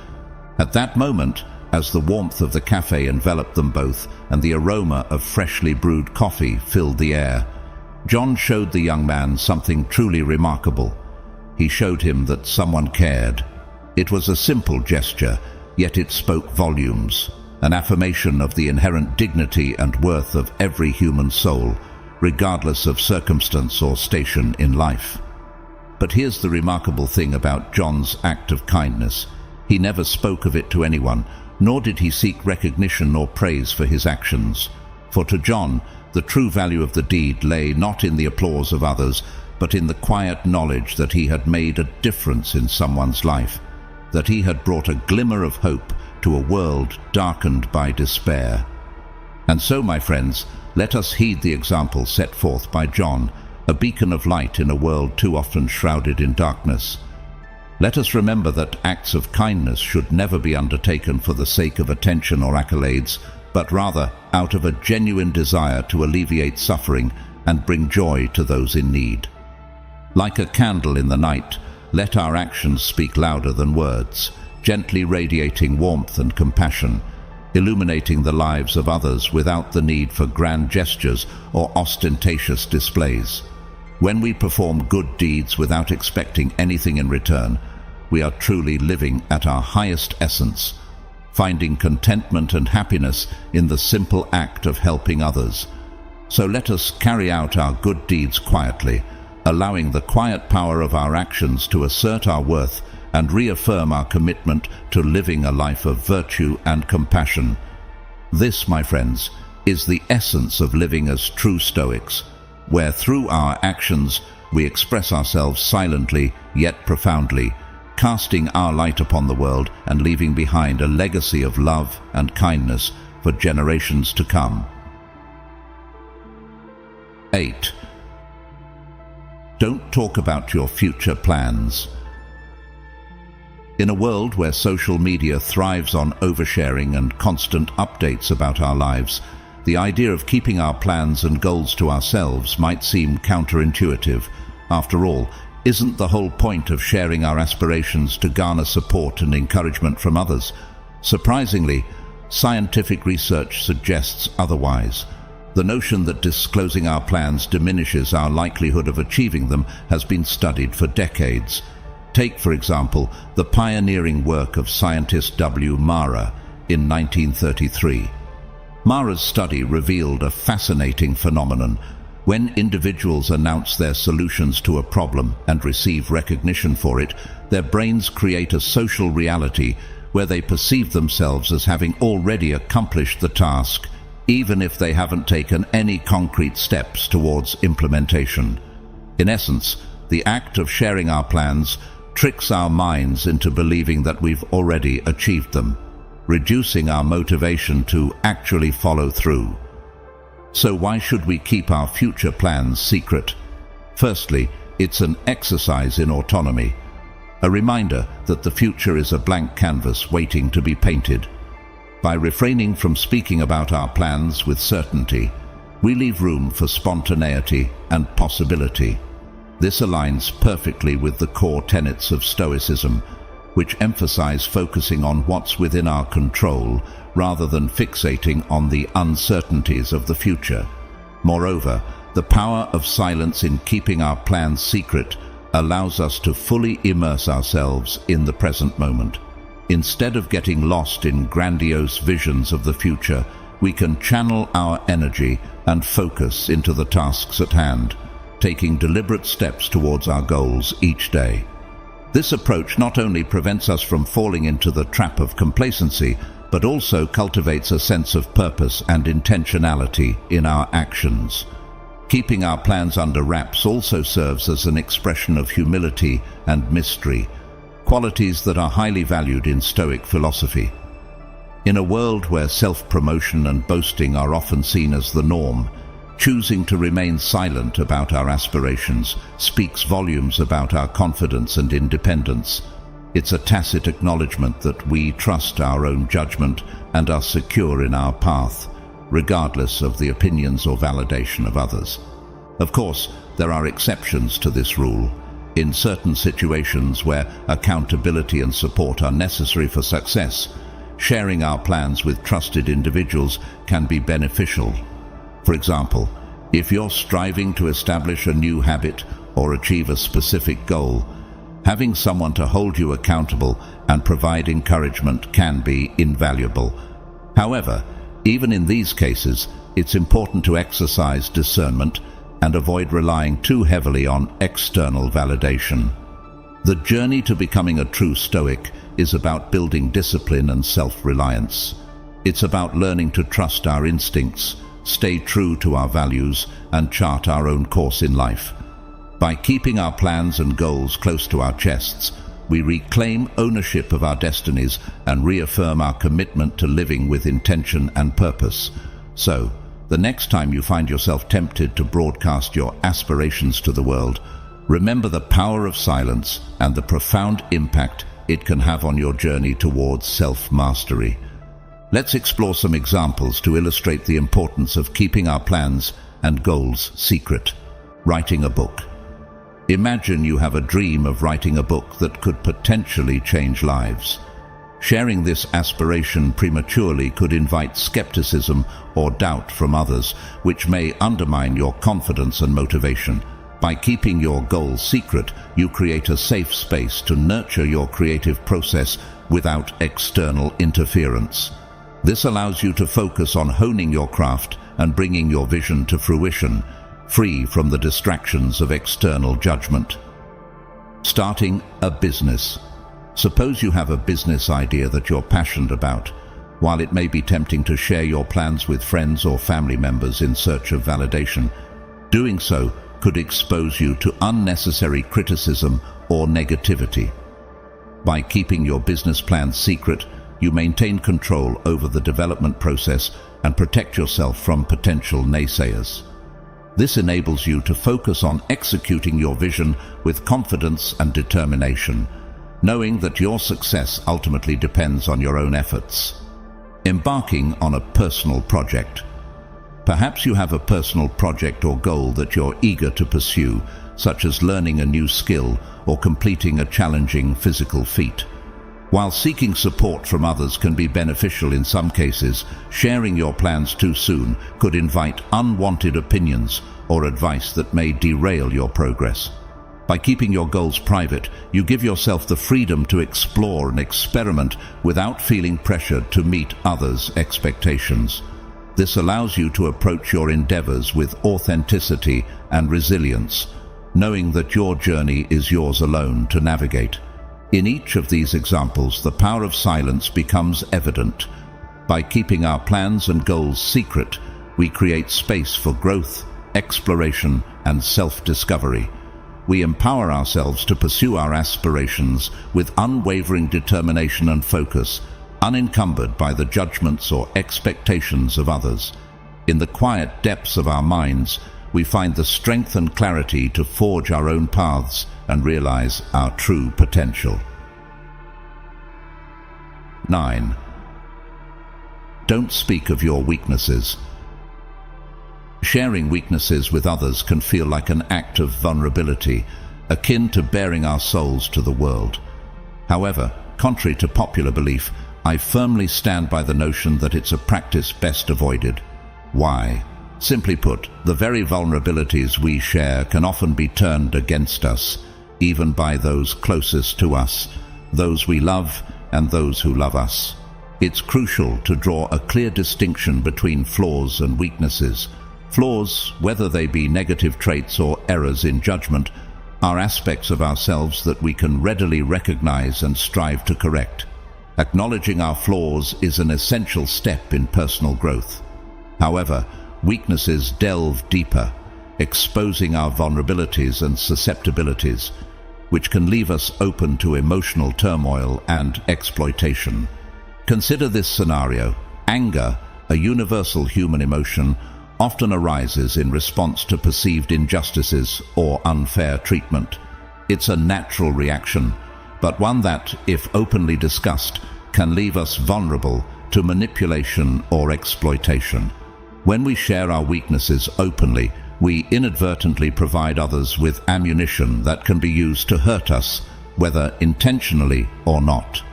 Speaker 1: At that moment, as the warmth of the cafe enveloped them both and the aroma of freshly brewed coffee filled the air, John showed the young man something truly remarkable. He showed him that someone cared. It was a simple gesture, yet it spoke volumes, an affirmation of the inherent dignity and worth of every human soul, regardless of circumstance or station in life. But here's the remarkable thing about John's act of kindness. He never spoke of it to anyone, nor did he seek recognition or praise for his actions. For to John, the true value of the deed lay not in the applause of others, but in the quiet knowledge that he had made a difference in someone's life, that he had brought a glimmer of hope to a world darkened by despair. And so, my friends, let us heed the example set forth by John, a beacon of light in a world too often shrouded in darkness. Let us remember that acts of kindness should never be undertaken for the sake of attention or accolades, but rather out of a genuine desire to alleviate suffering and bring joy to those in need. Like a candle in the night, let our actions speak louder than words, gently radiating warmth and compassion, illuminating the lives of others without the need for grand gestures or ostentatious displays. When we perform good deeds without expecting anything in return, we are truly living at our highest essence, finding contentment and happiness in the simple act of helping others. So let us carry out our good deeds quietly, allowing the quiet power of our actions to assert our worth and reaffirm our commitment to living a life of virtue and compassion. This, my friends, is the essence of living as true Stoics, where through our actions we express ourselves silently yet profoundly, casting our light upon the world and leaving behind a legacy of love and kindness for generations to come. 8. Don't talk about your future plans. In a world where social media thrives on oversharing and constant updates about our lives, the idea of keeping our plans and goals to ourselves might seem counterintuitive. After all, isn't the whole point of sharing our aspirations to garner support and encouragement from others? Surprisingly, scientific research suggests otherwise. The notion that disclosing our plans diminishes our likelihood of achieving them has been studied for decades. Take, for example, the pioneering work of scientist W. Mara in 1933. Mara's study revealed a fascinating phenomenon. When individuals announce their solutions to a problem and receive recognition for it, their brains create a social reality where they perceive themselves as having already accomplished the task, even if they haven't taken any concrete steps towards implementation. In essence, the act of sharing our plans tricks our minds into believing that we've already achieved them, reducing our motivation to actually follow through. So why should we keep our future plans secret? Firstly, it's an exercise in autonomy, a reminder that the future is a blank canvas waiting to be painted. By refraining from speaking about our plans with certainty, we leave room for spontaneity and possibility. This aligns perfectly with the core tenets of Stoicism, which emphasize focusing on what's within our control rather than fixating on the uncertainties of the future. Moreover, the power of silence in keeping our plans secret allows us to fully immerse ourselves in the present moment. Instead of getting lost in grandiose visions of the future, we can channel our energy and focus into the tasks at hand, taking deliberate steps towards our goals each day. This approach not only prevents us from falling into the trap of complacency, but also cultivates a sense of purpose and intentionality in our actions. Keeping our plans under wraps also serves as an expression of humility and mystery, qualities that are highly valued in Stoic philosophy. In a world where self-promotion and boasting are often seen as the norm, choosing to remain silent about our aspirations speaks volumes about our confidence and independence. It's a tacit acknowledgement that we trust our own judgment and are secure in our path, regardless of the opinions or validation of others. Of course, there are exceptions to this rule. In certain situations where accountability and support are necessary for success, sharing our plans with trusted individuals can be beneficial. For example, if you're striving to establish a new habit or achieve a specific goal, having someone to hold you accountable and provide encouragement can be invaluable. However, even in these cases, it's important to exercise discernment and avoid relying too heavily on external validation. The journey to becoming a true Stoic is about building discipline and self-reliance. It's about learning to trust our instincts, stay true to our values, and chart our own course in life. By keeping our plans and goals close to our chests, we reclaim ownership of our destinies and reaffirm our commitment to living with intention and purpose. So, the next time you find yourself tempted to broadcast your aspirations to the world, remember the power of silence and the profound impact it can have on your journey towards self-mastery. Let's explore some examples to illustrate the importance of keeping our plans and goals secret. Writing a book. Imagine you have a dream of writing a book that could potentially change lives. Sharing this aspiration prematurely could invite skepticism or doubt from others, which may undermine your confidence and motivation. By keeping your goals secret, you create a safe space to nurture your creative process without external interference. This allows you to focus on honing your craft and bringing your vision to fruition, free from the distractions of external judgment. Starting a business. Suppose you have a business idea that you're passionate about. While it may be tempting to share your plans with friends or family members in search of validation, doing so could expose you to unnecessary criticism or negativity. By keeping your business plans secret, you maintain control over the development process and protect yourself from potential naysayers. This enables you to focus on executing your vision with confidence and determination, knowing that your success ultimately depends on your own efforts. Embarking on a personal project. Perhaps you have a personal project or goal that you're eager to pursue, such as learning a new skill or completing a challenging physical feat. While seeking support from others can be beneficial in some cases, sharing your plans too soon could invite unwanted opinions or advice that may derail your progress. By keeping your goals private, you give yourself the freedom to explore and experiment without feeling pressured to meet others' expectations. This allows you to approach your endeavors with authenticity and resilience, knowing that your journey is yours alone to navigate. In each of these examples, the power of silence becomes evident. By keeping our plans and goals secret, we create space for growth, exploration, and self-discovery. We empower ourselves to pursue our aspirations with unwavering determination and focus, unencumbered by the judgments or expectations of others. In the quiet depths of our minds, we find the strength and clarity to forge our own paths and realize our true potential. 9. Don't speak of your weaknesses. Sharing weaknesses with others can feel like an act of vulnerability, akin to baring our souls to the world. However, contrary to popular belief, I firmly stand by the notion that it's a practice best avoided. Why? Simply put, the very vulnerabilities we share can often be turned against us, even by those closest to us, those we love and those who love us. It's crucial to draw a clear distinction between flaws and weaknesses. Flaws, whether they be negative traits or errors in judgment, are aspects of ourselves that we can readily recognize and strive to correct. Acknowledging our flaws is an essential step in personal growth. However, weaknesses delve deeper, exposing our vulnerabilities and susceptibilities, which can leave us open to emotional turmoil and exploitation. Consider this scenario. Anger, a universal human emotion, often arises in response to perceived injustices or unfair treatment. It's a natural reaction, but one that, if openly discussed, can leave us vulnerable to manipulation or exploitation. When we share our weaknesses openly, we inadvertently provide others with ammunition that can be used to hurt us, whether intentionally or not.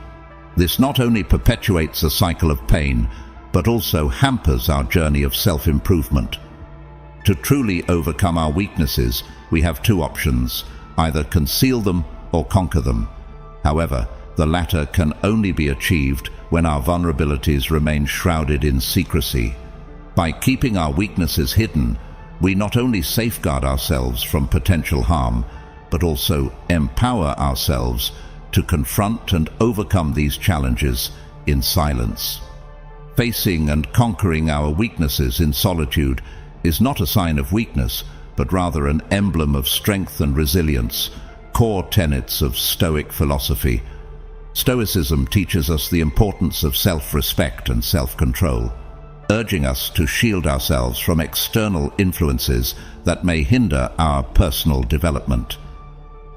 Speaker 1: This not only perpetuates a cycle of pain, but also hampers our journey of self-improvement. To truly overcome our weaknesses, we have two options: either conceal them or conquer them. However, the latter can only be achieved when our vulnerabilities remain shrouded in secrecy. By keeping our weaknesses hidden, we not only safeguard ourselves from potential harm, but also empower ourselves to confront and overcome these challenges in silence. Facing and conquering our weaknesses in solitude is not a sign of weakness, but rather an emblem of strength and resilience, core tenets of Stoic philosophy. Stoicism teaches us the importance of self-respect and self-control, urging us to shield ourselves from external influences that may hinder our personal development.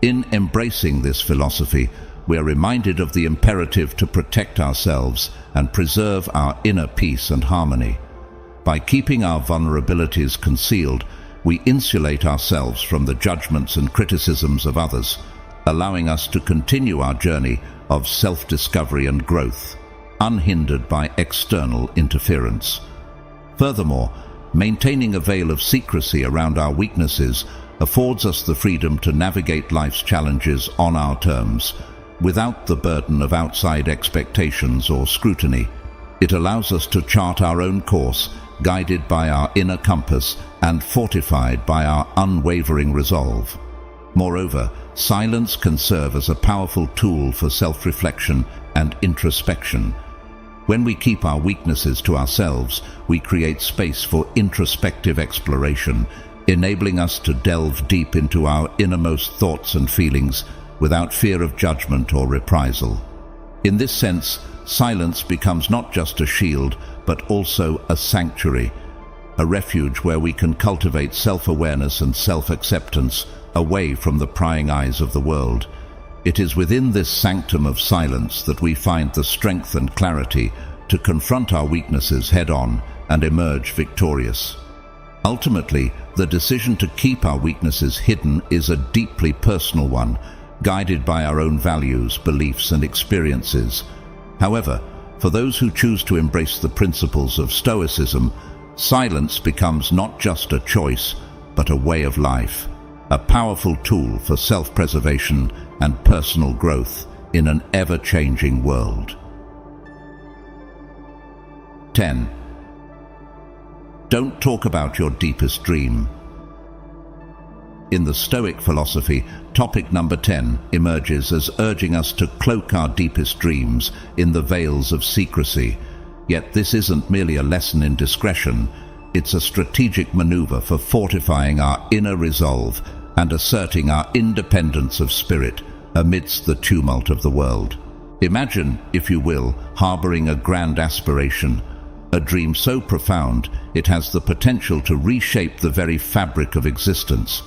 Speaker 1: In embracing this philosophy, we are reminded of the imperative to protect ourselves and preserve our inner peace and harmony. By keeping our vulnerabilities concealed, we insulate ourselves from the judgments and criticisms of others, allowing us to continue our journey of self-discovery and growth, unhindered by external interference. Furthermore, maintaining a veil of secrecy around our weaknesses affords us the freedom to navigate life's challenges on our terms, without the burden of outside expectations or scrutiny. It allows us to chart our own course, guided by our inner compass and fortified by our unwavering resolve. Moreover, silence can serve as a powerful tool for self-reflection and introspection. When we keep our weaknesses to ourselves, we create space for introspective exploration, enabling us to delve deep into our innermost thoughts and feelings without fear of judgment or reprisal. In this sense, silence becomes not just a shield, but also a sanctuary, a refuge where we can cultivate self-awareness and self-acceptance away from the prying eyes of the world. It is within this sanctum of silence that we find the strength and clarity to confront our weaknesses head-on and emerge victorious. Ultimately, the decision to keep our weaknesses hidden is a deeply personal one, guided by our own values, beliefs, and experiences. However, for those who choose to embrace the principles of Stoicism, silence becomes not just a choice, but a way of life, a powerful tool for self-preservation and personal growth in an ever-changing world. 10. Don't talk about your deepest dream. In the Stoic philosophy, topic number 10 emerges as urging us to cloak our deepest dreams in the veils of secrecy. Yet this isn't merely a lesson in discretion, it's a strategic maneuver for fortifying our inner resolve and asserting our independence of spirit amidst the tumult of the world. Imagine, if you will, harboring a grand aspiration, a dream so profound it has the potential to reshape the very fabric of existence.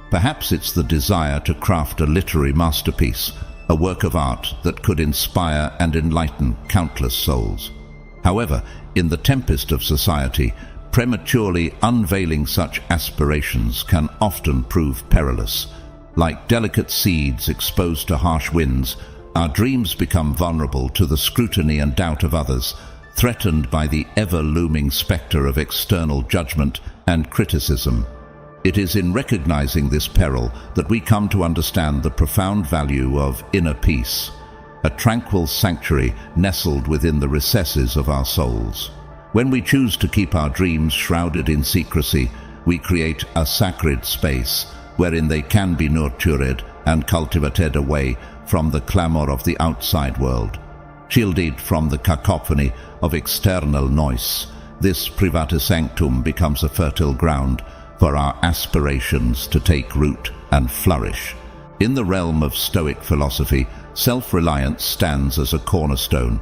Speaker 1: Perhaps it's the desire to craft a literary masterpiece, a work of art that could inspire and enlighten countless souls. However, in the tempest of society, prematurely unveiling such aspirations can often prove perilous. Like delicate seeds exposed to harsh winds, our dreams become vulnerable to the scrutiny and doubt of others, threatened by the ever-looming specter of external judgment and criticism. It is in recognizing this peril that we come to understand the profound value of inner peace, a tranquil sanctuary nestled within the recesses of our souls. When we choose to keep our dreams shrouded in secrecy, we create a sacred space wherein they can be nurtured and cultivated away from the clamor of the outside world. Shielded from the cacophony of external noise, this private sanctum becomes a fertile ground for our aspirations to take root and flourish. In the realm of Stoic philosophy, self-reliance stands as a cornerstone,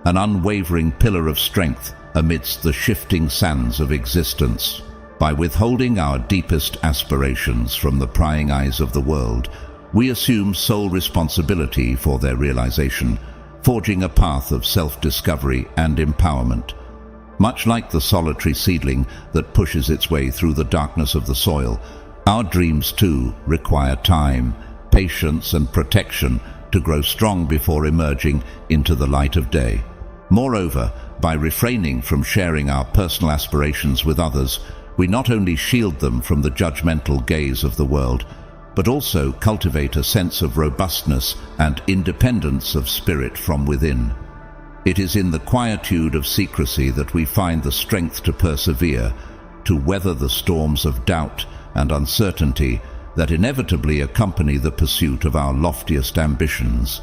Speaker 1: an unwavering pillar of strength amidst the shifting sands of existence. By withholding our deepest aspirations from the prying eyes of the world, we assume sole responsibility for their realization, forging a path of self-discovery and empowerment. Much like the solitary seedling that pushes its way through the darkness of the soil, our dreams too require time, patience and protection to grow strong before emerging into the light of day. Moreover, by refraining from sharing our personal aspirations with others, we not only shield them from the judgmental gaze of the world, but also cultivate a sense of robustness and independence of spirit from within. It is in the quietude of secrecy that we find the strength to persevere, to weather the storms of doubt and uncertainty that inevitably accompany the pursuit of our loftiest ambitions.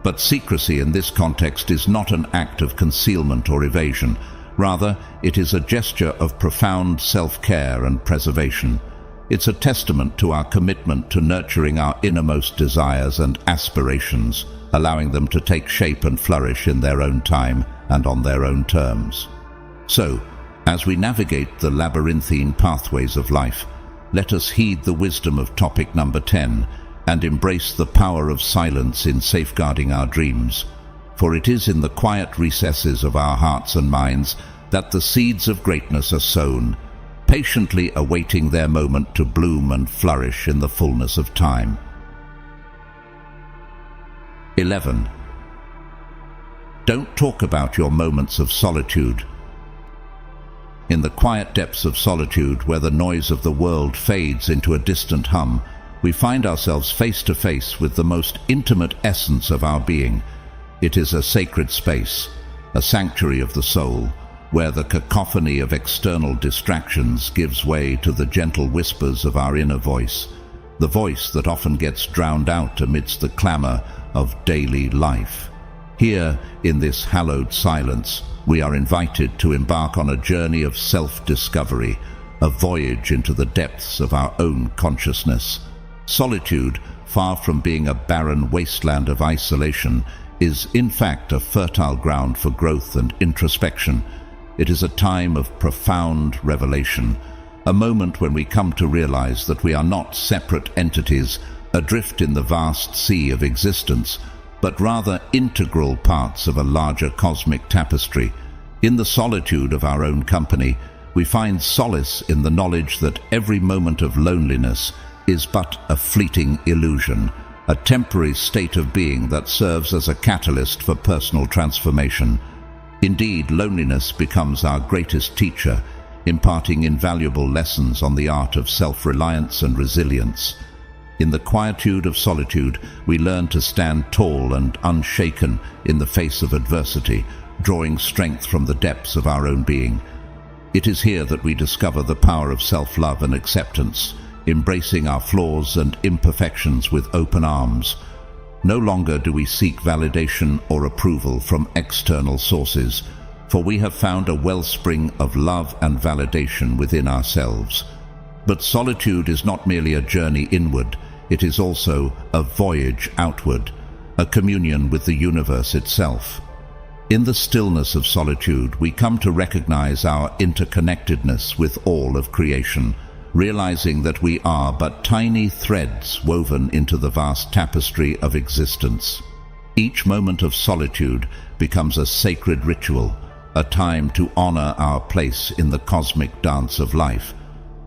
Speaker 1: But secrecy in this context is not an act of concealment or evasion. Rather, it is a gesture of profound self-care and preservation. It's a testament to our commitment to nurturing our innermost desires and aspirations, allowing them to take shape and flourish in their own time and on their own terms. So, as we navigate the labyrinthine pathways of life, let us heed the wisdom of topic number 10 and embrace the power of silence in safeguarding our dreams. For it is in the quiet recesses of our hearts and minds that the seeds of greatness are sown, patiently awaiting their moment to bloom and flourish in the fullness of time. 11. Don't talk about your moments of solitude. In the quiet depths of solitude, where the noise of the world fades into a distant hum, we find ourselves face to face with the most intimate essence of our being. It is a sacred space, a sanctuary of the soul, where the cacophony of external distractions gives way to the gentle whispers of our inner voice, the voice that often gets drowned out amidst the clamor of daily life. Here, in this hallowed silence, we are invited to embark on a journey of self-discovery, a voyage into the depths of our own consciousness. Solitude, far from being a barren wasteland of isolation, is in fact a fertile ground for growth and introspection. It is a time of profound revelation, a moment when we come to realize that we are not separate entities adrift in the vast sea of existence, but rather integral parts of a larger cosmic tapestry. In the solitude of our own company, we find solace in the knowledge that every moment of loneliness is but a fleeting illusion, a temporary state of being that serves as a catalyst for personal transformation. Indeed, loneliness becomes our greatest teacher, imparting invaluable lessons on the art of self-reliance and resilience. In the quietude of solitude, we learn to stand tall and unshaken in the face of adversity, drawing strength from the depths of our own being. It is here that we discover the power of self-love and acceptance, embracing our flaws and imperfections with open arms. No longer do we seek validation or approval from external sources, for we have found a wellspring of love and validation within ourselves. But solitude is not merely a journey inward, it is also a voyage outward, a communion with the universe itself. In the stillness of solitude, we come to recognize our interconnectedness with all of creation, realizing that we are but tiny threads woven into the vast tapestry of existence. Each moment of solitude becomes a sacred ritual, a time to honor our place in the cosmic dance of life.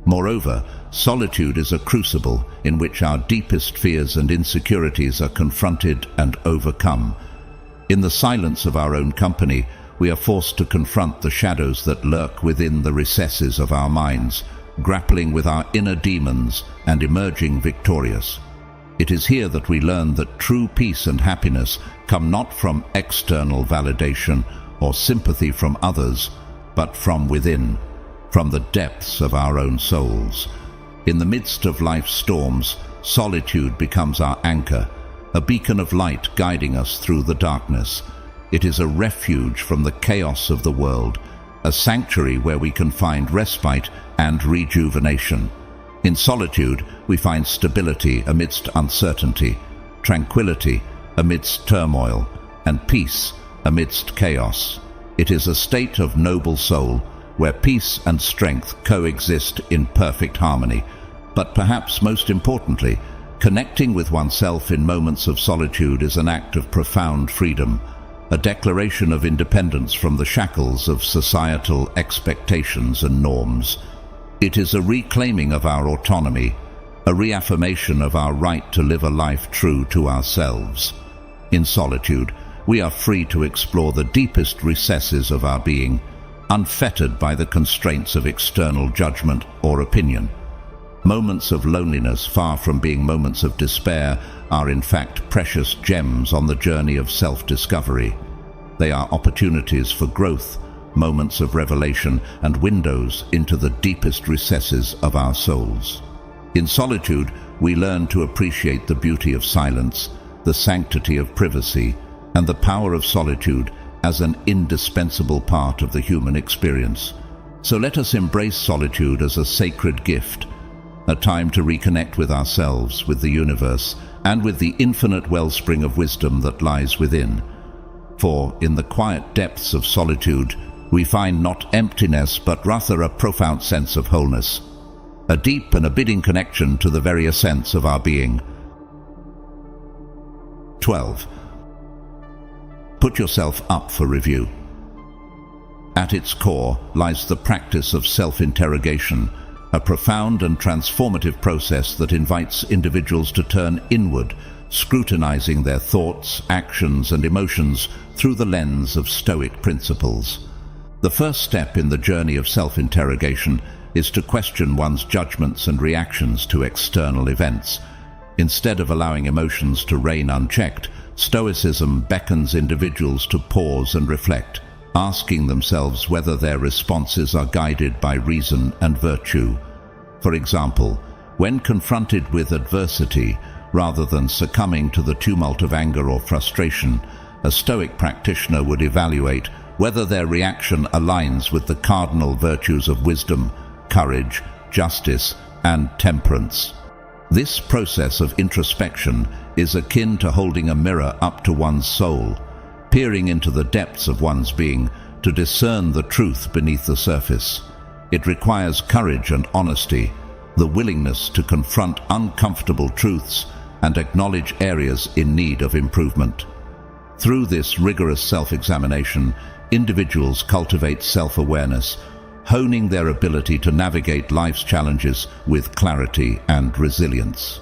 Speaker 1: Moreover, solitude is a crucible in which our deepest fears and insecurities are confronted and overcome. In the silence of our own company, we are forced to confront the shadows that lurk within the recesses of our minds, grappling with our inner demons and emerging victorious. It is here that we learn that true peace and happiness come not from external validation or sympathy from others, but from within, from the depths of our own souls. In the midst of life's storms, solitude becomes our anchor, a beacon of light guiding us through the darkness. It is a refuge from the chaos of the world, a sanctuary where we can find respite and rejuvenation. In solitude, we find stability amidst uncertainty, tranquility amidst turmoil, and peace amidst chaos. It is a state of noble soul where peace and strength coexist in perfect harmony. But perhaps most importantly, connecting with oneself in moments of solitude is an act of profound freedom, a declaration of independence from the shackles of societal expectations and norms. It is a reclaiming of our autonomy, a reaffirmation of our right to live a life true to ourselves. In solitude, we are free to explore the deepest recesses of our being, unfettered by the constraints of external judgment or opinion. Moments of loneliness, far from being moments of despair, are in fact precious gems on the journey of self-discovery. They are opportunities for growth, moments of revelation, and windows into the deepest recesses of our souls. In solitude, we learn to appreciate the beauty of silence, the sanctity of privacy, and the power of solitude as an indispensable part of the human experience. So let us embrace solitude as a sacred gift, a time to reconnect with ourselves, with the universe, and with the infinite wellspring of wisdom that lies within. For in the quiet depths of solitude, we find not emptiness, but rather a profound sense of wholeness, a deep and abiding connection to the very essence of our being. 12. Put yourself up for review. At its core lies the practice of self-interrogation, a profound and transformative process that invites individuals to turn inward, scrutinizing their thoughts, actions, and emotions through the lens of Stoic principles. The first step in the journey of self-interrogation is to question one's judgments and reactions to external events. Instead of allowing emotions to reign unchecked, Stoicism beckons individuals to pause and reflect, asking themselves whether their responses are guided by reason and virtue. For example, when confronted with adversity, rather than succumbing to the tumult of anger or frustration, a Stoic practitioner would evaluate whether their reaction aligns with the cardinal virtues of wisdom, courage, justice, and temperance. This process of introspection is akin to holding a mirror up to one's soul, peering into the depths of one's being to discern the truth beneath the surface. It requires courage and honesty, the willingness to confront uncomfortable truths and acknowledge areas in need of improvement. Through this rigorous self-examination, individuals cultivate self-awareness, honing their ability to navigate life's challenges with clarity and resilience.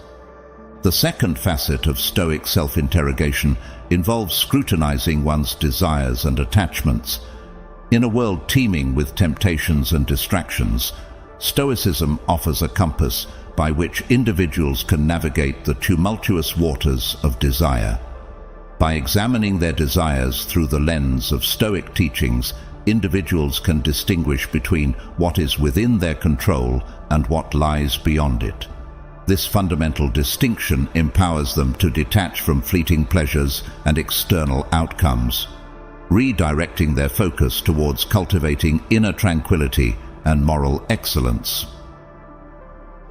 Speaker 1: The second facet of Stoic self-interrogation involves scrutinizing one's desires and attachments. In a world teeming with temptations and distractions, Stoicism offers a compass by which individuals can navigate the tumultuous waters of desire. By examining their desires through the lens of Stoic teachings, individuals can distinguish between what is within their control and what lies beyond it. This fundamental distinction empowers them to detach from fleeting pleasures and external outcomes, redirecting their focus towards cultivating inner tranquility and moral excellence.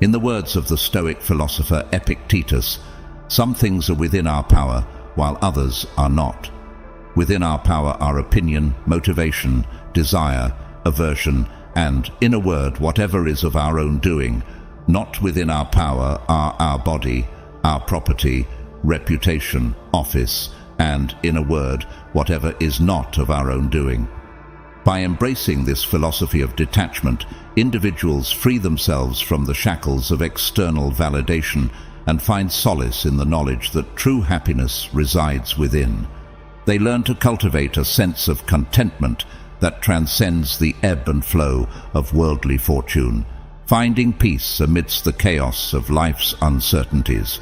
Speaker 1: In the words of the Stoic philosopher Epictetus, some things are within our power, while others are not. Within our power are opinion, motivation, desire, aversion, and, in a word, whatever is of our own doing. Not within our power are our body, our property, reputation, office, and, in a word, whatever is not of our own doing. By embracing this philosophy of detachment, individuals free themselves from the shackles of external validation and find solace in the knowledge that true happiness resides within. They learn to cultivate a sense of contentment that transcends the ebb and flow of worldly fortune, finding peace amidst the chaos of life's uncertainties.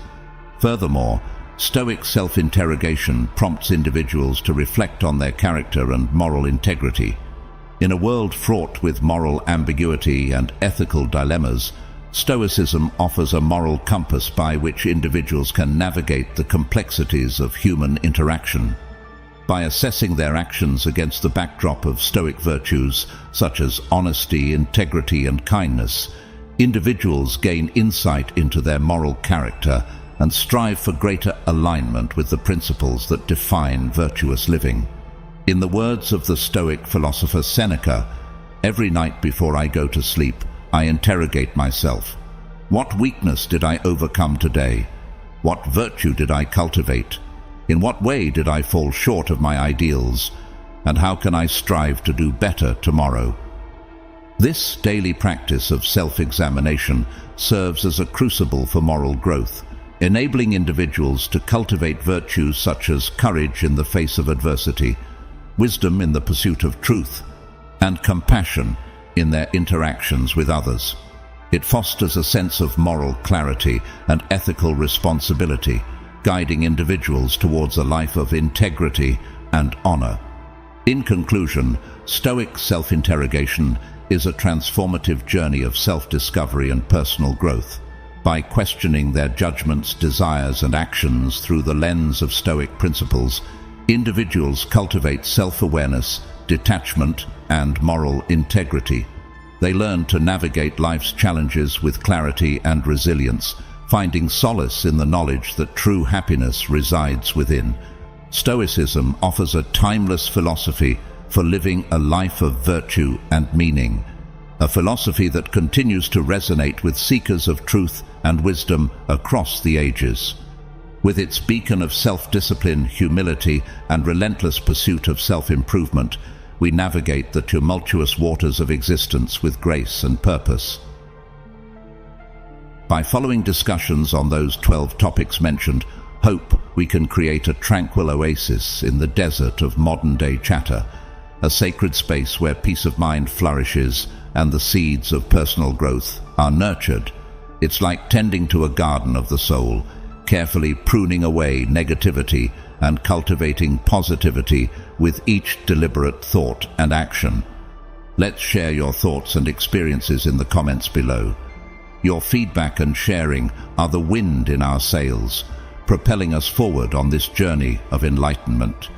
Speaker 1: Furthermore, Stoic self-interrogation prompts individuals to reflect on their character and moral integrity. In a world fraught with moral ambiguity and ethical dilemmas, Stoicism offers a moral compass by which individuals can navigate the complexities of human interaction. By assessing their actions against the backdrop of Stoic virtues such as honesty, integrity, and kindness, individuals gain insight into their moral character and strive for greater alignment with the principles that define virtuous living. In the words of the Stoic philosopher Seneca, "Every night before I go to sleep, I interrogate myself. What weakness did I overcome today? What virtue did I cultivate? In what way did I fall short of my ideals? And how can I strive to do better tomorrow?" This daily practice of self-examination serves as a crucible for moral growth, enabling individuals to cultivate virtues such as courage in the face of adversity, wisdom in the pursuit of truth, and compassion in their interactions with others. It fosters a sense of moral clarity and ethical responsibility, guiding individuals towards a life of integrity and honor. In conclusion, Stoic self-interrogation is a transformative journey of self-discovery and personal growth. By questioning their judgments, desires, and actions through the lens of Stoic principles, individuals cultivate self-awareness, detachment, and moral integrity. They learn to navigate life's challenges with clarity and resilience, finding solace in the knowledge that true happiness resides within. Stoicism offers a timeless philosophy for living a life of virtue and meaning, a philosophy that continues to resonate with seekers of truth and wisdom across the ages. With its beacon of self-discipline, humility, and relentless pursuit of self-improvement, we navigate the tumultuous waters of existence with grace and purpose. By following discussions on those 12 topics mentioned, hope we can create a tranquil oasis in the desert of modern-day chatter, a sacred space where peace of mind flourishes and the seeds of personal growth are nurtured. It's like tending to a garden of the soul, carefully pruning away negativity and cultivating positivity with each deliberate thought and action. Let's share your thoughts and experiences in the comments below. Your feedback and sharing are the wind in our sails, propelling us forward on this journey of enlightenment.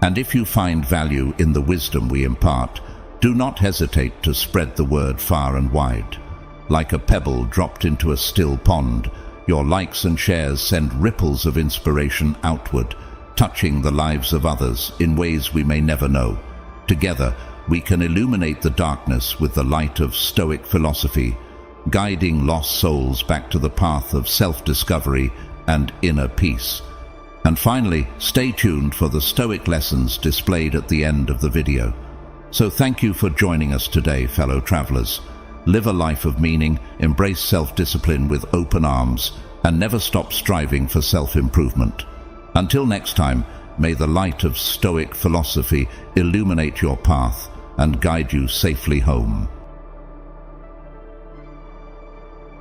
Speaker 1: And if you find value in the wisdom we impart, do not hesitate to spread the word far and wide. Like a pebble dropped into a still pond, your likes and shares send ripples of inspiration outward, touching the lives of others in ways we may never know. Together, we can illuminate the darkness with the light of Stoic philosophy, guiding lost souls back to the path of self-discovery and inner peace. And finally, stay tuned for the Stoic lessons displayed at the end of the video. So thank you for joining us today, fellow travelers. Live a life of meaning, embrace self-discipline with open arms, and never stop striving for self-improvement. Until next time, may the light of Stoic philosophy illuminate your path and guide you safely home.